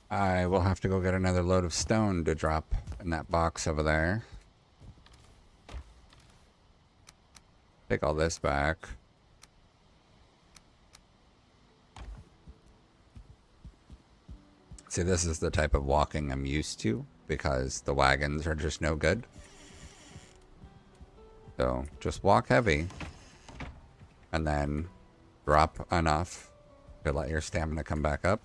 I will have to go get another load of stone to drop in that box over there. Take all this back. See, this is the type of walking I'm used to because the wagons are just no good. So just walk heavy and then drop enough to let your stamina come back up.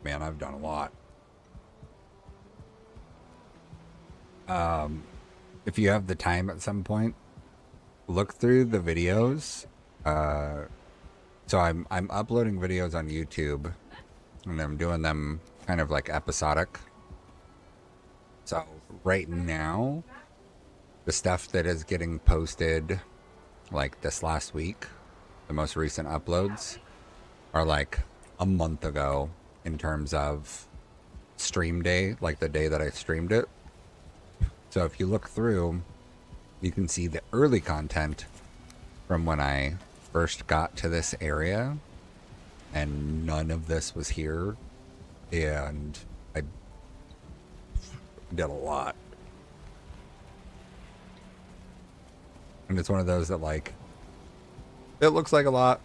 Man, I've done a lot. If you have the time at some point, look through the videos. So I'm uploading videos on YouTube, and I'm doing them kind of like episodic. So right now, the stuff that is getting posted, like this last week, the most recent uploads, are like a month ago in terms of stream day, like the day that I streamed it. So if you look through, you can see the early content from when I first got to this area, and none of this was here, and I did a lot. And it's one of those that, like, it looks like a lot,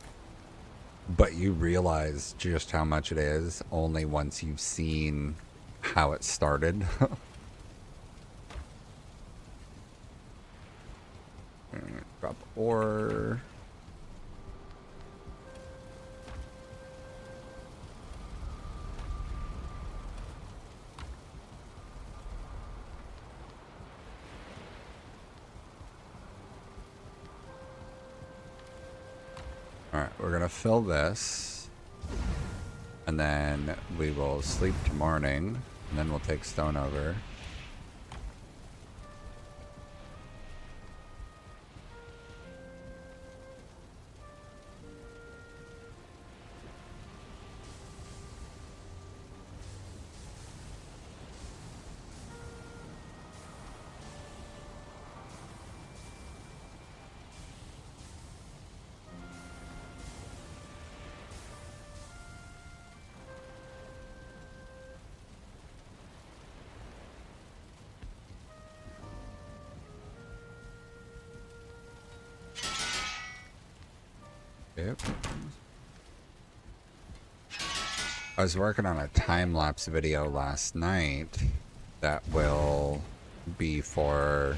but you realize just how much it is only once you've seen how it started. Drop ore. Alright, we're gonna fill this. And then we will sleep till morning. And then we'll take stone over. Yep. I was working on a time-lapse video last night that will be for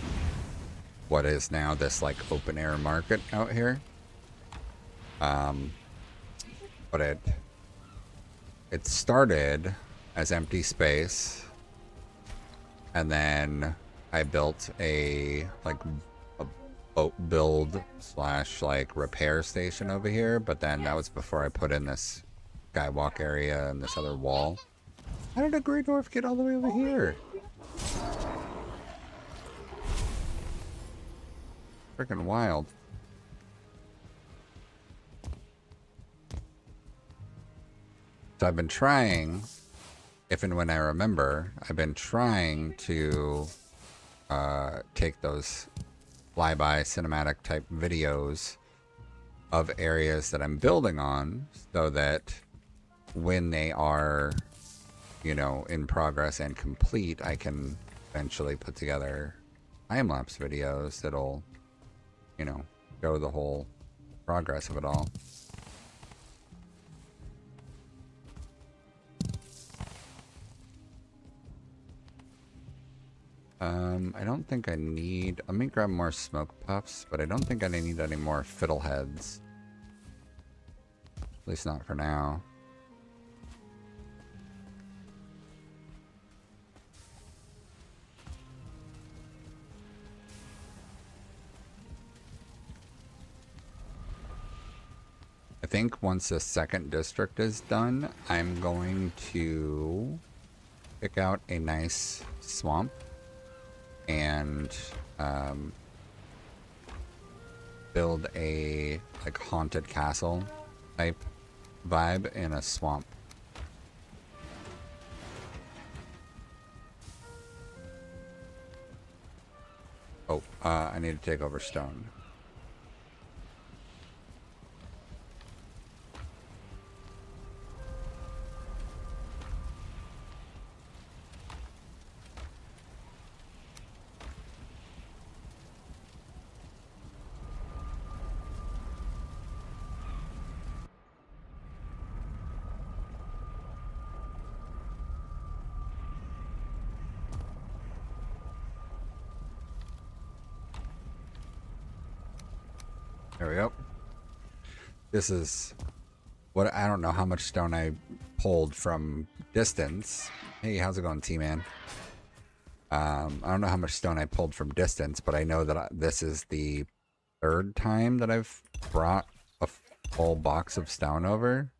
what is now this like open air market out here. But it started as empty space, and then I built a boat build / like repair station over here, but then that was before I put in this skywalk area and this other wall. How did a Grey Dwarf get all the way over here? Freaking wild. So I've been trying, if and when I remember, I've been trying to take those flyby cinematic type videos of areas that I'm building on, so that when they are, you know, in progress and complete, I can eventually put together time-lapse videos that'll, you know, show the whole progress of it all. I don't think I need... Let me grab more smoke puffs, but I don't think I need any more fiddleheads. At least not for now. I think once the second district is done, I'm going to pick out a nice swamp and build a like haunted castle type vibe in a swamp. Oh, I need to take over stone. There we go. This is what I don't know how much stone I pulled from distance. Hey, how's it going, T-Man? I don't know how much stone I pulled from distance, but I know that this is the third time that I've brought a full box of stone over.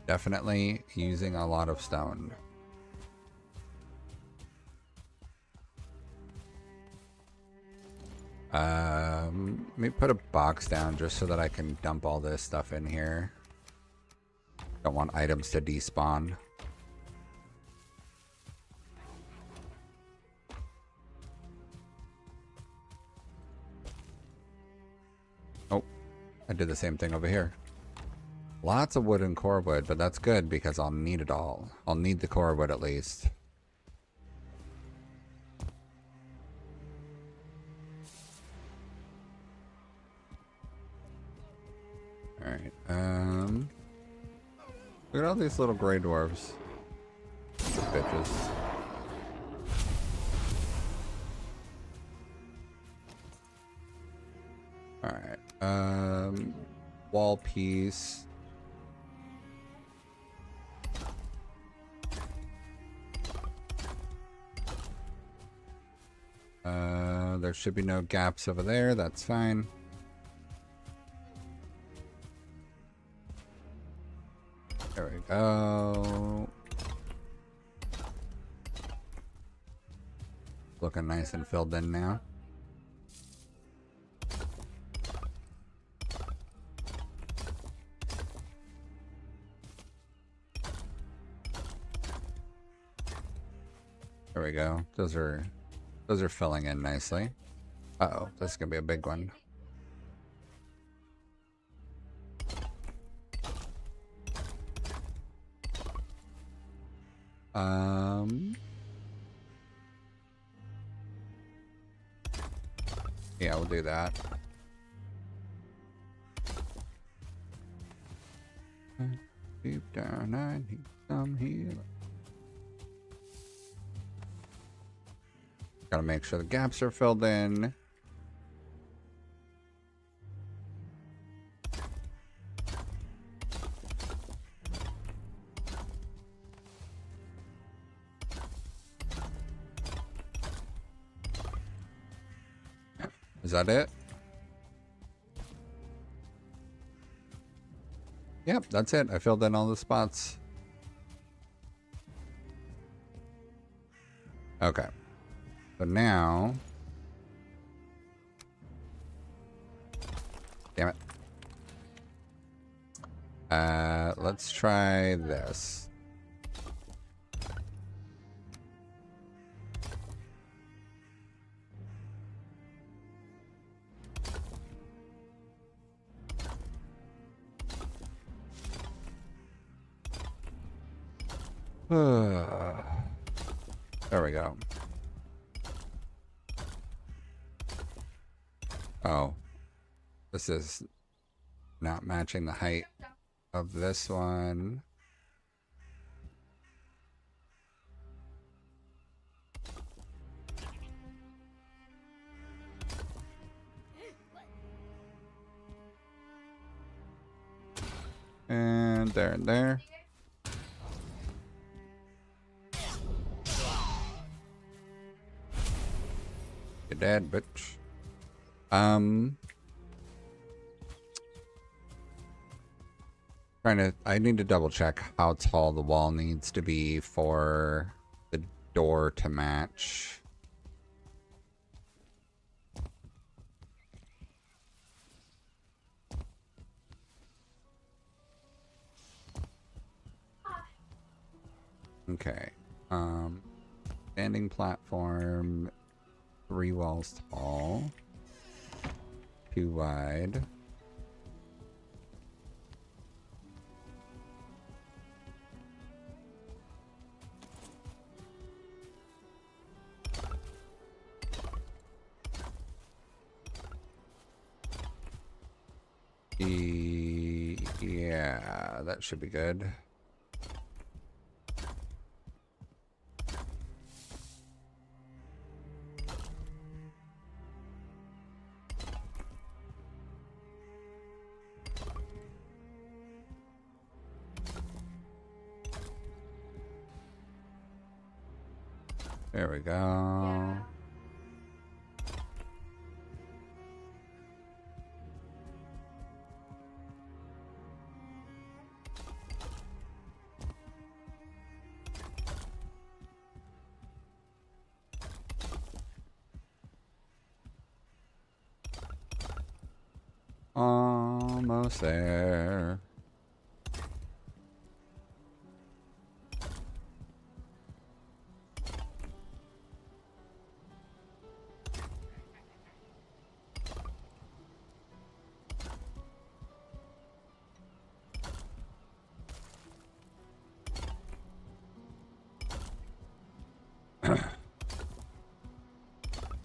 Definitely using a lot of stone. Let me put a box down just so that I can dump all this stuff in here. Don't want items to despawn. Oh, I did the same thing over here. Lots of wood and core wood, but that's good because I'll need it all. I'll need the core wood at least. Alright, look at all these little gray dwarves. Bitches. Alright, wall piece. There should be no gaps over there, that's fine. There we go. Looking nice and filled in now. There we go. Those are filling in nicely. Uh-oh, this is gonna be a big one. Yeah, we'll do that. Deep down, I need some healing. Gotta make sure the gaps are filled in. Is that it? Yep, that's it. I filled in all the spots. Okay. So now... Damn it. Let's try this. There we go. Oh. This is not matching the height of this one. And there and there. You're dead, bitch. I need to double check how tall the wall needs to be for the door to match. Okay. Standing platform, 3 walls tall, 2 wide. Yeah, that should be good. There we go. Yeah. Almost there.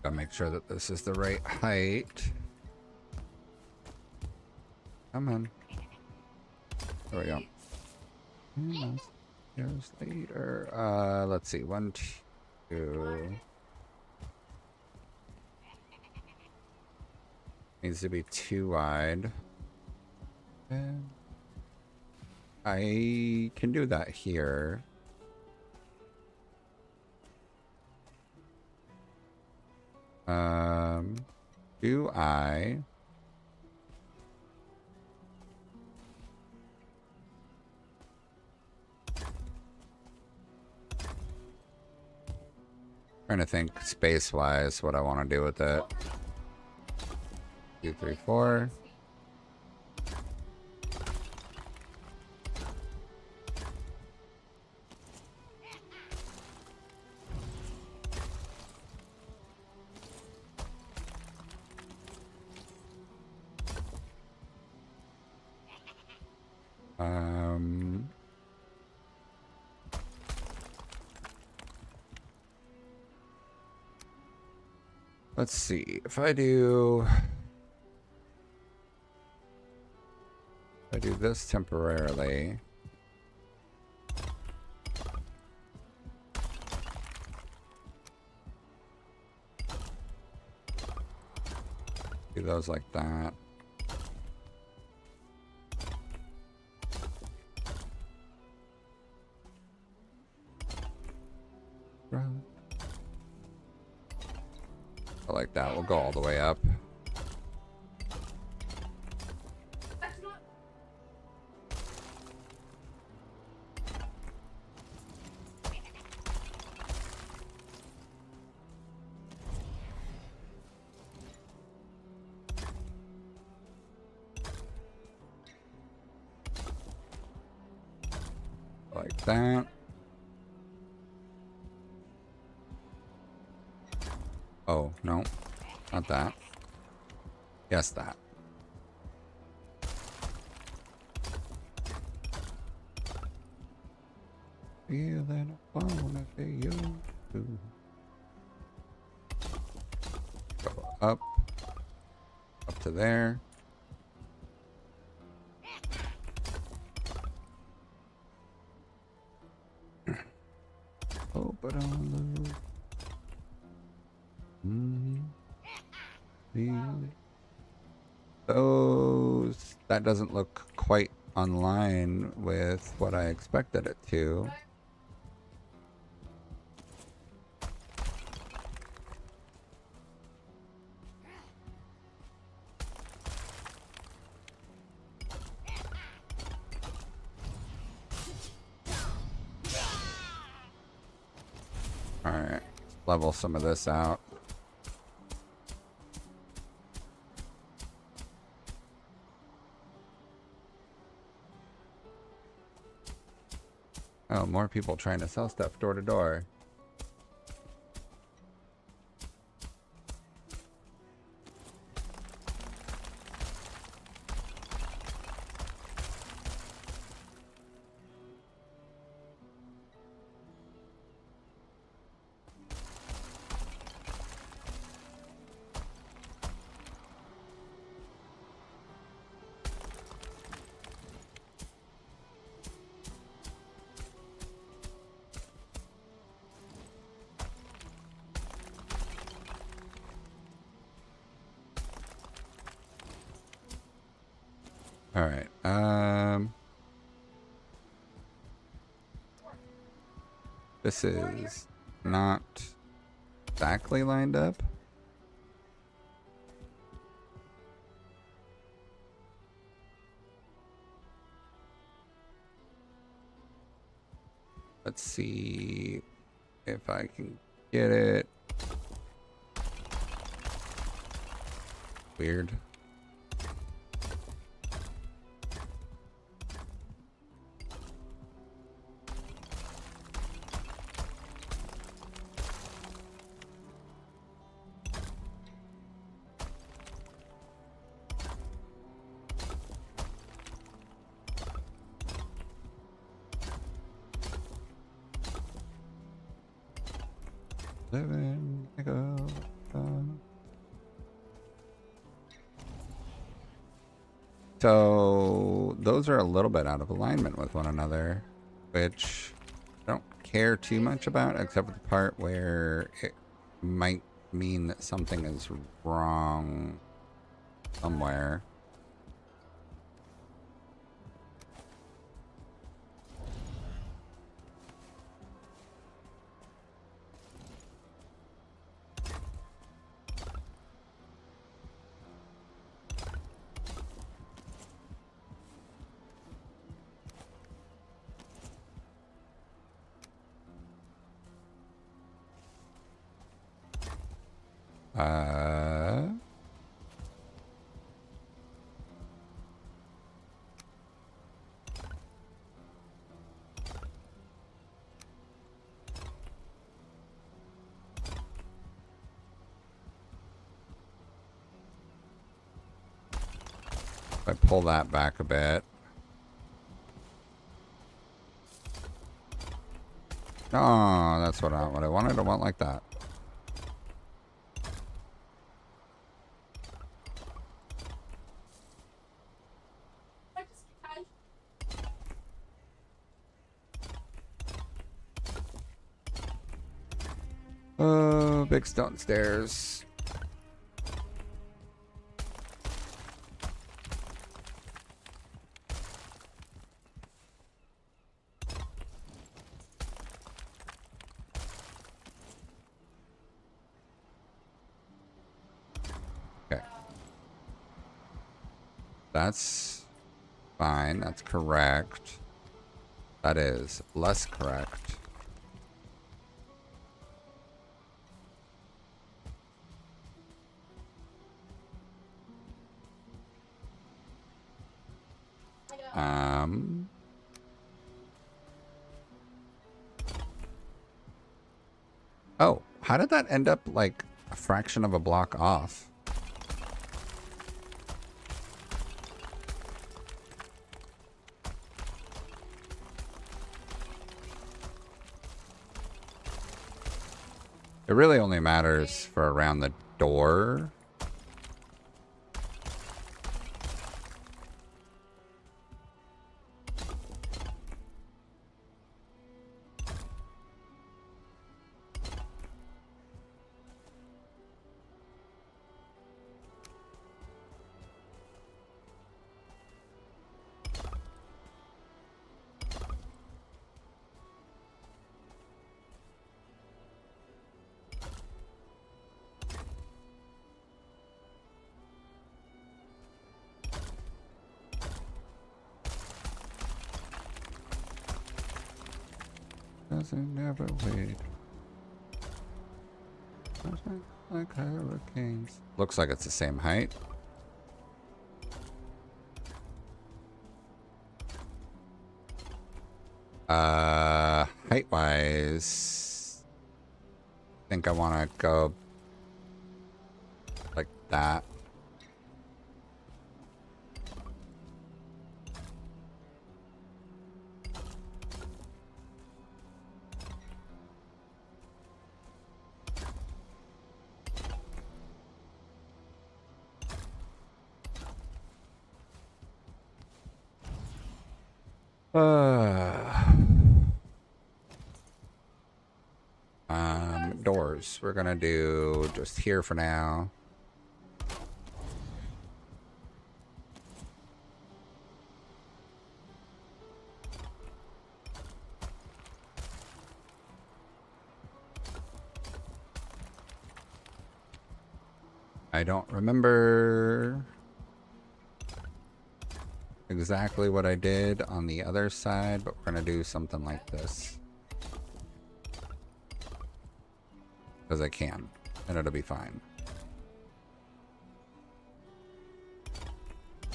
Gotta make sure that this is the right height. Come on. There we go. Years later. Let's see. 1, 2. Needs to be 2 wide. And I can do that here. Do I... Trying to think space-wise what I want to do with it. 2, 3, 4. Let's see. If I do this temporarily. Do those like that. Like that. We'll go all the way up. Like that. Oh, no. Not that. Yes, that. Feeling I wanna be you too. Go up. Up to there. Oh, but on the those, that doesn't look quite online with what I expected it to. Alright, level some of this out. Oh, more people trying to sell stuff door to door. All right. This is not exactly lined up. Let's see if I can get it. Weird. Living like a So those are a little bit out of alignment with one another, which I don't care too much about, except for the part where it might mean that something is wrong somewhere. If I pull that back a bit. Oh, that's what I wanted. I want like that. Oh, big stone stairs. Okay. That's fine. That's correct. That is less correct. Oh, how did that end up like a fraction of a block off? It really only matters for around the door. Doesn't never wait. Doesn't like hurricanes. Looks like it's the same height. Height wise, I think I want to go like that. Doors. We're gonna do just here for now. I don't remember exactly what I did on the other side, but we're gonna do something like this. Because I can, and it'll be fine.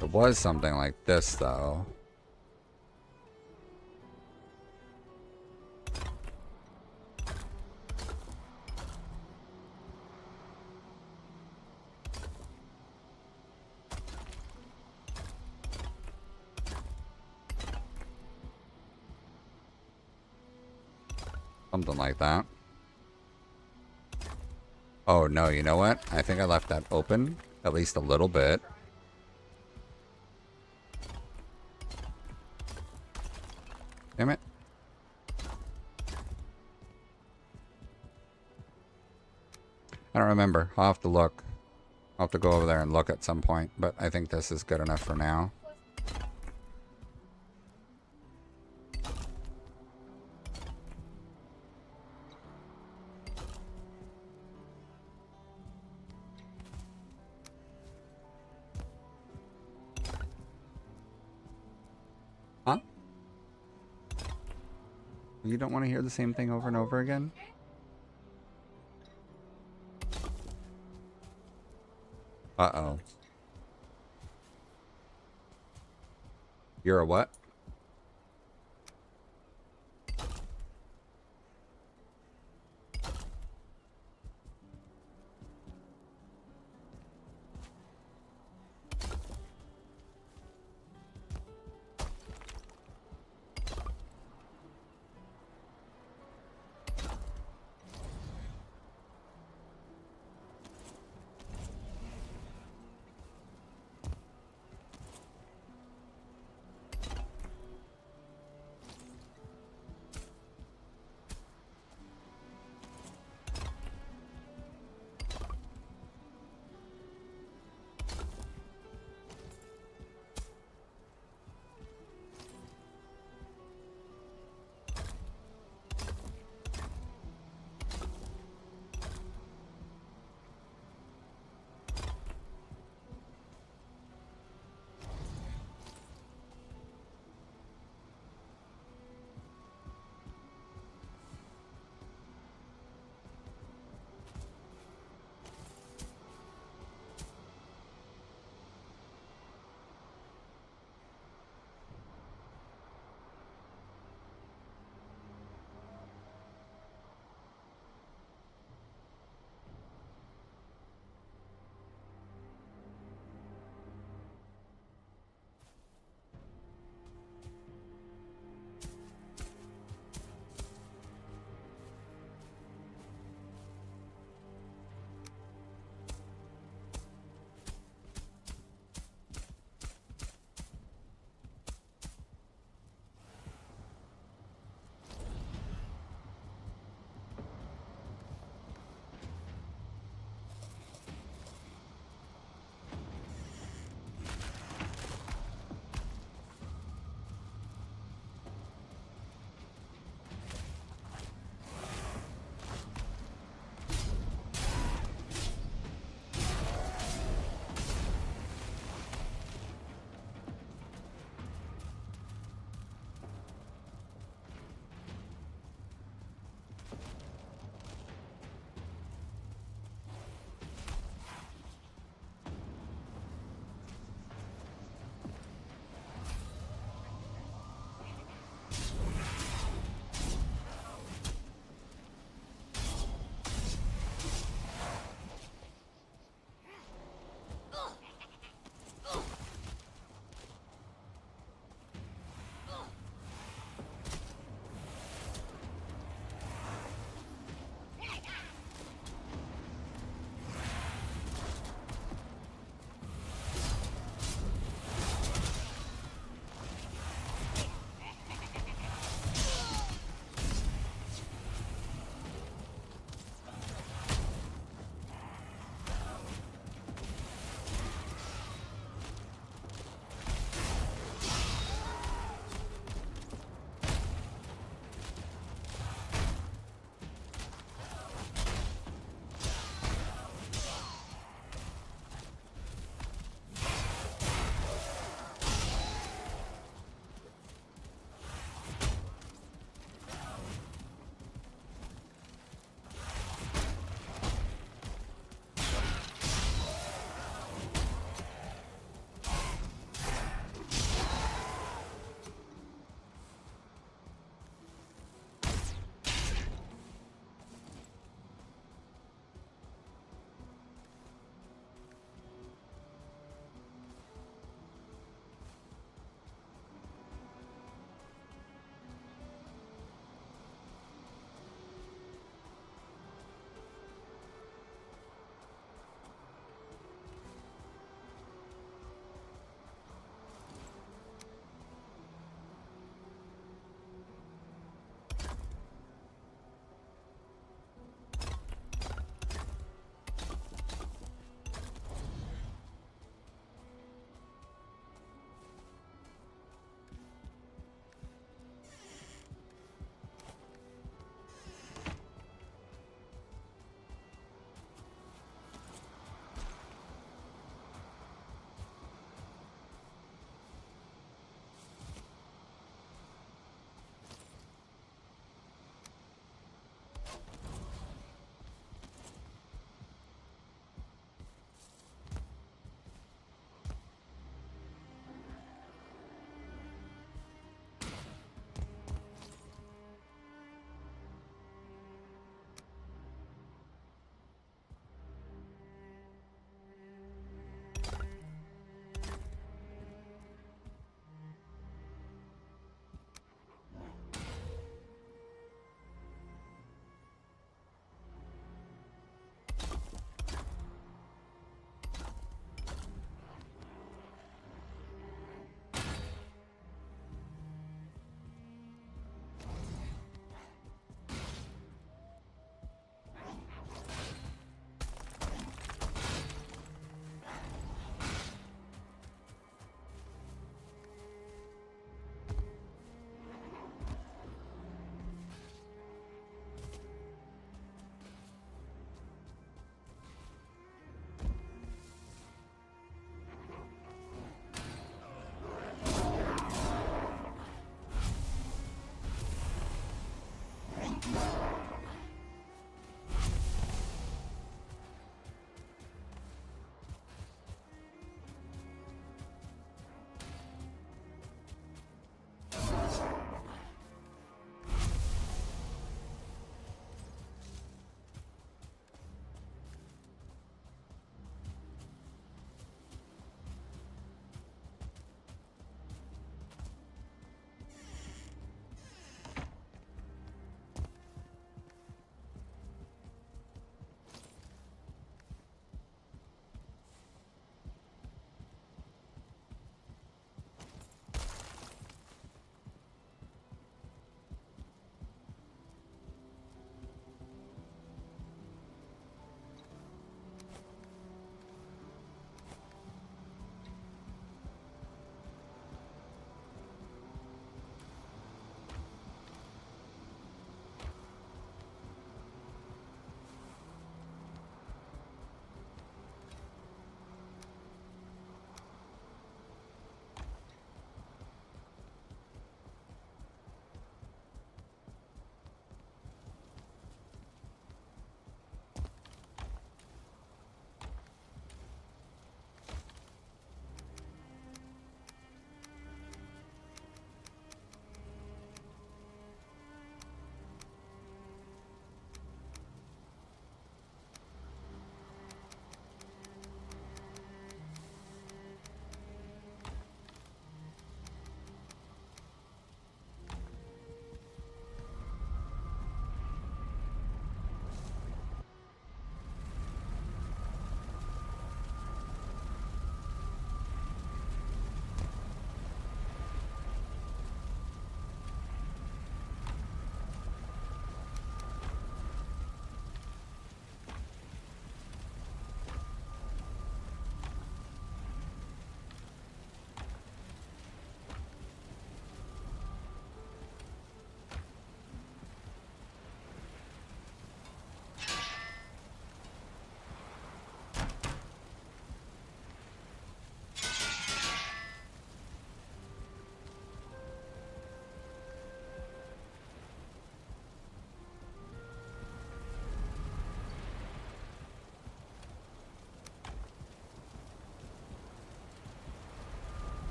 It was something like this, though. Something like that. Oh, no, you know what? I think I left that open, at least a little bit. Damn it. I don't remember. I'll have to look. I'll have to go over there and look at some point, but I think this is good enough for now. Huh? You don't want to hear the same thing over and over again? Uh-oh. You're a what?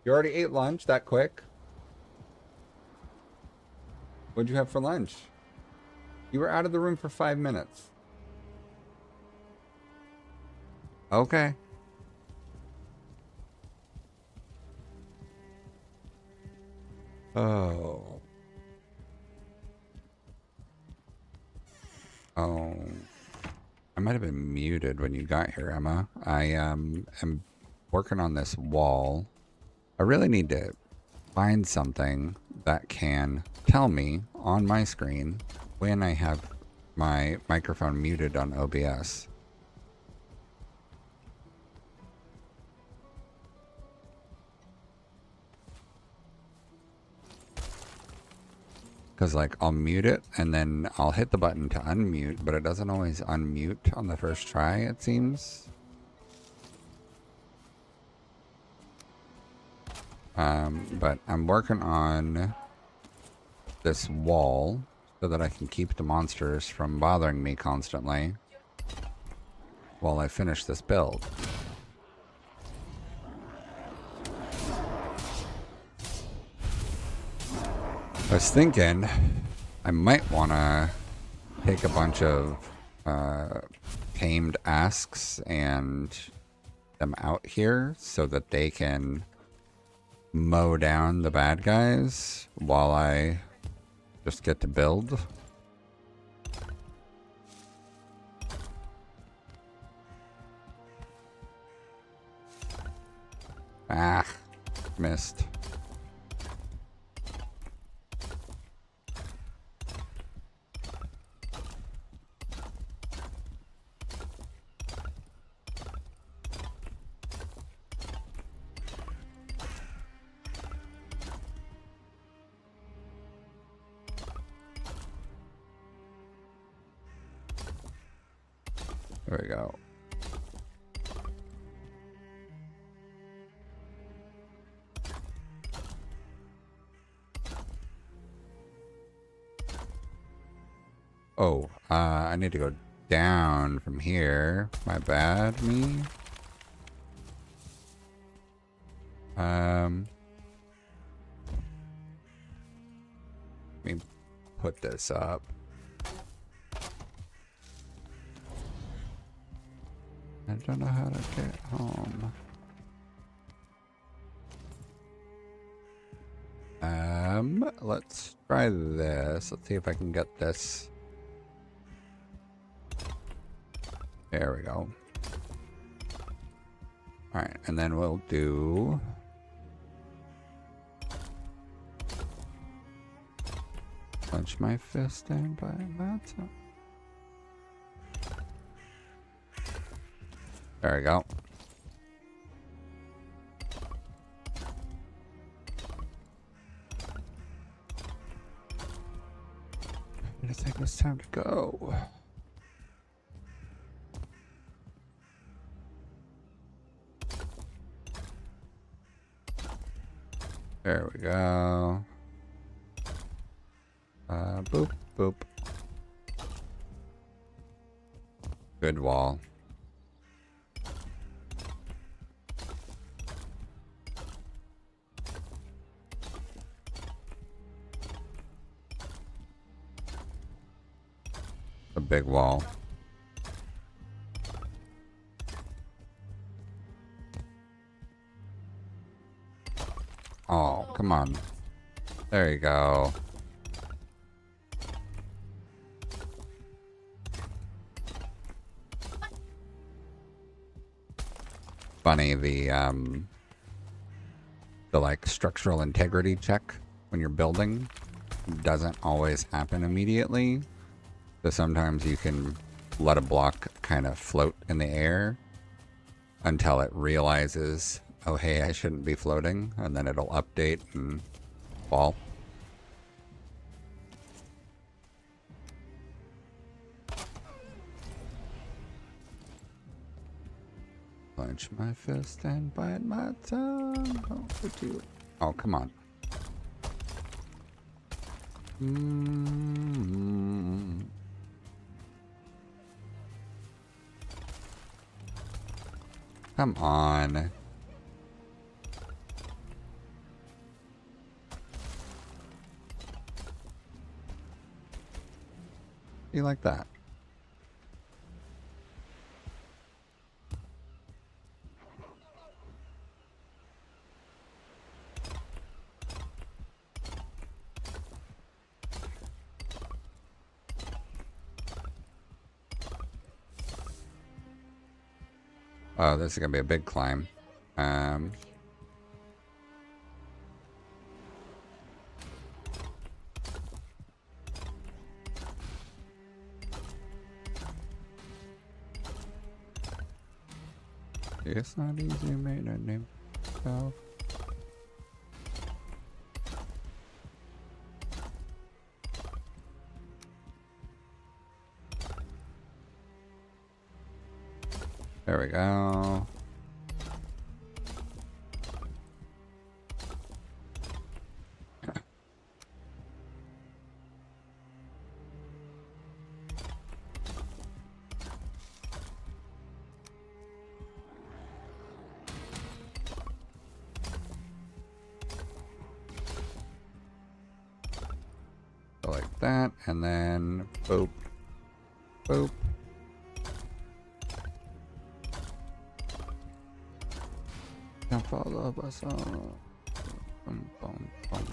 You already ate lunch that quick? What'd you have for lunch? You were out of the room for 5 minutes. Okay. Oh. Oh. I might have been muted when you got here, Emma. I am working on this wall. I really need to find something that can tell me on my screen when I have my microphone muted on OBS. Because, like, I'll mute it, and then I'll hit the button to unmute, but it doesn't always unmute on the first try, it seems. But I'm working on this wall so that I can keep the monsters from bothering me constantly while I finish this build. I was thinking I might want to take a bunch of tamed asks and them out here so that they can mow down the bad guys while I just get to build. Ah, missed. There we go. Oh, I need to go down from here. My bad, me. Let me put this up. I don't know how to get home. Let's try this. Let's see if I can get this. There we go. Alright, and then we'll do... Punch my fist and by that. There we go. I think it's time to go. There we go. Boop, boop. Good wall. A big wall. Oh, come on. There you go. Funny, the like structural integrity check when you're building doesn't always happen immediately. So sometimes you can let a block kind of float in the air until it realizes, oh hey, I shouldn't be floating, and then it'll update and fall. Clench my fist and bite my tongue. Oh, would you? Oh, come on. Come on. You like that? Oh, this is gonna be a big climb. It's not easy to make a name yourself. There we go. So like that, and then boop, boop. Don't follow us all. Boom, boom, boom.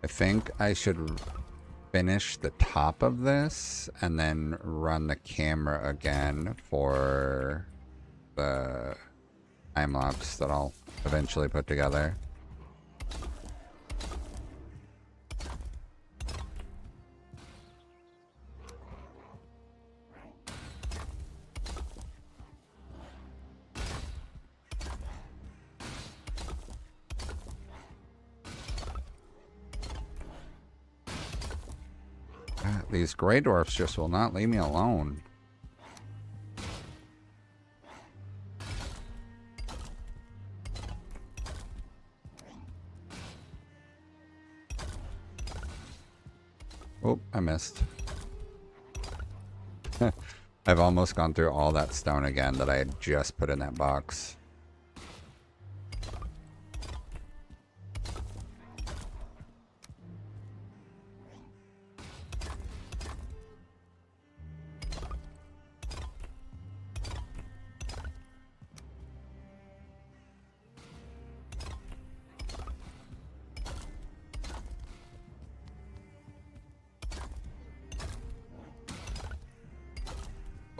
I think I should finish the top of this and then run the camera again for the time lapse that I'll eventually put together. These gray dwarfs just will not leave me alone. Oh, I missed. I've almost gone through all that stone again that I had just put in that box.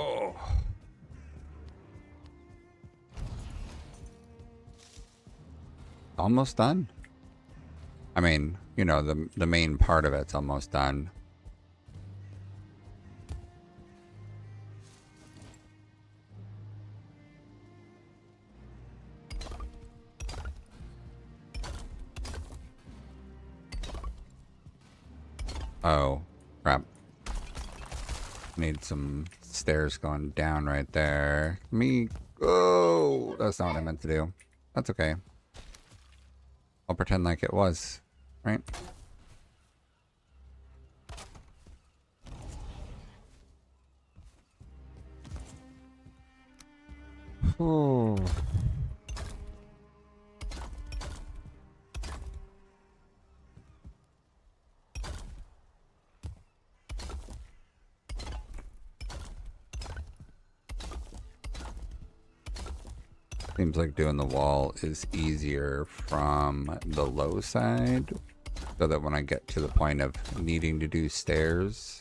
Oh. Almost done. I mean, you know, the main part of it's almost done. Oh, crap. Need some stairs going down right there. Me. Oh, that's not what I meant to do. That's okay. I'll pretend like it was, right? Oh. Seems like doing the wall is easier from the low side, so that when I get to the point of needing to do stairs,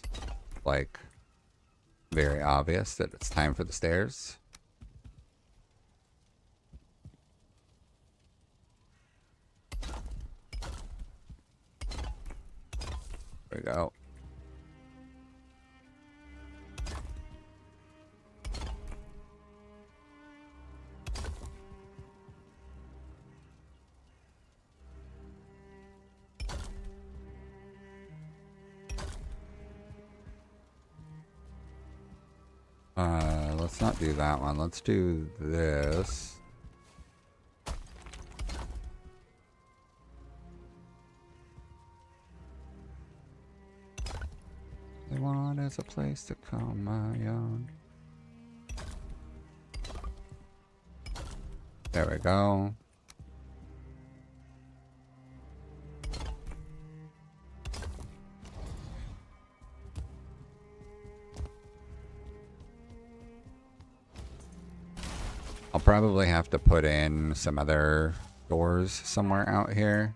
like, very obvious that it's time for the stairs. There we go. Let's not do that one. Let's do this. They want is a place to call my own. There we go. I'll probably have to put in some other doors somewhere out here.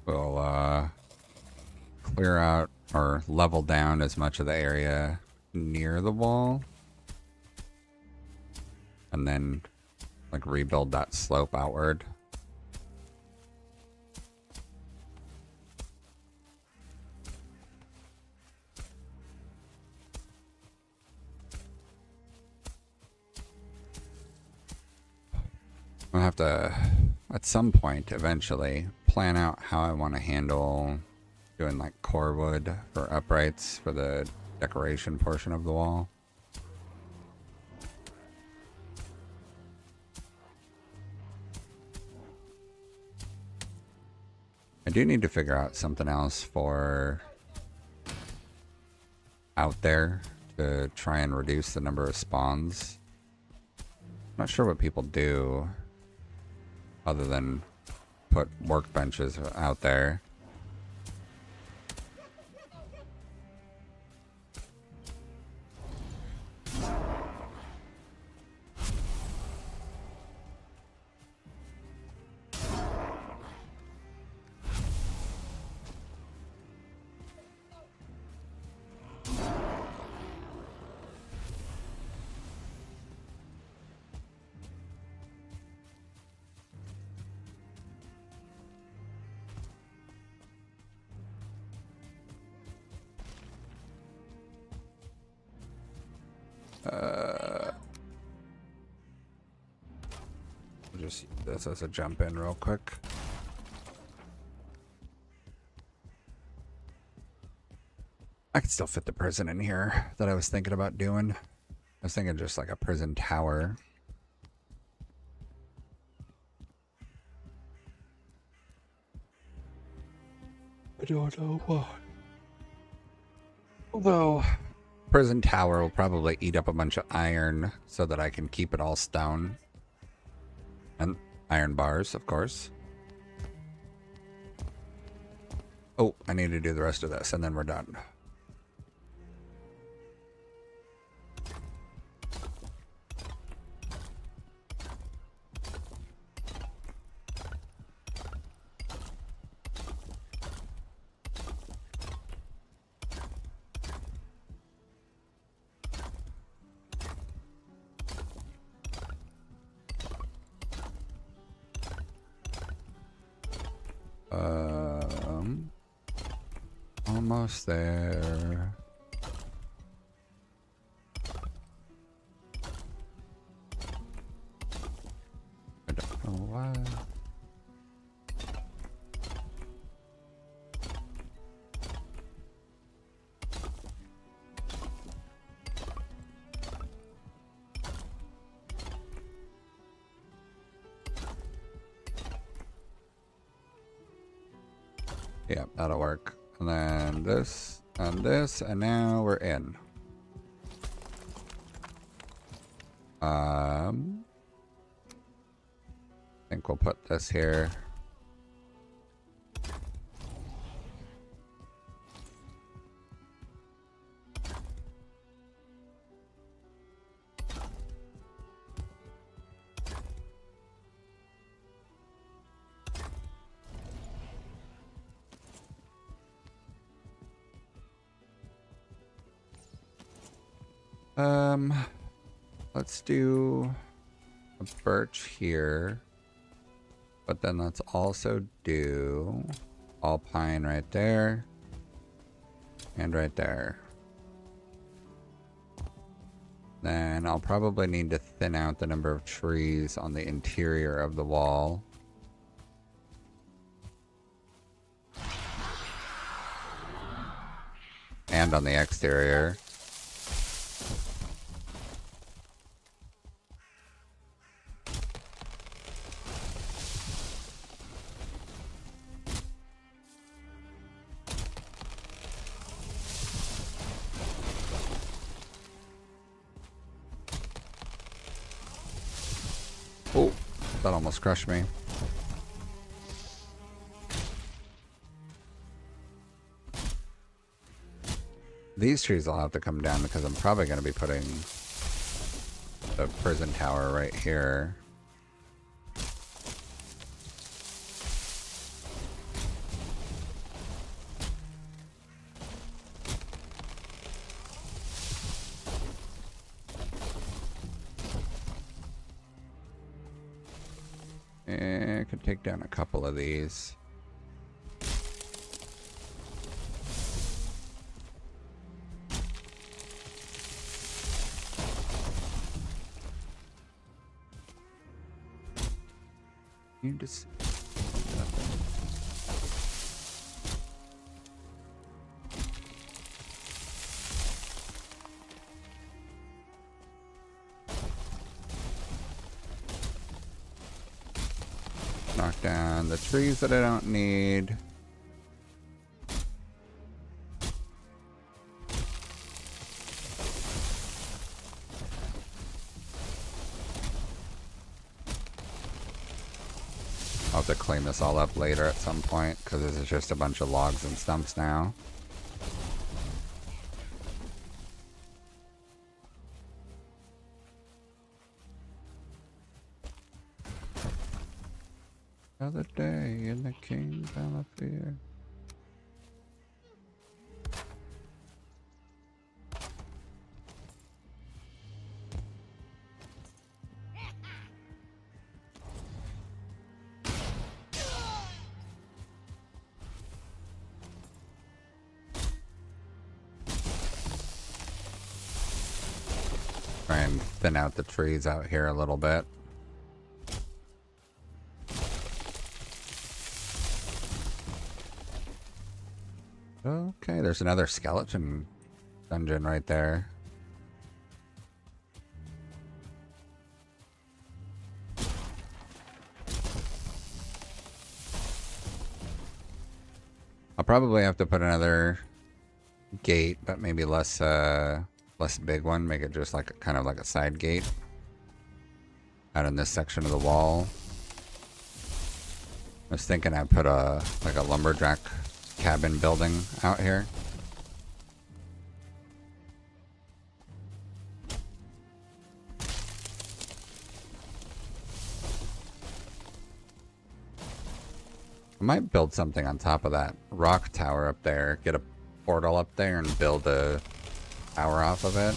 We'll clear out or level down as much of the area near the wall. And then like rebuild that slope outward. I'll have to, at some point, eventually, plan out how I want to handle doing like core wood for uprights for the decoration portion of the wall. I do need to figure out something else for out there to try and reduce the number of spawns. Not sure what people do other than put workbenches out there. We'll just use this as a jump in real quick. I could still fit the prison in here that I was thinking about doing. I was thinking just like a prison tower. I don't know why. Although, prison tower will probably eat up a bunch of iron so that I can keep it all stone. And iron bars, of course. Oh, I need to do the rest of this and then we're done. Almost there. I don't know why. Yeah, that'll work. And then this, and now we're in. I think we'll put this here. Let's do a birch here, but then let's also do all pine right there and right there. Then I'll probably need to thin out the number of trees on the interior of the wall and on the exterior. Oh, that almost crushed me. These trees will have to come down because I'm probably going to be putting the prison tower right here. I could take down a couple of these. You just knock down the trees that I don't need. I'll have to clean this all up later at some point because this is just a bunch of logs and stumps now. Another day in the kingdom of fear. Try and thin out the trees out here a little bit. Okay, there's another skeleton dungeon right there. I'll probably have to put another gate, but maybe less big one. Make it just like kind of like a side gate out in this section of the wall. I was thinking I'd put a lumberjack cabin building out here. I might build something on top of that rock tower up there, get a portal up there and build a tower off of it.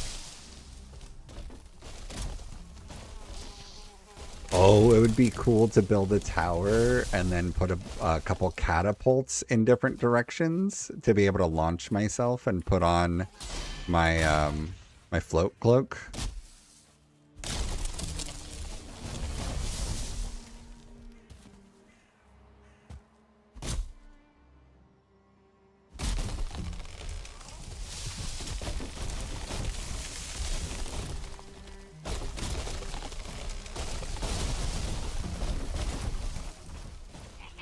Oh, it would be cool to build a tower and then put a couple catapults in different directions to be able to launch myself and put on my my float cloak.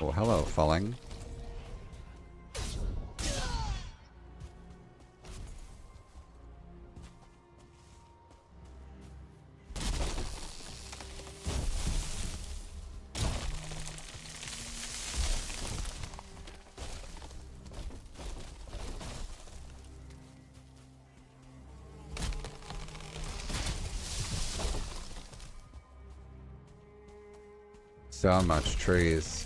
Oh, hello, falling. So much trees.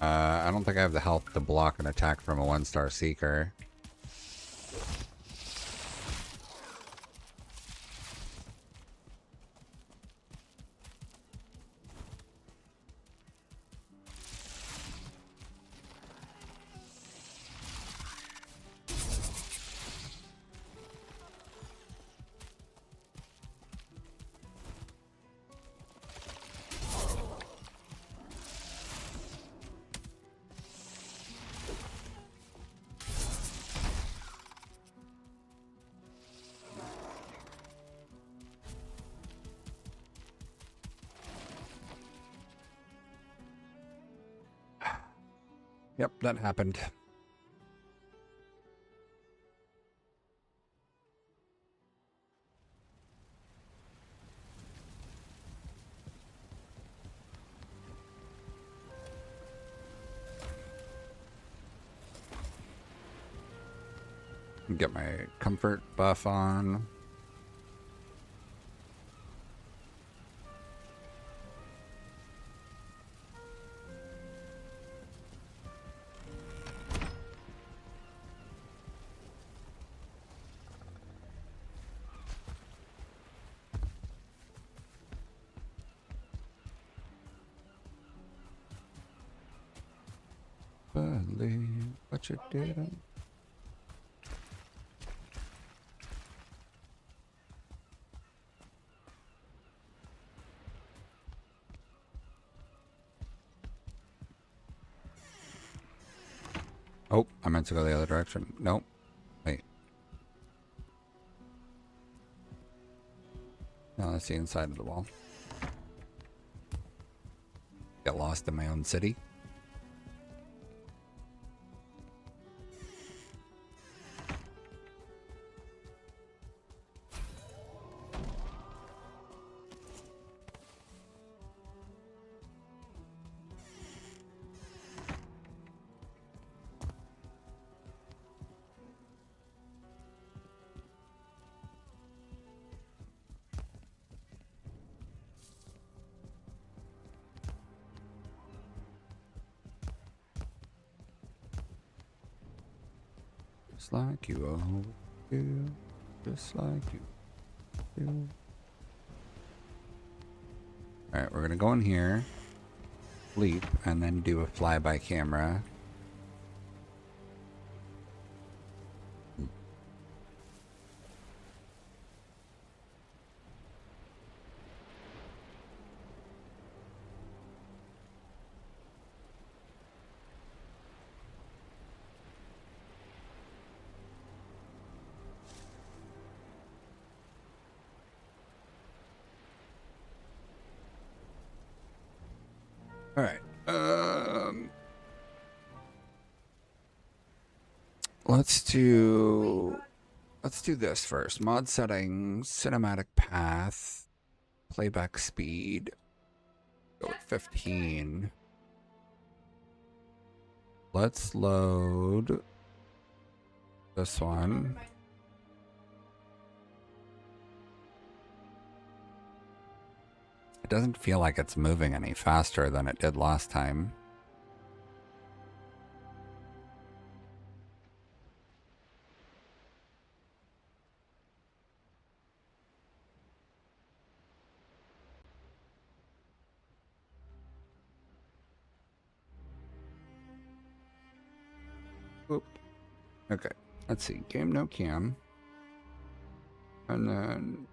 I don't think I have the health to block an attack from a 1-star seeker. Yep, that happened. Get my comfort buff on. Believe what you did. Oh, I meant to go the other direction. Nope. Wait. No, that's the inside of the wall. Get lost in my own city. Just like you always do. Just like you do. Alright, we're gonna go in here, leap, and then do a flyby camera. Alright. Let's do this first. Mod settings, cinematic path, playback speed. Go with 15. Let's load this one. It doesn't feel like it's moving any faster than it did last time. Oop. Okay, let's see. Game no cam. And then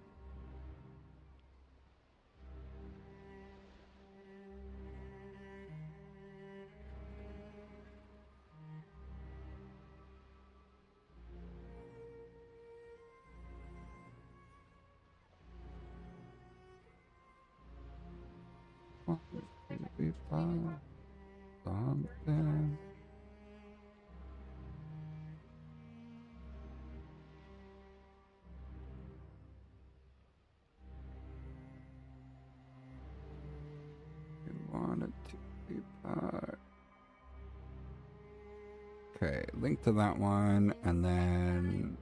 something. You want it to be part. Okay, link to that one, and then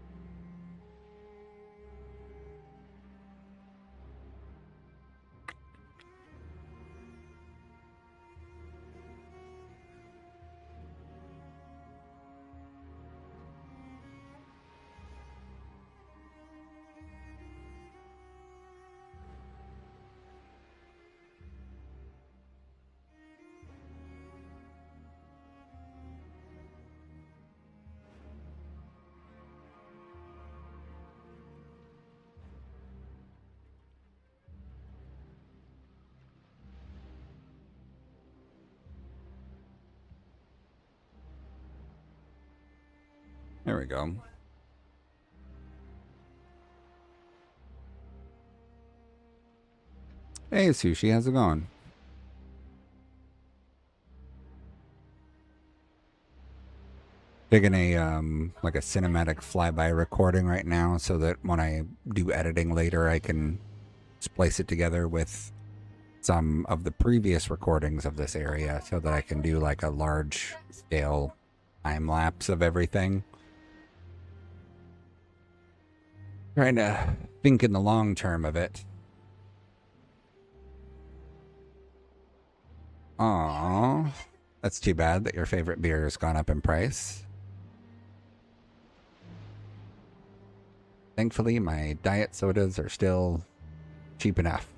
there we go. Hey, Sushi, how's it going? Taking a like a cinematic flyby recording right now so that when I do editing later I can splice it together with some of the previous recordings of this area so that I can do like a large scale time lapse of everything. Trying to think in the long term of it. Aww. That's too bad that your favorite beer has gone up in price. Thankfully, my diet sodas are still cheap enough.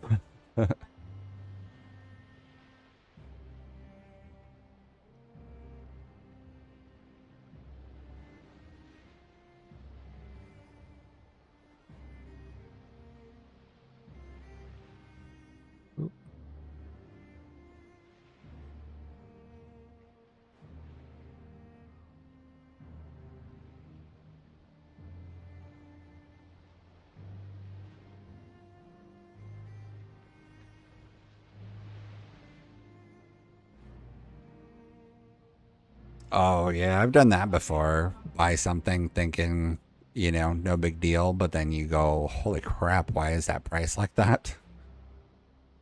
Oh, yeah, I've done that before. Buy something thinking, you know, no big deal, but then you go, holy crap, why is that price like that?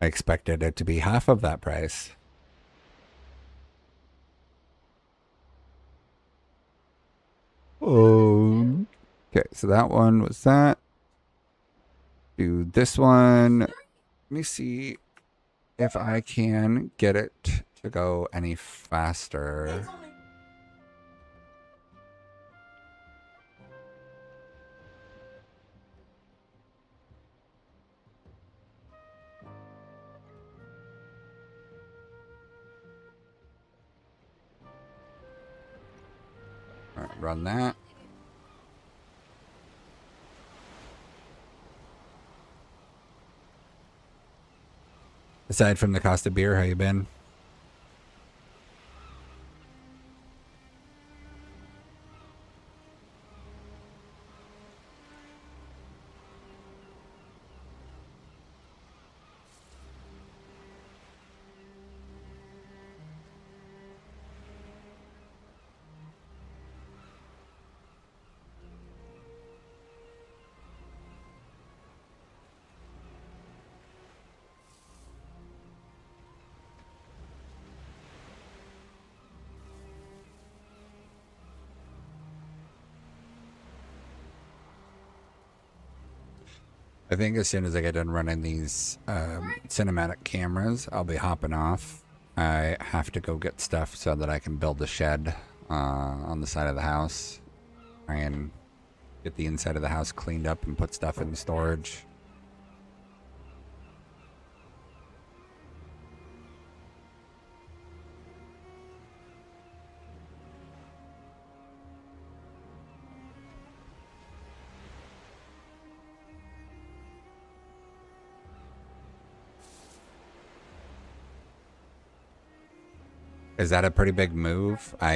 I expected it to be half of that price. Oh. Okay, so that one was that. Do this one. Let me see if I can get it to go any faster. All right, run that. Aside from the cost of beer, how you been? I think as soon as I get done running these cinematic cameras, I'll be hopping off. I have to go get stuff so that I can build a shed on the side of the house. Try and get the inside of the house cleaned up and put stuff in storage. Is that a pretty big move? I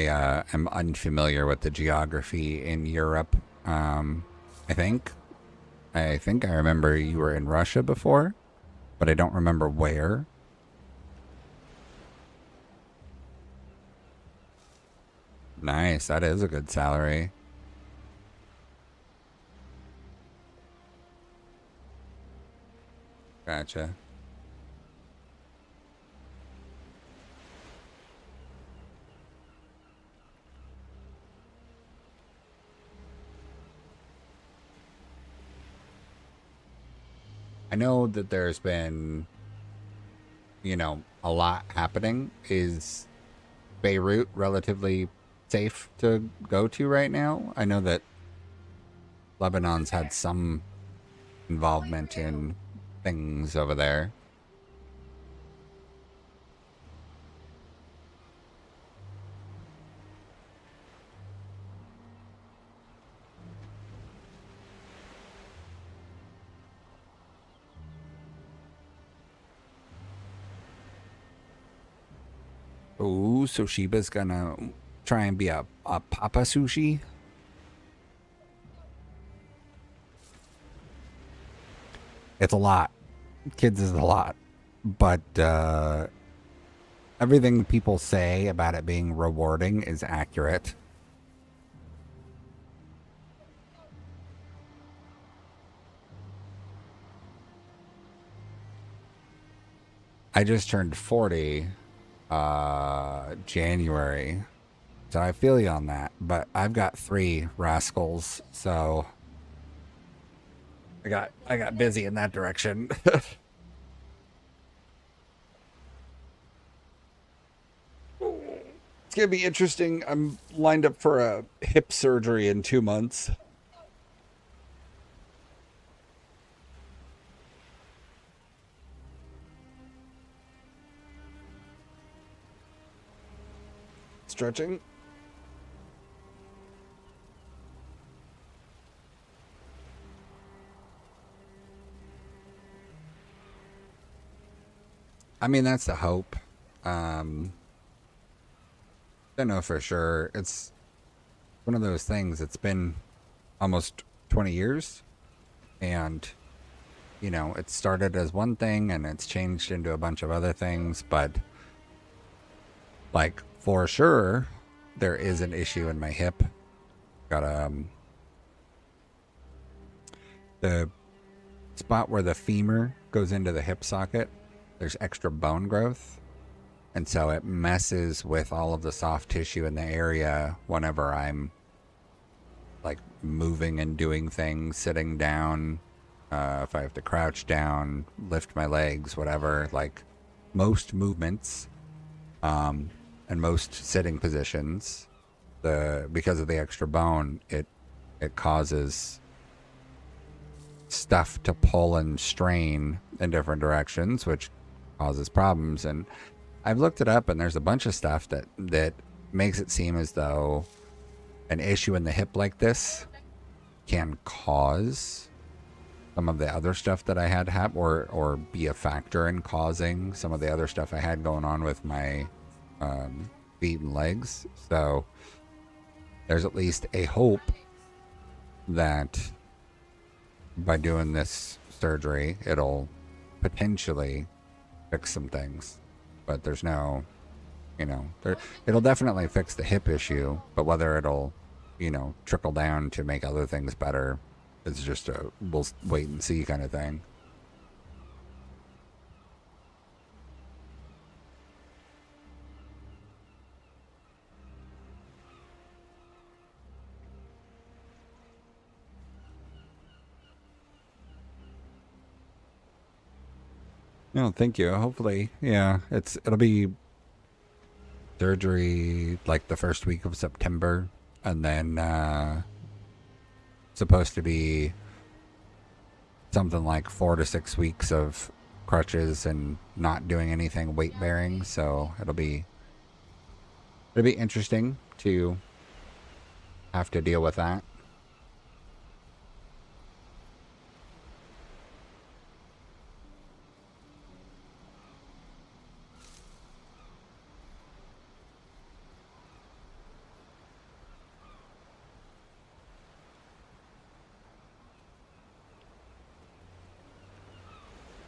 am unfamiliar with the geography in Europe. I think. I think I remember you were in Russia before, but I don't remember where. Nice, that is a good salary. Gotcha. I know that there's been, you know, a lot happening. Is Beirut relatively safe to go to right now? I know that Lebanon's had some involvement in things over there. Ooh, so Shiba's gonna try and be a Papa Sushi. It's a lot. Kids is a lot. But everything people say about it being rewarding is accurate. I just turned 40 January. So I feel you on that. But I've got 3 rascals, so I got busy in that direction. It's gonna be interesting. I'm lined up for a hip surgery in 2 months. Stretching. I mean, that's the hope. I know for sure. It's one of those things. It's been almost 20 years, and you know, it started as one thing and it's changed into a bunch of other things, but like for sure there is an issue in my hip. Got the spot where the femur goes into the hip socket, there's extra bone growth, and so it messes with all of the soft tissue in the area whenever I'm like moving and doing things, sitting down, if I have to crouch down, lift my legs, whatever. Like most movements, and most sitting positions, because of the extra bone, it causes stuff to pull and strain in different directions, which causes problems. And I've looked it up, and there's a bunch of stuff that makes it seem as though an issue in the hip like this can cause some of the other stuff that I had happen, or be a factor in causing some of the other stuff I had going on with my feet and legs. So there's at least a hope that by doing this surgery, it'll potentially fix some things. But there's no, you know, it'll definitely fix the hip issue, but whether it'll, you know, trickle down to make other things better, it's just we'll wait and see kind of thing. No, thank you. Hopefully, yeah, it'll be surgery like the first week of September, and then supposed to be something like 4 to 6 weeks of crutches and not doing anything weight bearing. So it'll be interesting to have to deal with that.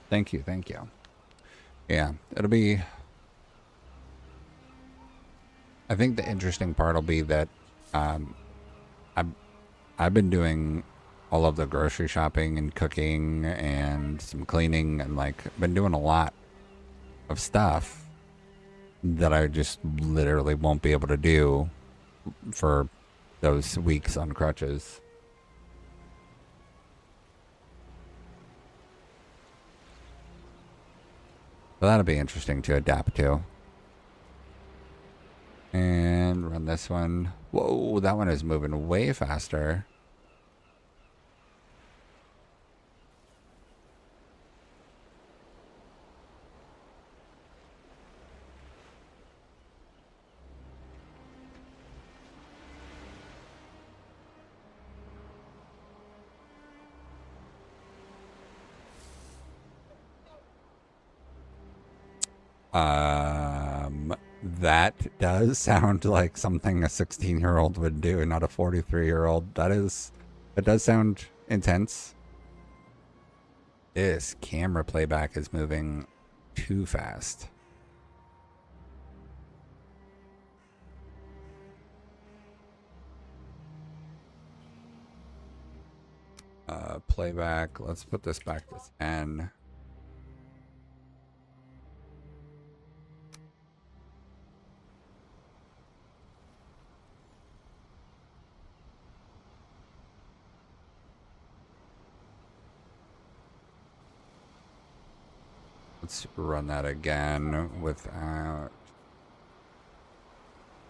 Thank you, thank you. Yeah, it'll be. I think the interesting part will be that I've I've been doing all of the grocery shopping and cooking and some cleaning, and like been doing a lot of stuff that I just literally won't be able to do for those weeks on crutches. So that'll be interesting to adapt to. And run this one. Whoa, that one is moving way faster. That does sound like something a 16-year-old would do, not a 43-year-old. That does sound intense. This camera playback is moving too fast. Playback, let's put this back to 10. Let's run that again without...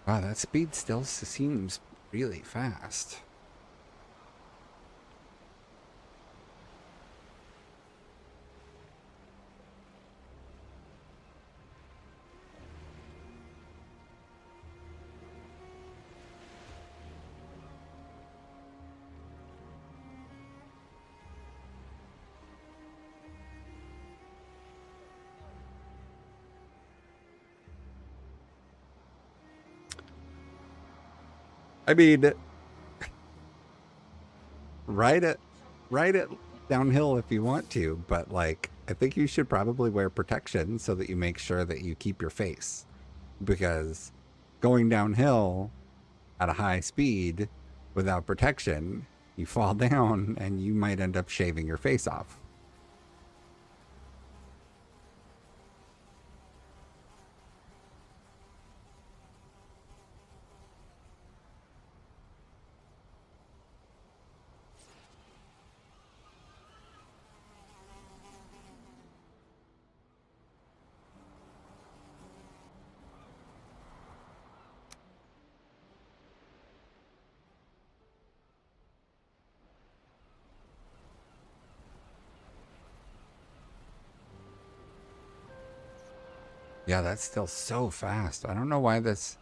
Wow, that speed still seems really fast. I mean, ride it downhill if you want to, but like, I think you should probably wear protection so that you make sure that you keep your face, because going downhill at a high speed without protection, you fall down and you might end up shaving your face off. Yeah, that's still so fast. I don't know why this...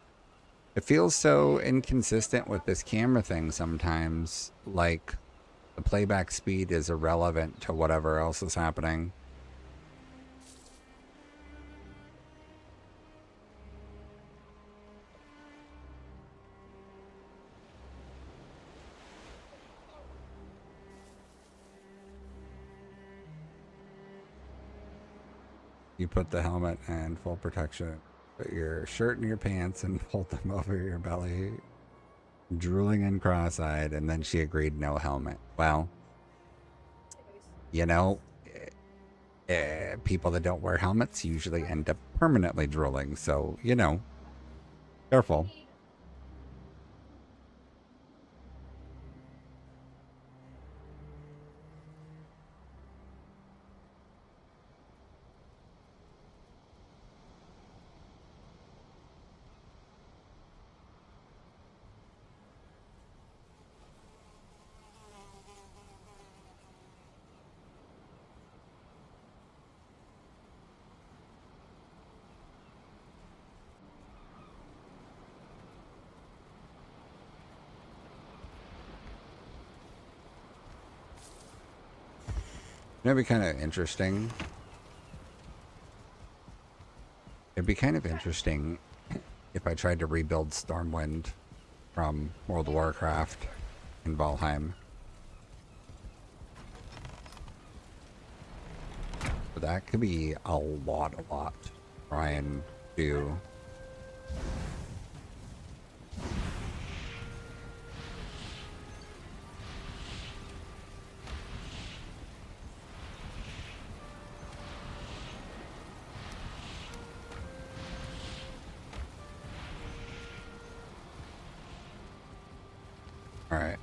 It feels so inconsistent with this camera thing sometimes. Like, the playback speed is irrelevant to whatever else is happening. You put the helmet and full protection, put your shirt in your pants and pulled them over your belly, drooling and cross-eyed, and then she agreed no helmet. Well, you know, people that don't wear helmets usually end up permanently drooling, so, you know, careful. It'd be kind of interesting. It'd be kind of interesting if I tried to rebuild Stormwind from World of Warcraft in Valheim. But that could be a lot to try and do. All right.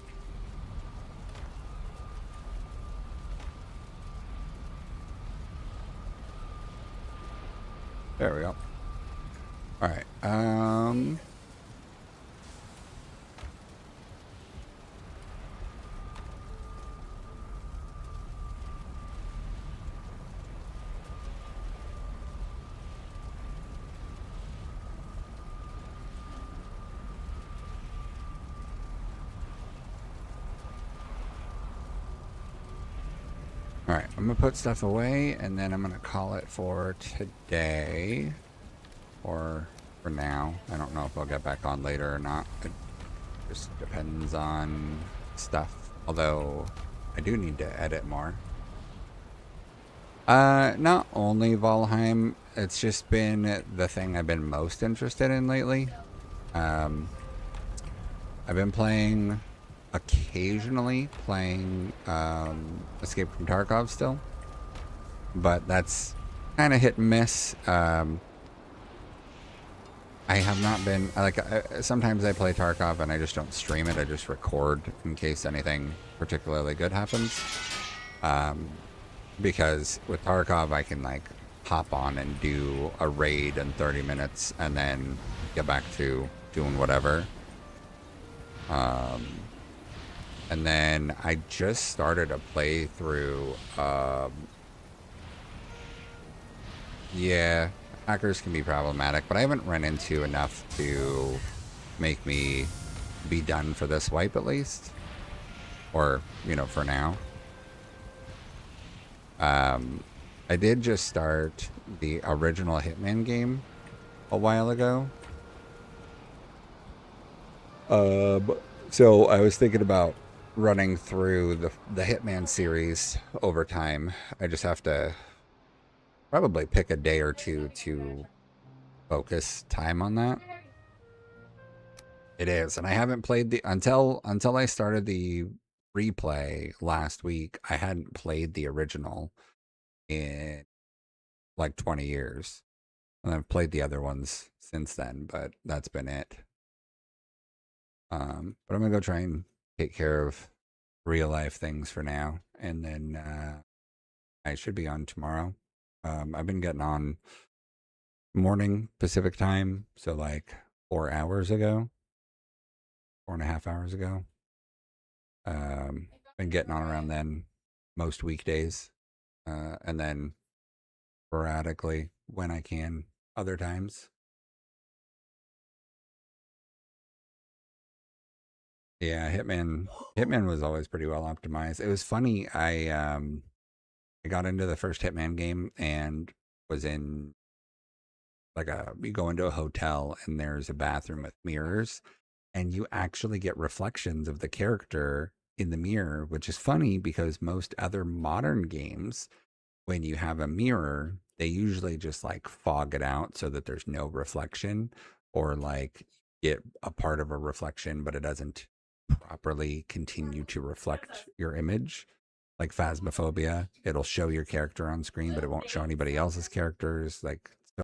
There we go. All right. All right, I'm gonna put stuff away and then I'm gonna call it for today, or for now. I don't know if I'll get back on later or not. It just depends on stuff. Although I do need to edit more. Not only Valheim, it's just been the thing I've been most interested in lately. I've been playing, occasionally playing Escape from Tarkov still, but that's kind of hit and miss. I have not been, like, sometimes I play Tarkov and I just don't stream it, I just record in case anything particularly good happens. Because with Tarkov I can like hop on and do a raid in 30 minutes and then get back to doing whatever. And then I just started a playthrough. Yeah, hackers can be problematic, but I haven't run into enough to make me be done for this wipe at least. Or, you know, for now. I did just start the original Hitman game a while ago. So I was thinking about running through the Hitman series over time. I just have to probably pick a day or two to focus time on that. It is, and I haven't played the until I started the replay last week. I hadn't played the original in like 20 years. And I've played the other ones since then, but that's been it. But I'm gonna go try and take care of real life things for now, and then I should be on tomorrow. I've been getting on morning Pacific time, so like 4 hours ago, 4.5 hours ago. Been getting on around then most weekdays, and then sporadically when I can other times. Yeah, Hitman was always pretty well optimized. It was funny. I got into the first Hitman game and was in like you go into a hotel and there's a bathroom with mirrors and you actually get reflections of the character in the mirror, which is funny because most other modern games, when you have a mirror, they usually just like fog it out so that there's no reflection, or like get a part of a reflection, but it doesn't properly continue to reflect your image. Like Phasmophobia, it'll show your character on screen, but it won't show anybody else's characters. Like